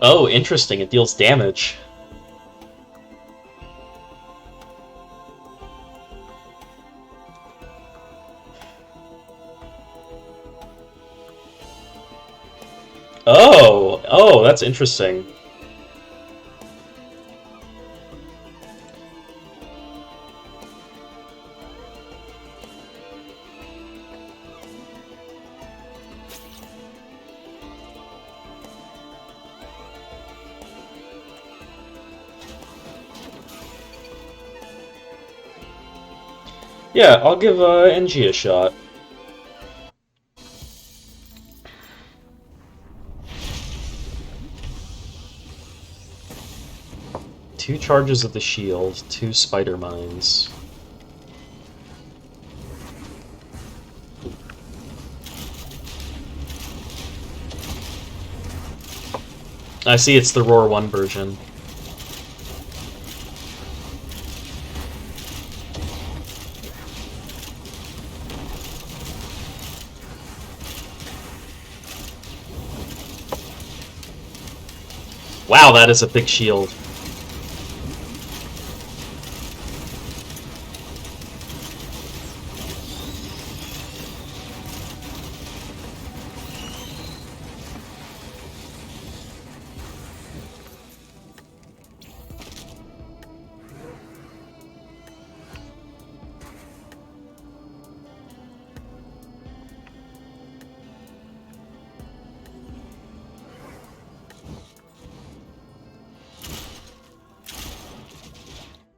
Oh, interesting. It deals damage. Oh, that's interesting. Yeah, I'll give NG a shot. 2 charges of the shield, 2 spider mines. I see it's the RoR1 version. Wow, that is a big shield.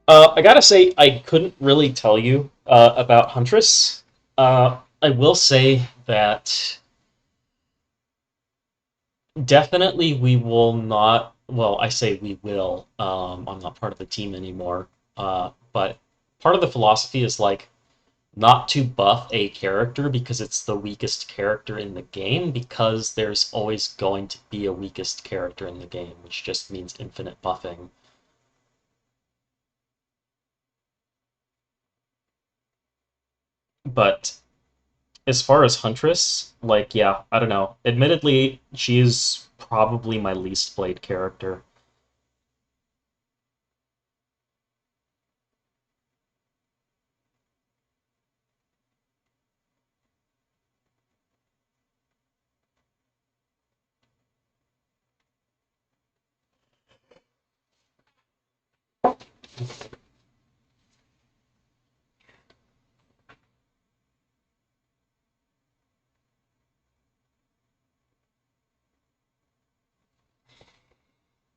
I gotta say, I couldn't really tell you about Huntress. I will say that definitely we will not. Well, I say we will. I'm not part of the team anymore. But part of the philosophy is like not to buff a character because it's the weakest character in the game, because there's always going to be a weakest character in the game, which just means infinite buffing. But as far as Huntress, like, yeah, I don't know. Admittedly, she's probably my least played character.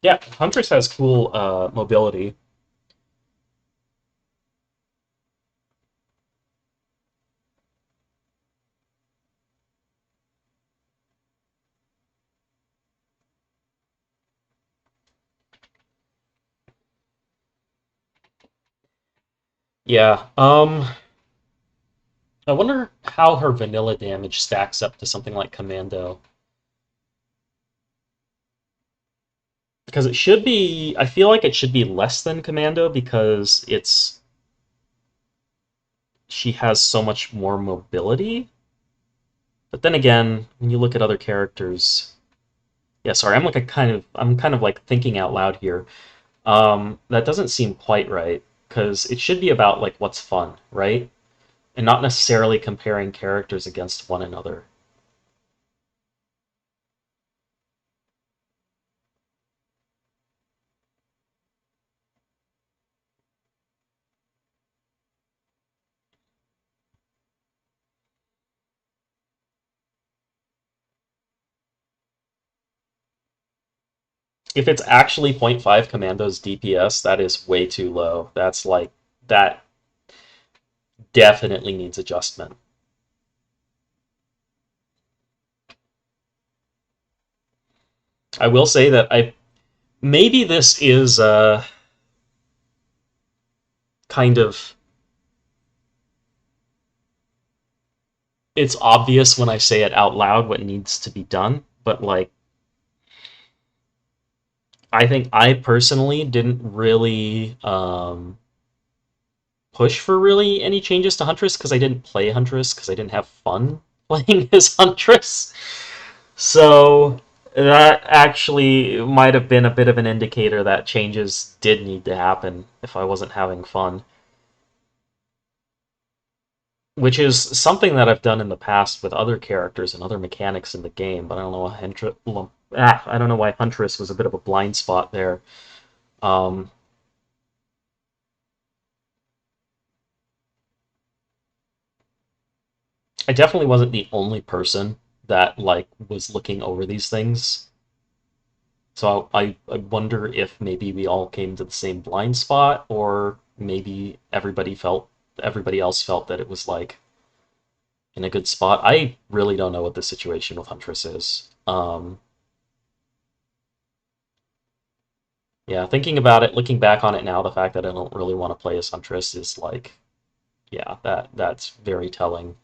Yeah, Huntress has cool mobility. Yeah, I wonder how her vanilla damage stacks up to something like Commando. Because it should be, I feel like it should be less than Commando because she has so much more mobility. But then again, when you look at other characters, yeah, sorry, I'm kind of like thinking out loud here. That doesn't seem quite right because it should be about like what's fun, right? And not necessarily comparing characters against one another. If it's actually zero point 0.5 Commando's DPS, that is way too low. That's like that definitely needs adjustment. I will say that I maybe this is kind of it's obvious when I say it out loud what needs to be done, but like I think I personally didn't really push for really any changes to Huntress because I didn't play Huntress because I didn't have fun playing as Huntress. So That actually might have been a bit of an indicator that changes did need to happen if I wasn't having fun. Which is something that I've done in the past with other characters and other mechanics in the game, but I don't know why I don't know why Huntress was a bit of a blind spot there. Um, I definitely wasn't the only person that like was looking over these things. So I wonder if maybe we all came to the same blind spot, or maybe everybody else felt that it was like in a good spot. I really don't know what the situation with Huntress is. Yeah, thinking about it, looking back on it now, the fact that I don't really want to play as Huntress is like, yeah, that's very telling.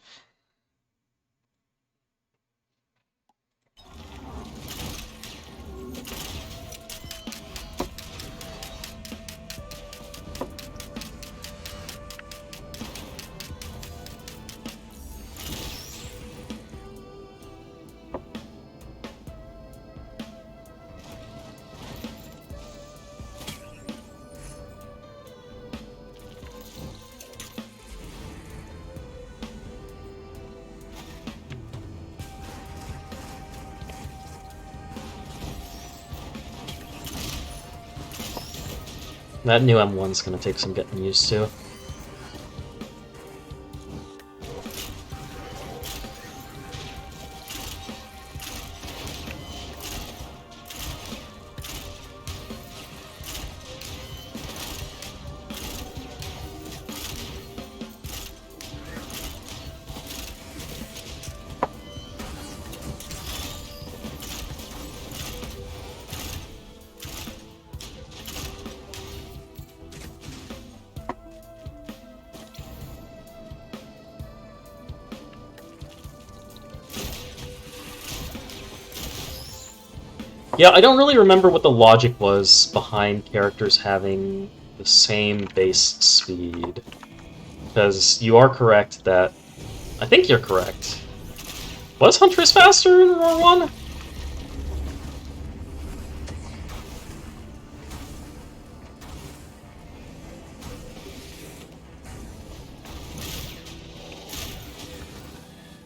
That new M1's gonna take some getting used to. Yeah, I don't really remember what the logic was behind characters having the same base speed. Because you are correct that. I think you're correct. Was Huntress faster in Roar 1?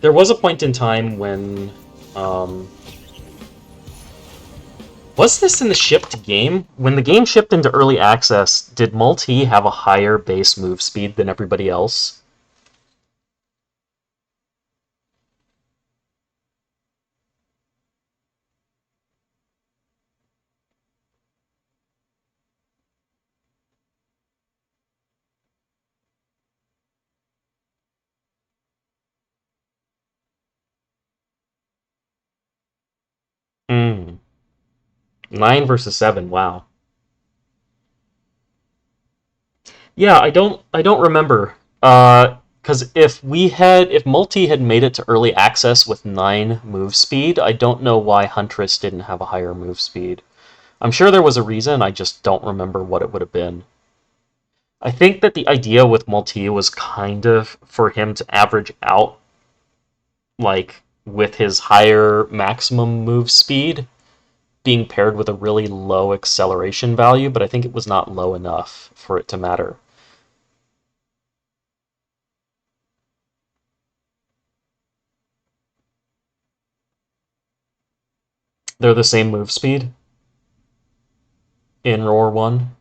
There was a point in time when. Um, was this in the shipped game? When the game shipped into early access, did Multi have a higher base move speed than everybody else? Hmm. 9 versus 7, wow. Yeah, I don't remember. Because if Multi had made it to early access with 9 move speed, I don't know why Huntress didn't have a higher move speed. I'm sure there was a reason, I just don't remember what it would have been. I think that the idea with Multi was kind of for him to average out, like, with his higher maximum move speed being paired with a really low acceleration value, but I think it was not low enough for it to matter. They're the same move speed in Roar 1.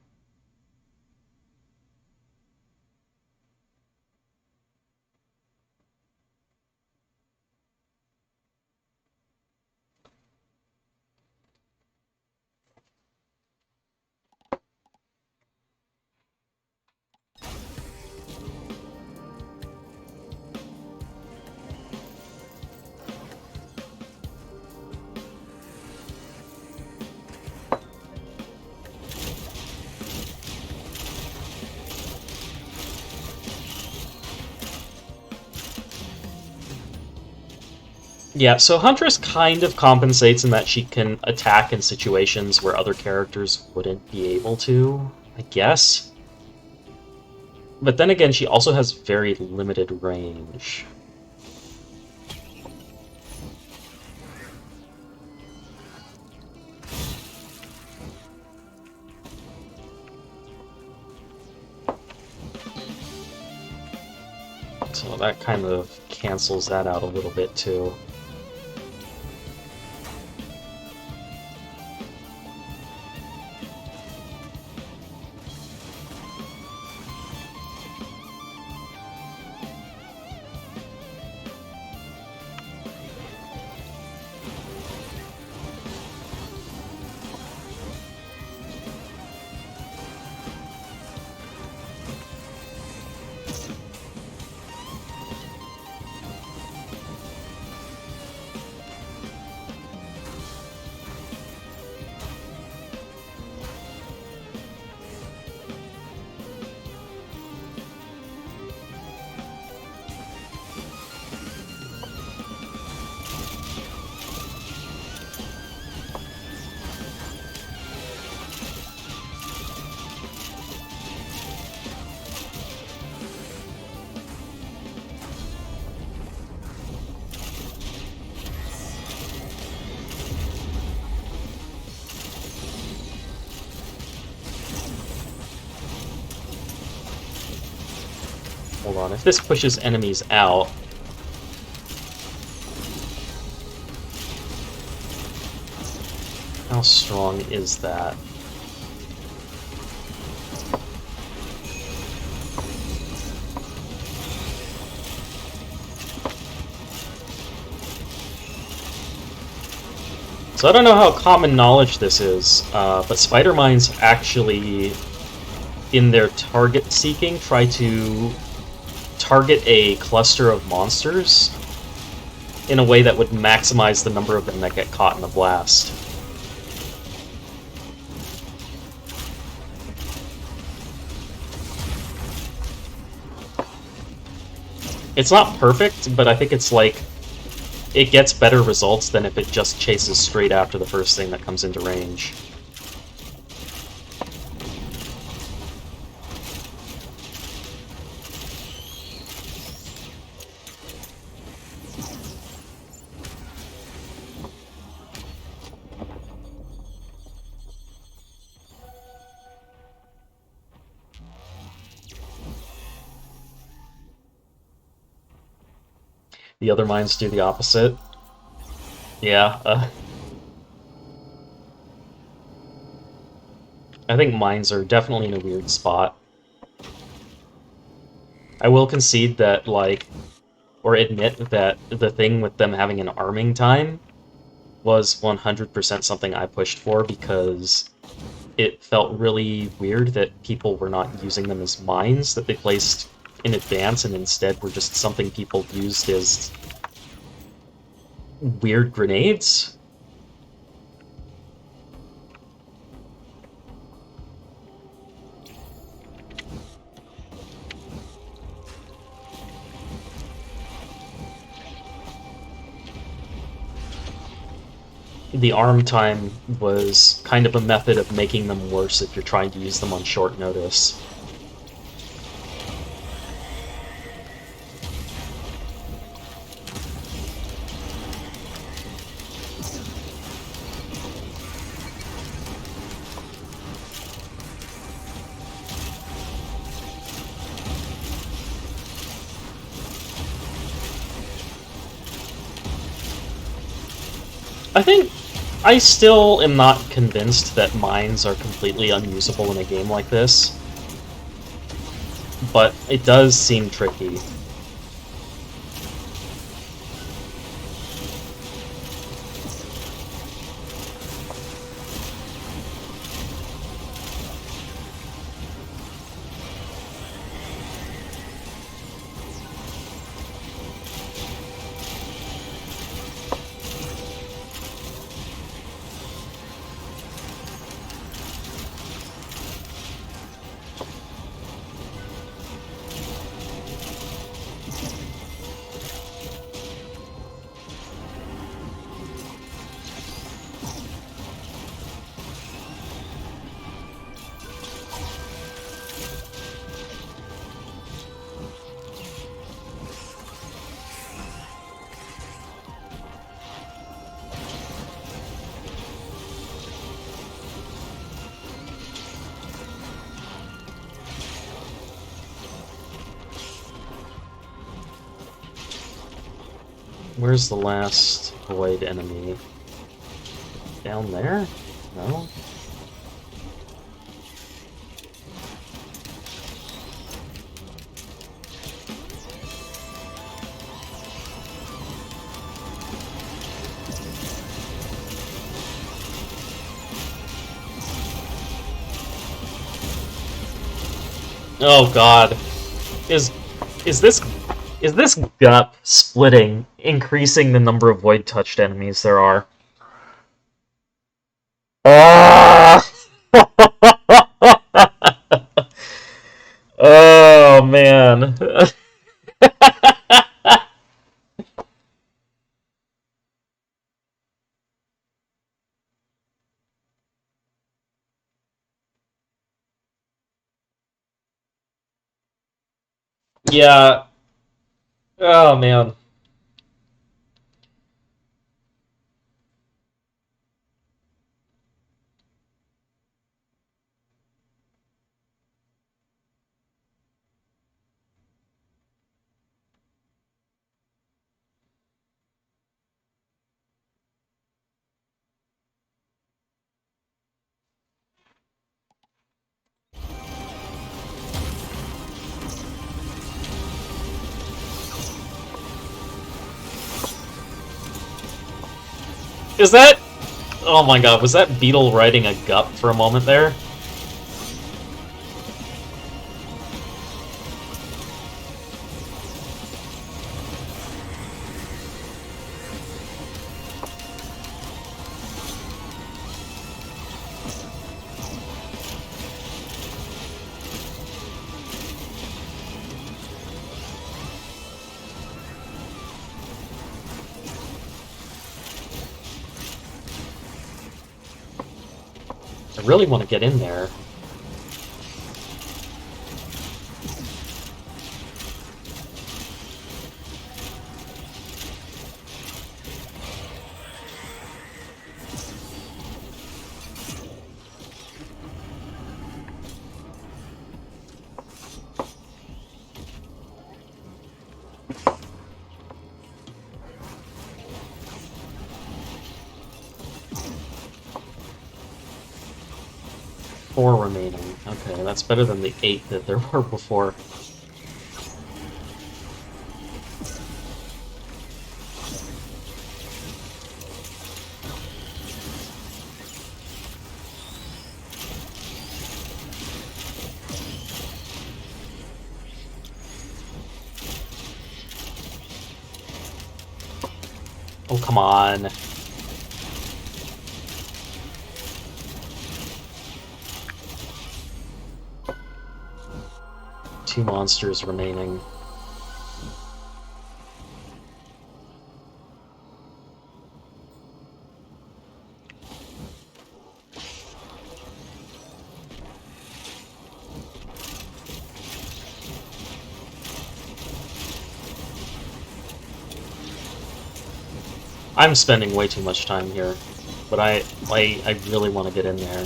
Yeah, so Huntress kind of compensates in that she can attack in situations where other characters wouldn't be able to, I guess. But then again, she also has very limited range. So that kind of cancels that out a little bit too. Hold on, if this pushes enemies out... How strong is that? So I don't know how common knowledge this is, but spider mines actually, in their target seeking, try to target a cluster of monsters in a way that would maximize the number of them that get caught in the blast. It's not perfect, but I think it's like, it gets better results than if it just chases straight after the first thing that comes into range. The other mines do the opposite. Yeah, I think mines are definitely in a weird spot. I will concede that, like, or admit that the thing with them having an arming time was 100% something I pushed for, because it felt really weird that people were not using them as mines that they placed in advance, and instead were just something people used as weird grenades. The arm time was kind of a method of making them worse if you're trying to use them on short notice. I think I still am not convinced that mines are completely unusable in a game like this, but it does seem tricky. Where's the last void enemy? Down there? No? Oh god. Is this gut splitting increasing the number of void touched enemies there are? Ah! Oh man. Yeah. Oh man. Is that... Oh my god, was that beetle riding a gut for a moment there? I really want to get in there. Four remaining. Okay, that's better than the 8 that there were before. Oh, come on. Two monsters remaining. I'm spending way too much time here, but I really want to get in there.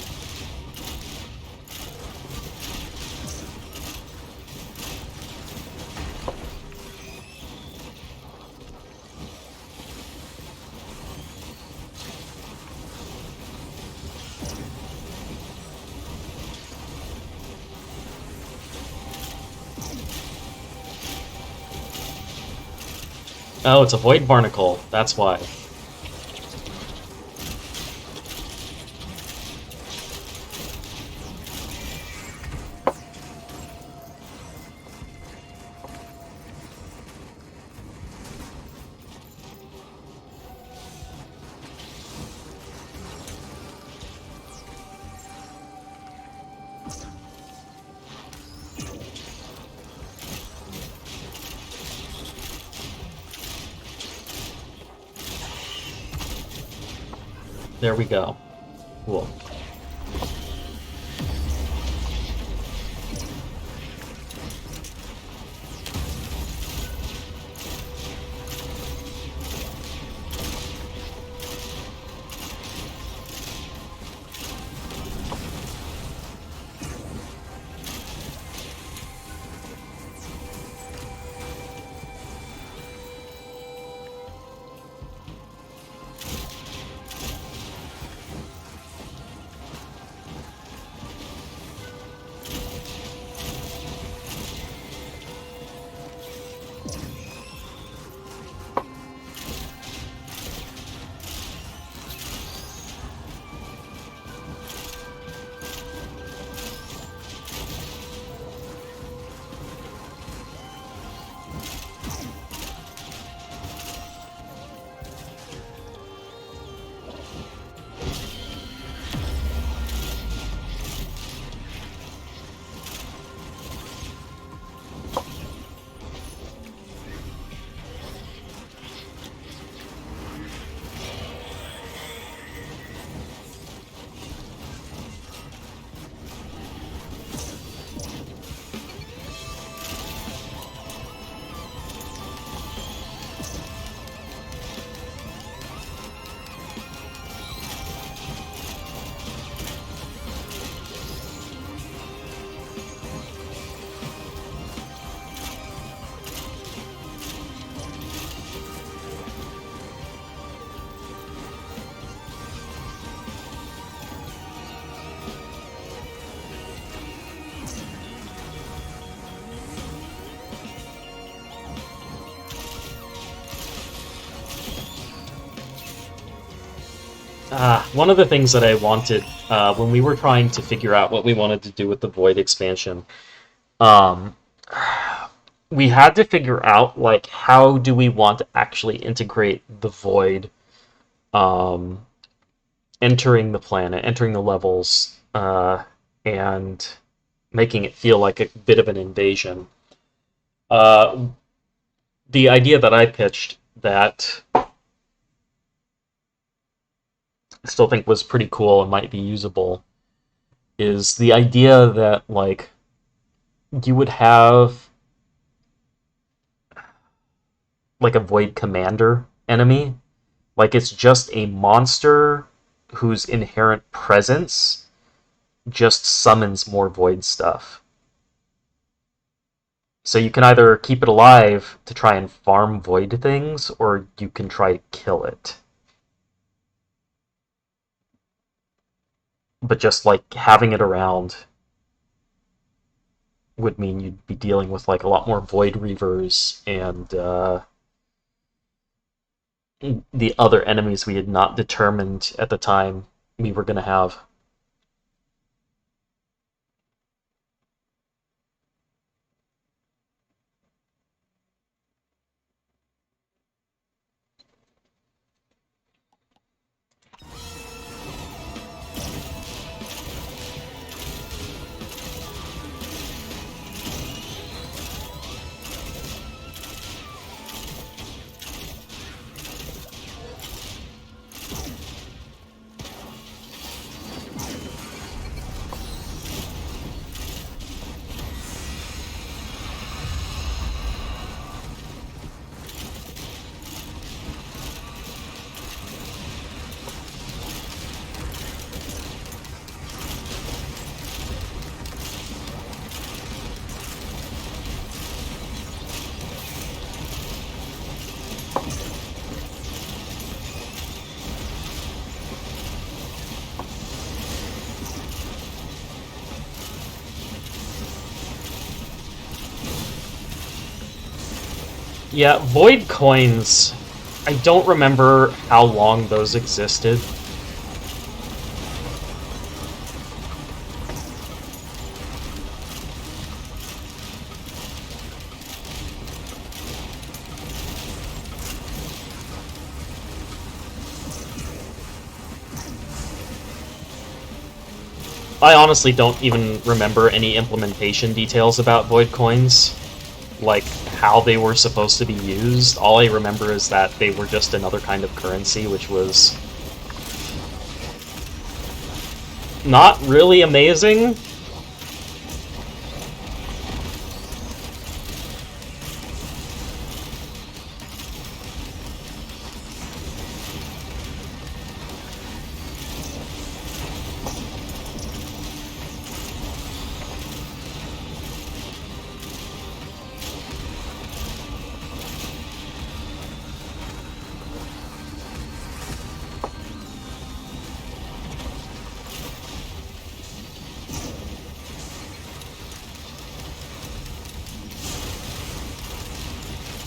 Oh, it's a void barnacle. That's why. There we go. Cool. One of the things that I wanted when we were trying to figure out what we wanted to do with the Void expansion, um, we had to figure out like how do we want to actually integrate the Void um, entering the planet, entering the levels, and making it feel like a bit of an invasion. Uh, the idea that I pitched that I still think was pretty cool and might be usable is the idea that like you would have like a void commander enemy. Like it's just a monster whose inherent presence just summons more void stuff. So you can either keep it alive to try and farm void things, or you can try to kill it. But just like having it around would mean you'd be dealing with like a lot more void reavers and the other enemies we had not determined at the time we were going to have. Yeah, void coins. I don't remember how long those existed. I honestly don't even remember any implementation details about void coins, like how they were supposed to be used. All I remember is that they were just another kind of currency, which was not really amazing.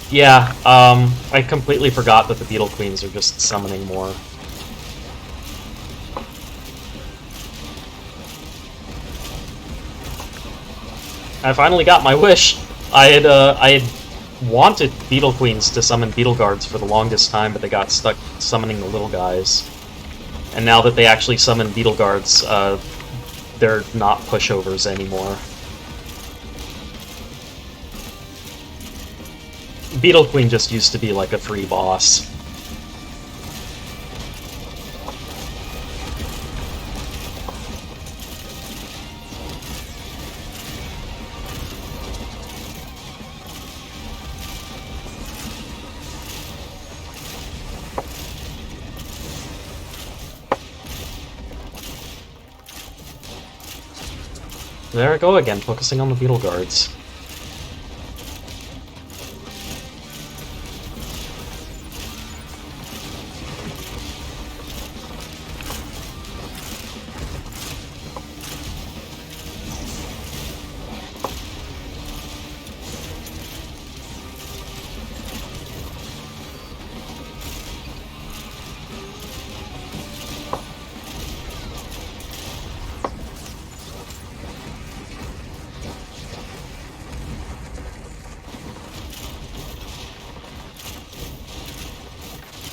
Yeah, I completely forgot that the Beetle Queens are just summoning more. I finally got my wish. I had wanted Beetle Queens to summon Beetle Guards for the longest time, but they got stuck summoning the little guys. And now that they actually summon Beetle Guards, they're not pushovers anymore. Beetle Queen just used to be like a free boss. There I go again, focusing on the Beetle Guards.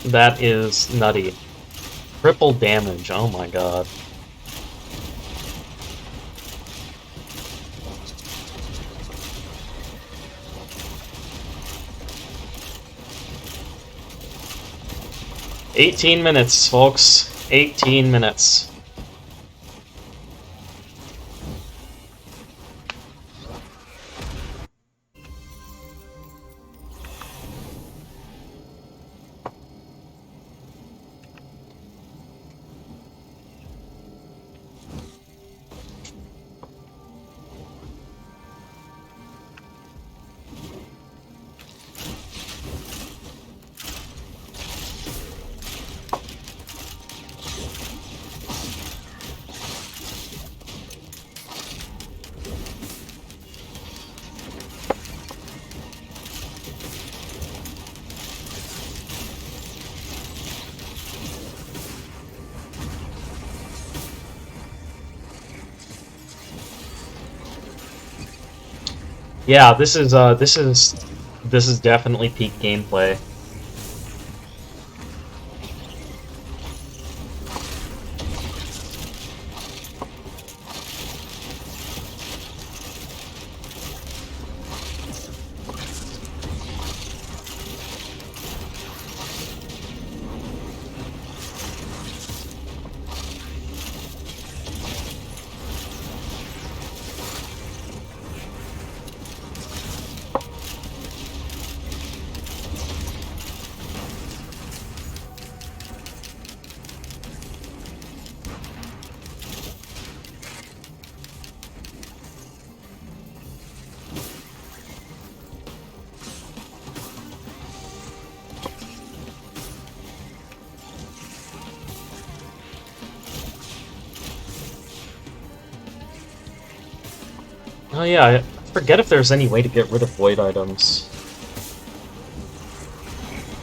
That is nutty. Triple damage, oh my god. $18, folks. 18 minutes. Yeah, this is definitely peak gameplay. Oh yeah, I forget if there's any way to get rid of void items.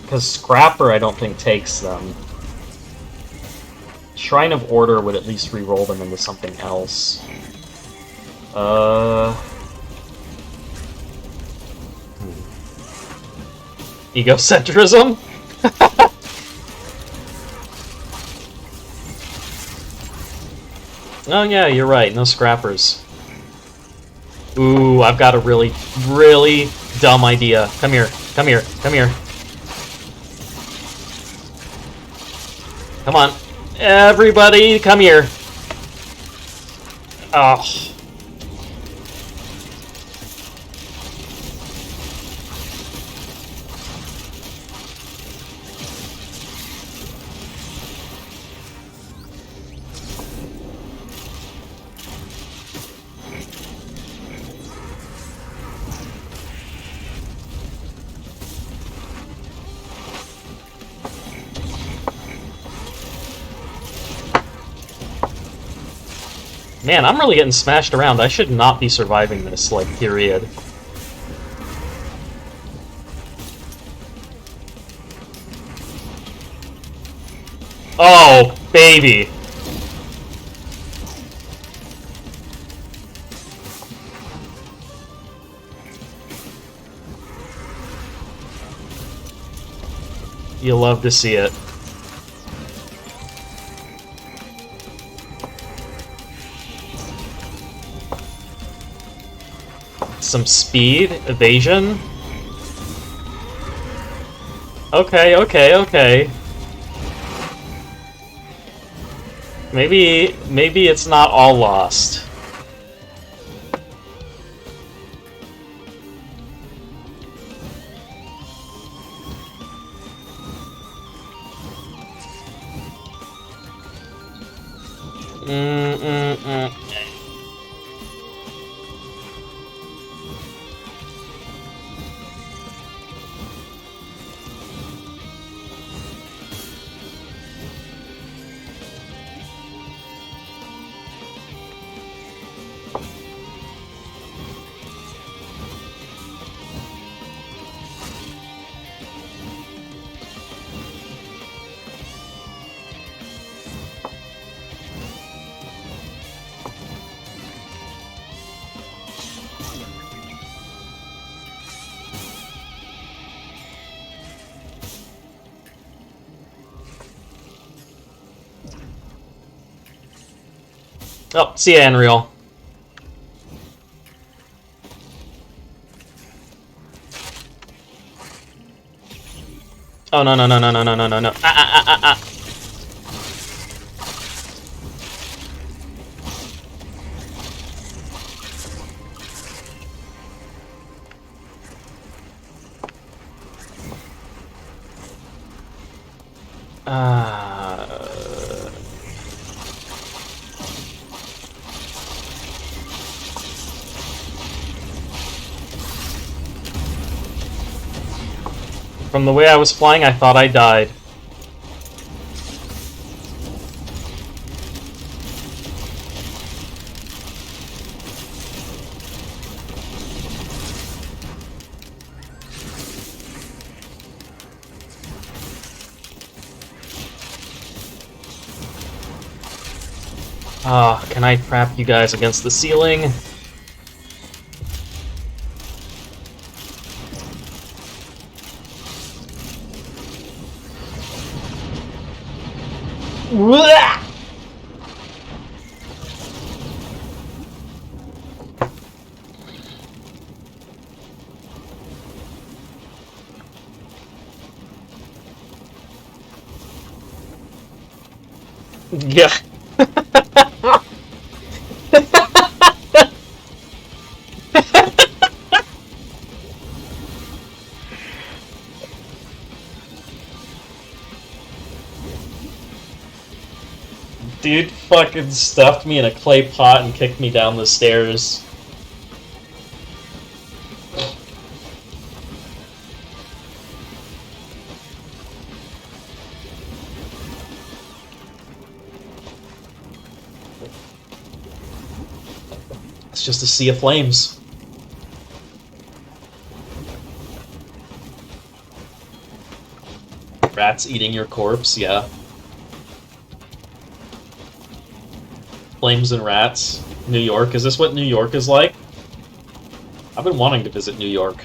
Because Scrapper I don't think takes them. Shrine of Order would at least re-roll them into something else. Egocentrism? Oh yeah, you're right, no scrappers. Ooh, I've got a really, really dumb idea. Come here, come here, come here. Come on. Everybody, come here. Oh. Man, I'm really getting smashed around. I should not be surviving this, like, period. Oh, baby. You love to see it. Some speed, evasion. Okay, okay, okay. Maybe it's not all lost. Oh, see ya, Unreal. Oh, no, no, no, no, no, no, no, no, no. From the way I was flying, I thought I died. Ah, can I trap you guys against the ceiling? Yeah. Dude fucking stuffed me in a clay pot and kicked me down the stairs. It's just a sea of flames. Rats eating your corpse, yeah. Flames and rats. New York. Is this what New York is like? I've been wanting to visit New York.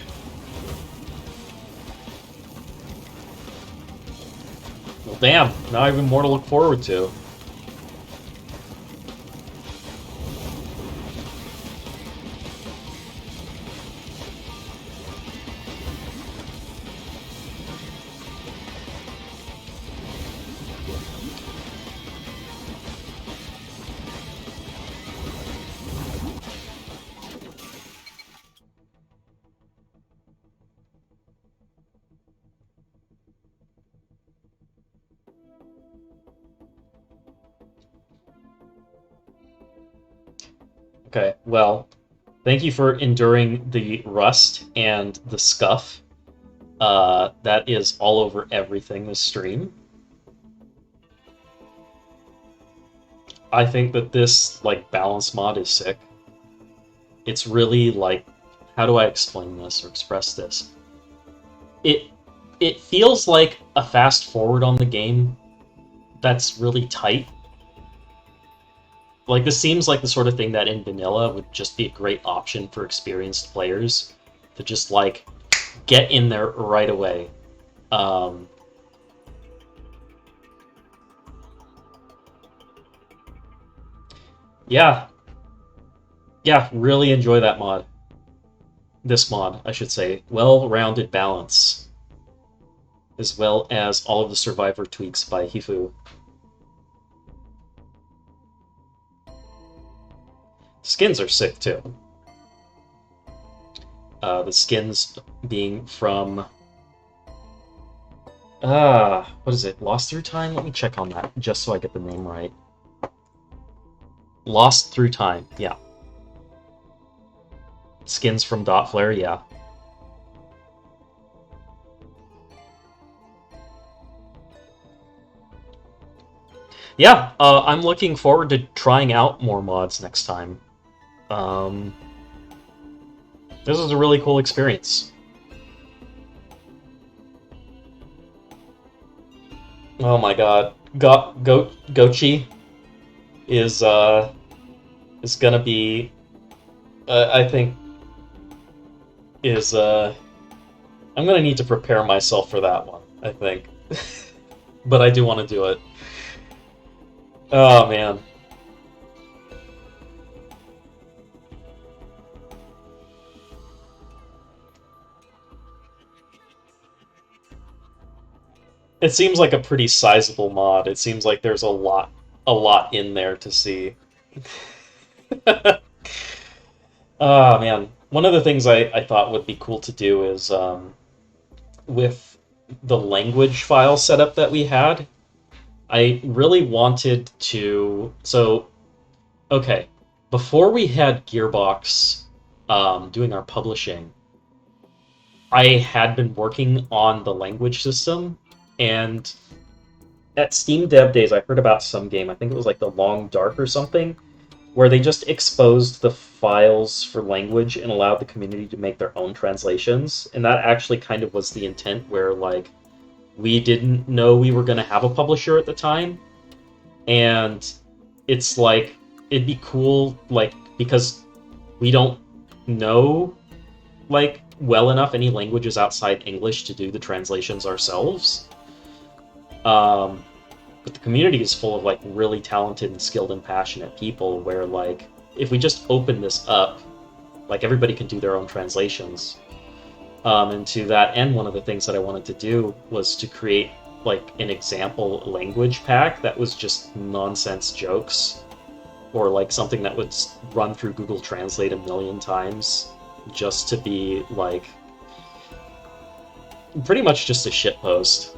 Well, damn. Now I have even more to look forward to. Okay, well, thank you for enduring the rust and the scuff. That is all over everything this stream. I think that this, like, balance mod is sick. It's really, like, how do I explain this or express this? It feels like a fast forward on the game that's really tight. Like, this seems like the sort of thing that in vanilla would just be a great option for experienced players to just, like, get in there right away. Yeah. Yeah, really enjoy that mod. This mod, I should say. Well-rounded balance. As well as all of the SurvivorTweaks by Hifu. Skins are sick, too. The skins being from... what is it? LostThroughTime? Let me check on that, just so I get the name right. LostThroughTime, yeah. Skins from Dot Flare, yeah. Yeah, I'm looking forward to trying out more mods next time. This was a really cool experience. Oh my god. Gochi is gonna be, I think, I'm gonna need to prepare myself for that one, I think. But I do want to do it. Oh, man. It seems like a pretty sizable mod. It seems like there's a lot in there to see. Oh man, one of the things I thought would be cool to do is with the language file setup that we had, I really wanted to. So, okay, before we had Gearbox doing our publishing, I had been working on the language system, and at Steam Dev Days, I heard about some game. I think it was like The Long Dark or something, where they just exposed the files for language and allowed the community to make their own translations. And that actually kind of was the intent, where like we didn't know we were going to have a publisher at the time, and it's like it'd be cool, like, because we don't know like well enough any languages outside English to do the translations ourselves. Um, but the community is full of like really talented and skilled and passionate people, where like if we just open this up, like everybody can do their own translations. And to that end, one of the things that I wanted to do was to create like an example language pack that was just nonsense jokes, or like something that would run through Google Translate a million times, just to be like pretty much just a shit post.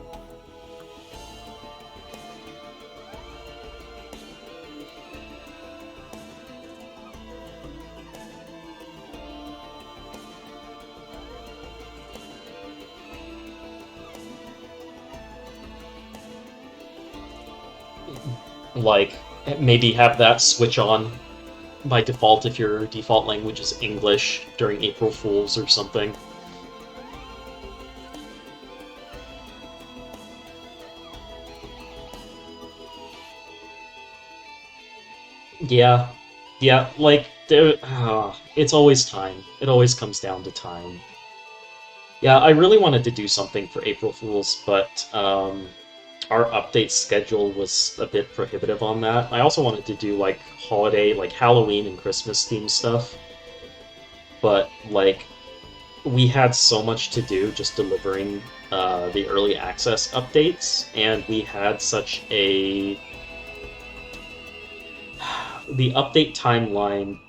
Like maybe have that switch on by default if your default language is English during April Fools or something. Yeah, yeah, like there, it's always time. It always comes down to time. Yeah, I really wanted to do something for April Fools, but our update schedule was a bit prohibitive on that. I also wanted to do like holiday, like Halloween and Christmas themed stuff, but like we had so much to do just delivering the early access updates, and we had such a the update timeline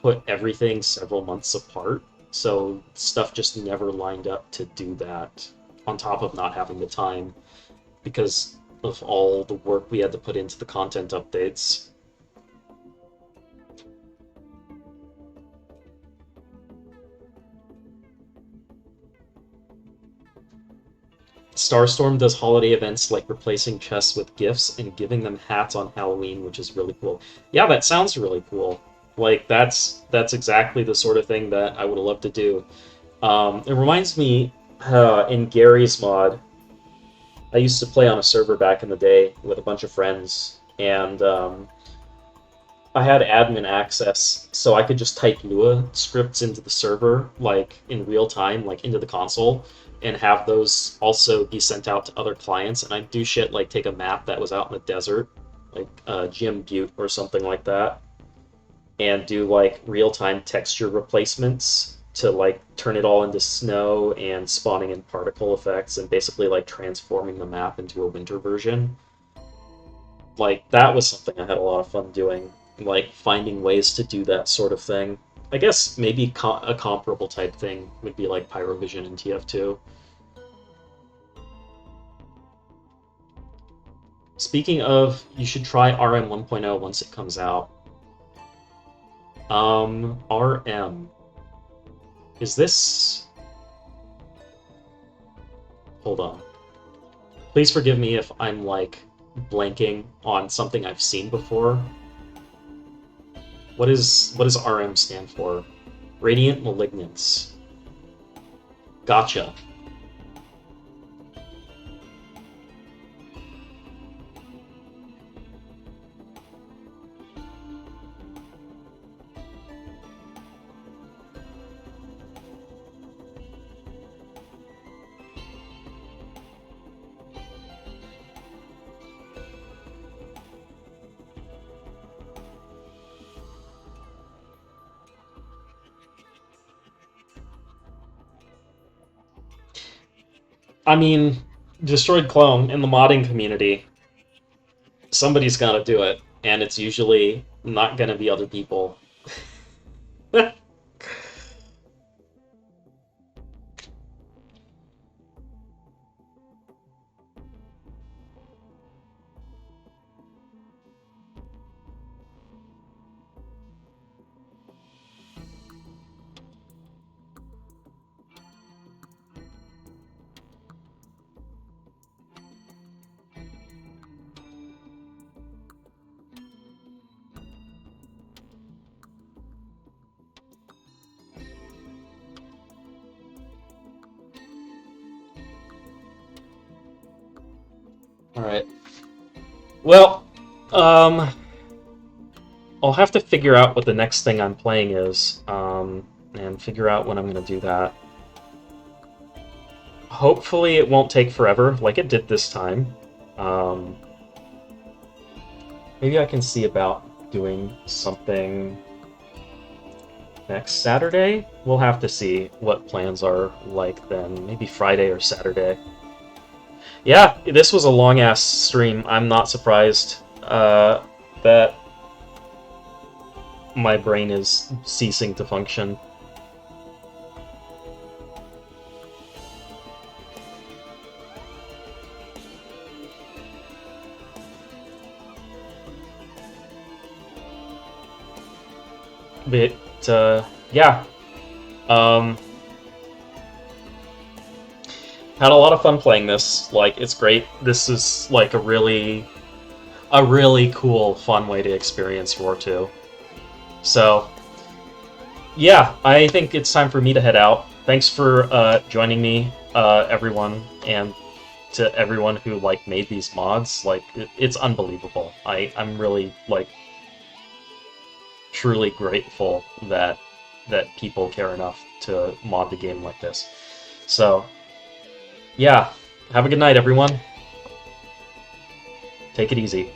put everything several months apart, so stuff just never lined up to do that. On top of not having the time because of all the work we had to put into the content updates. Starstorm does holiday events like replacing chests with gifts and giving them hats on Halloween, which is really cool. Yeah, that sounds really cool. Like that's exactly the sort of thing that I would love to do. It reminds me, in Gary's mod, I used to play on a server back in the day with a bunch of friends, and I had admin access, so I could just type Lua scripts into the server, like in real time, like into the console, and have those also be sent out to other clients. And I'd do shit like take a map that was out in the desert, like Jim Butte or something like that, and do like real time texture replacements to like turn it all into snow and spawning in particle effects and basically like transforming the map into a winter version. Like that was something I had a lot of fun doing, like finding ways to do that sort of thing. I guess maybe a comparable type thing would be like Pyrovision and TF2. Speaking of, you should try RM 1.0 once it comes out. RM. Is this... Hold on. Please forgive me if I'm, like, blanking on something I've seen before. What does RM stand for? Radiant Malignance. Gotcha. I mean, destroyed clone in the modding community, somebody's gonna do it, and it's usually not gonna be other people. Alright. Well, I'll have to figure out what the next thing I'm playing is, and figure out when I'm going to do that. Hopefully it won't take forever, like it did this time. Maybe I can see about doing something next Saturday? We'll have to see what plans are like then. Maybe Friday or Saturday. Yeah, this was a long-ass stream. I'm not surprised that my brain is ceasing to function. But, yeah. Had a lot of fun playing this. Like, it's great. This is, like, a really cool, fun way to experience RoR2. So, yeah, I think it's time for me to head out. Thanks for joining me, everyone, and to everyone who, like, made these mods. Like, it's unbelievable. I'm really, like, truly grateful that people care enough to mod the game like this. So, yeah, have a good night, everyone. Take it easy.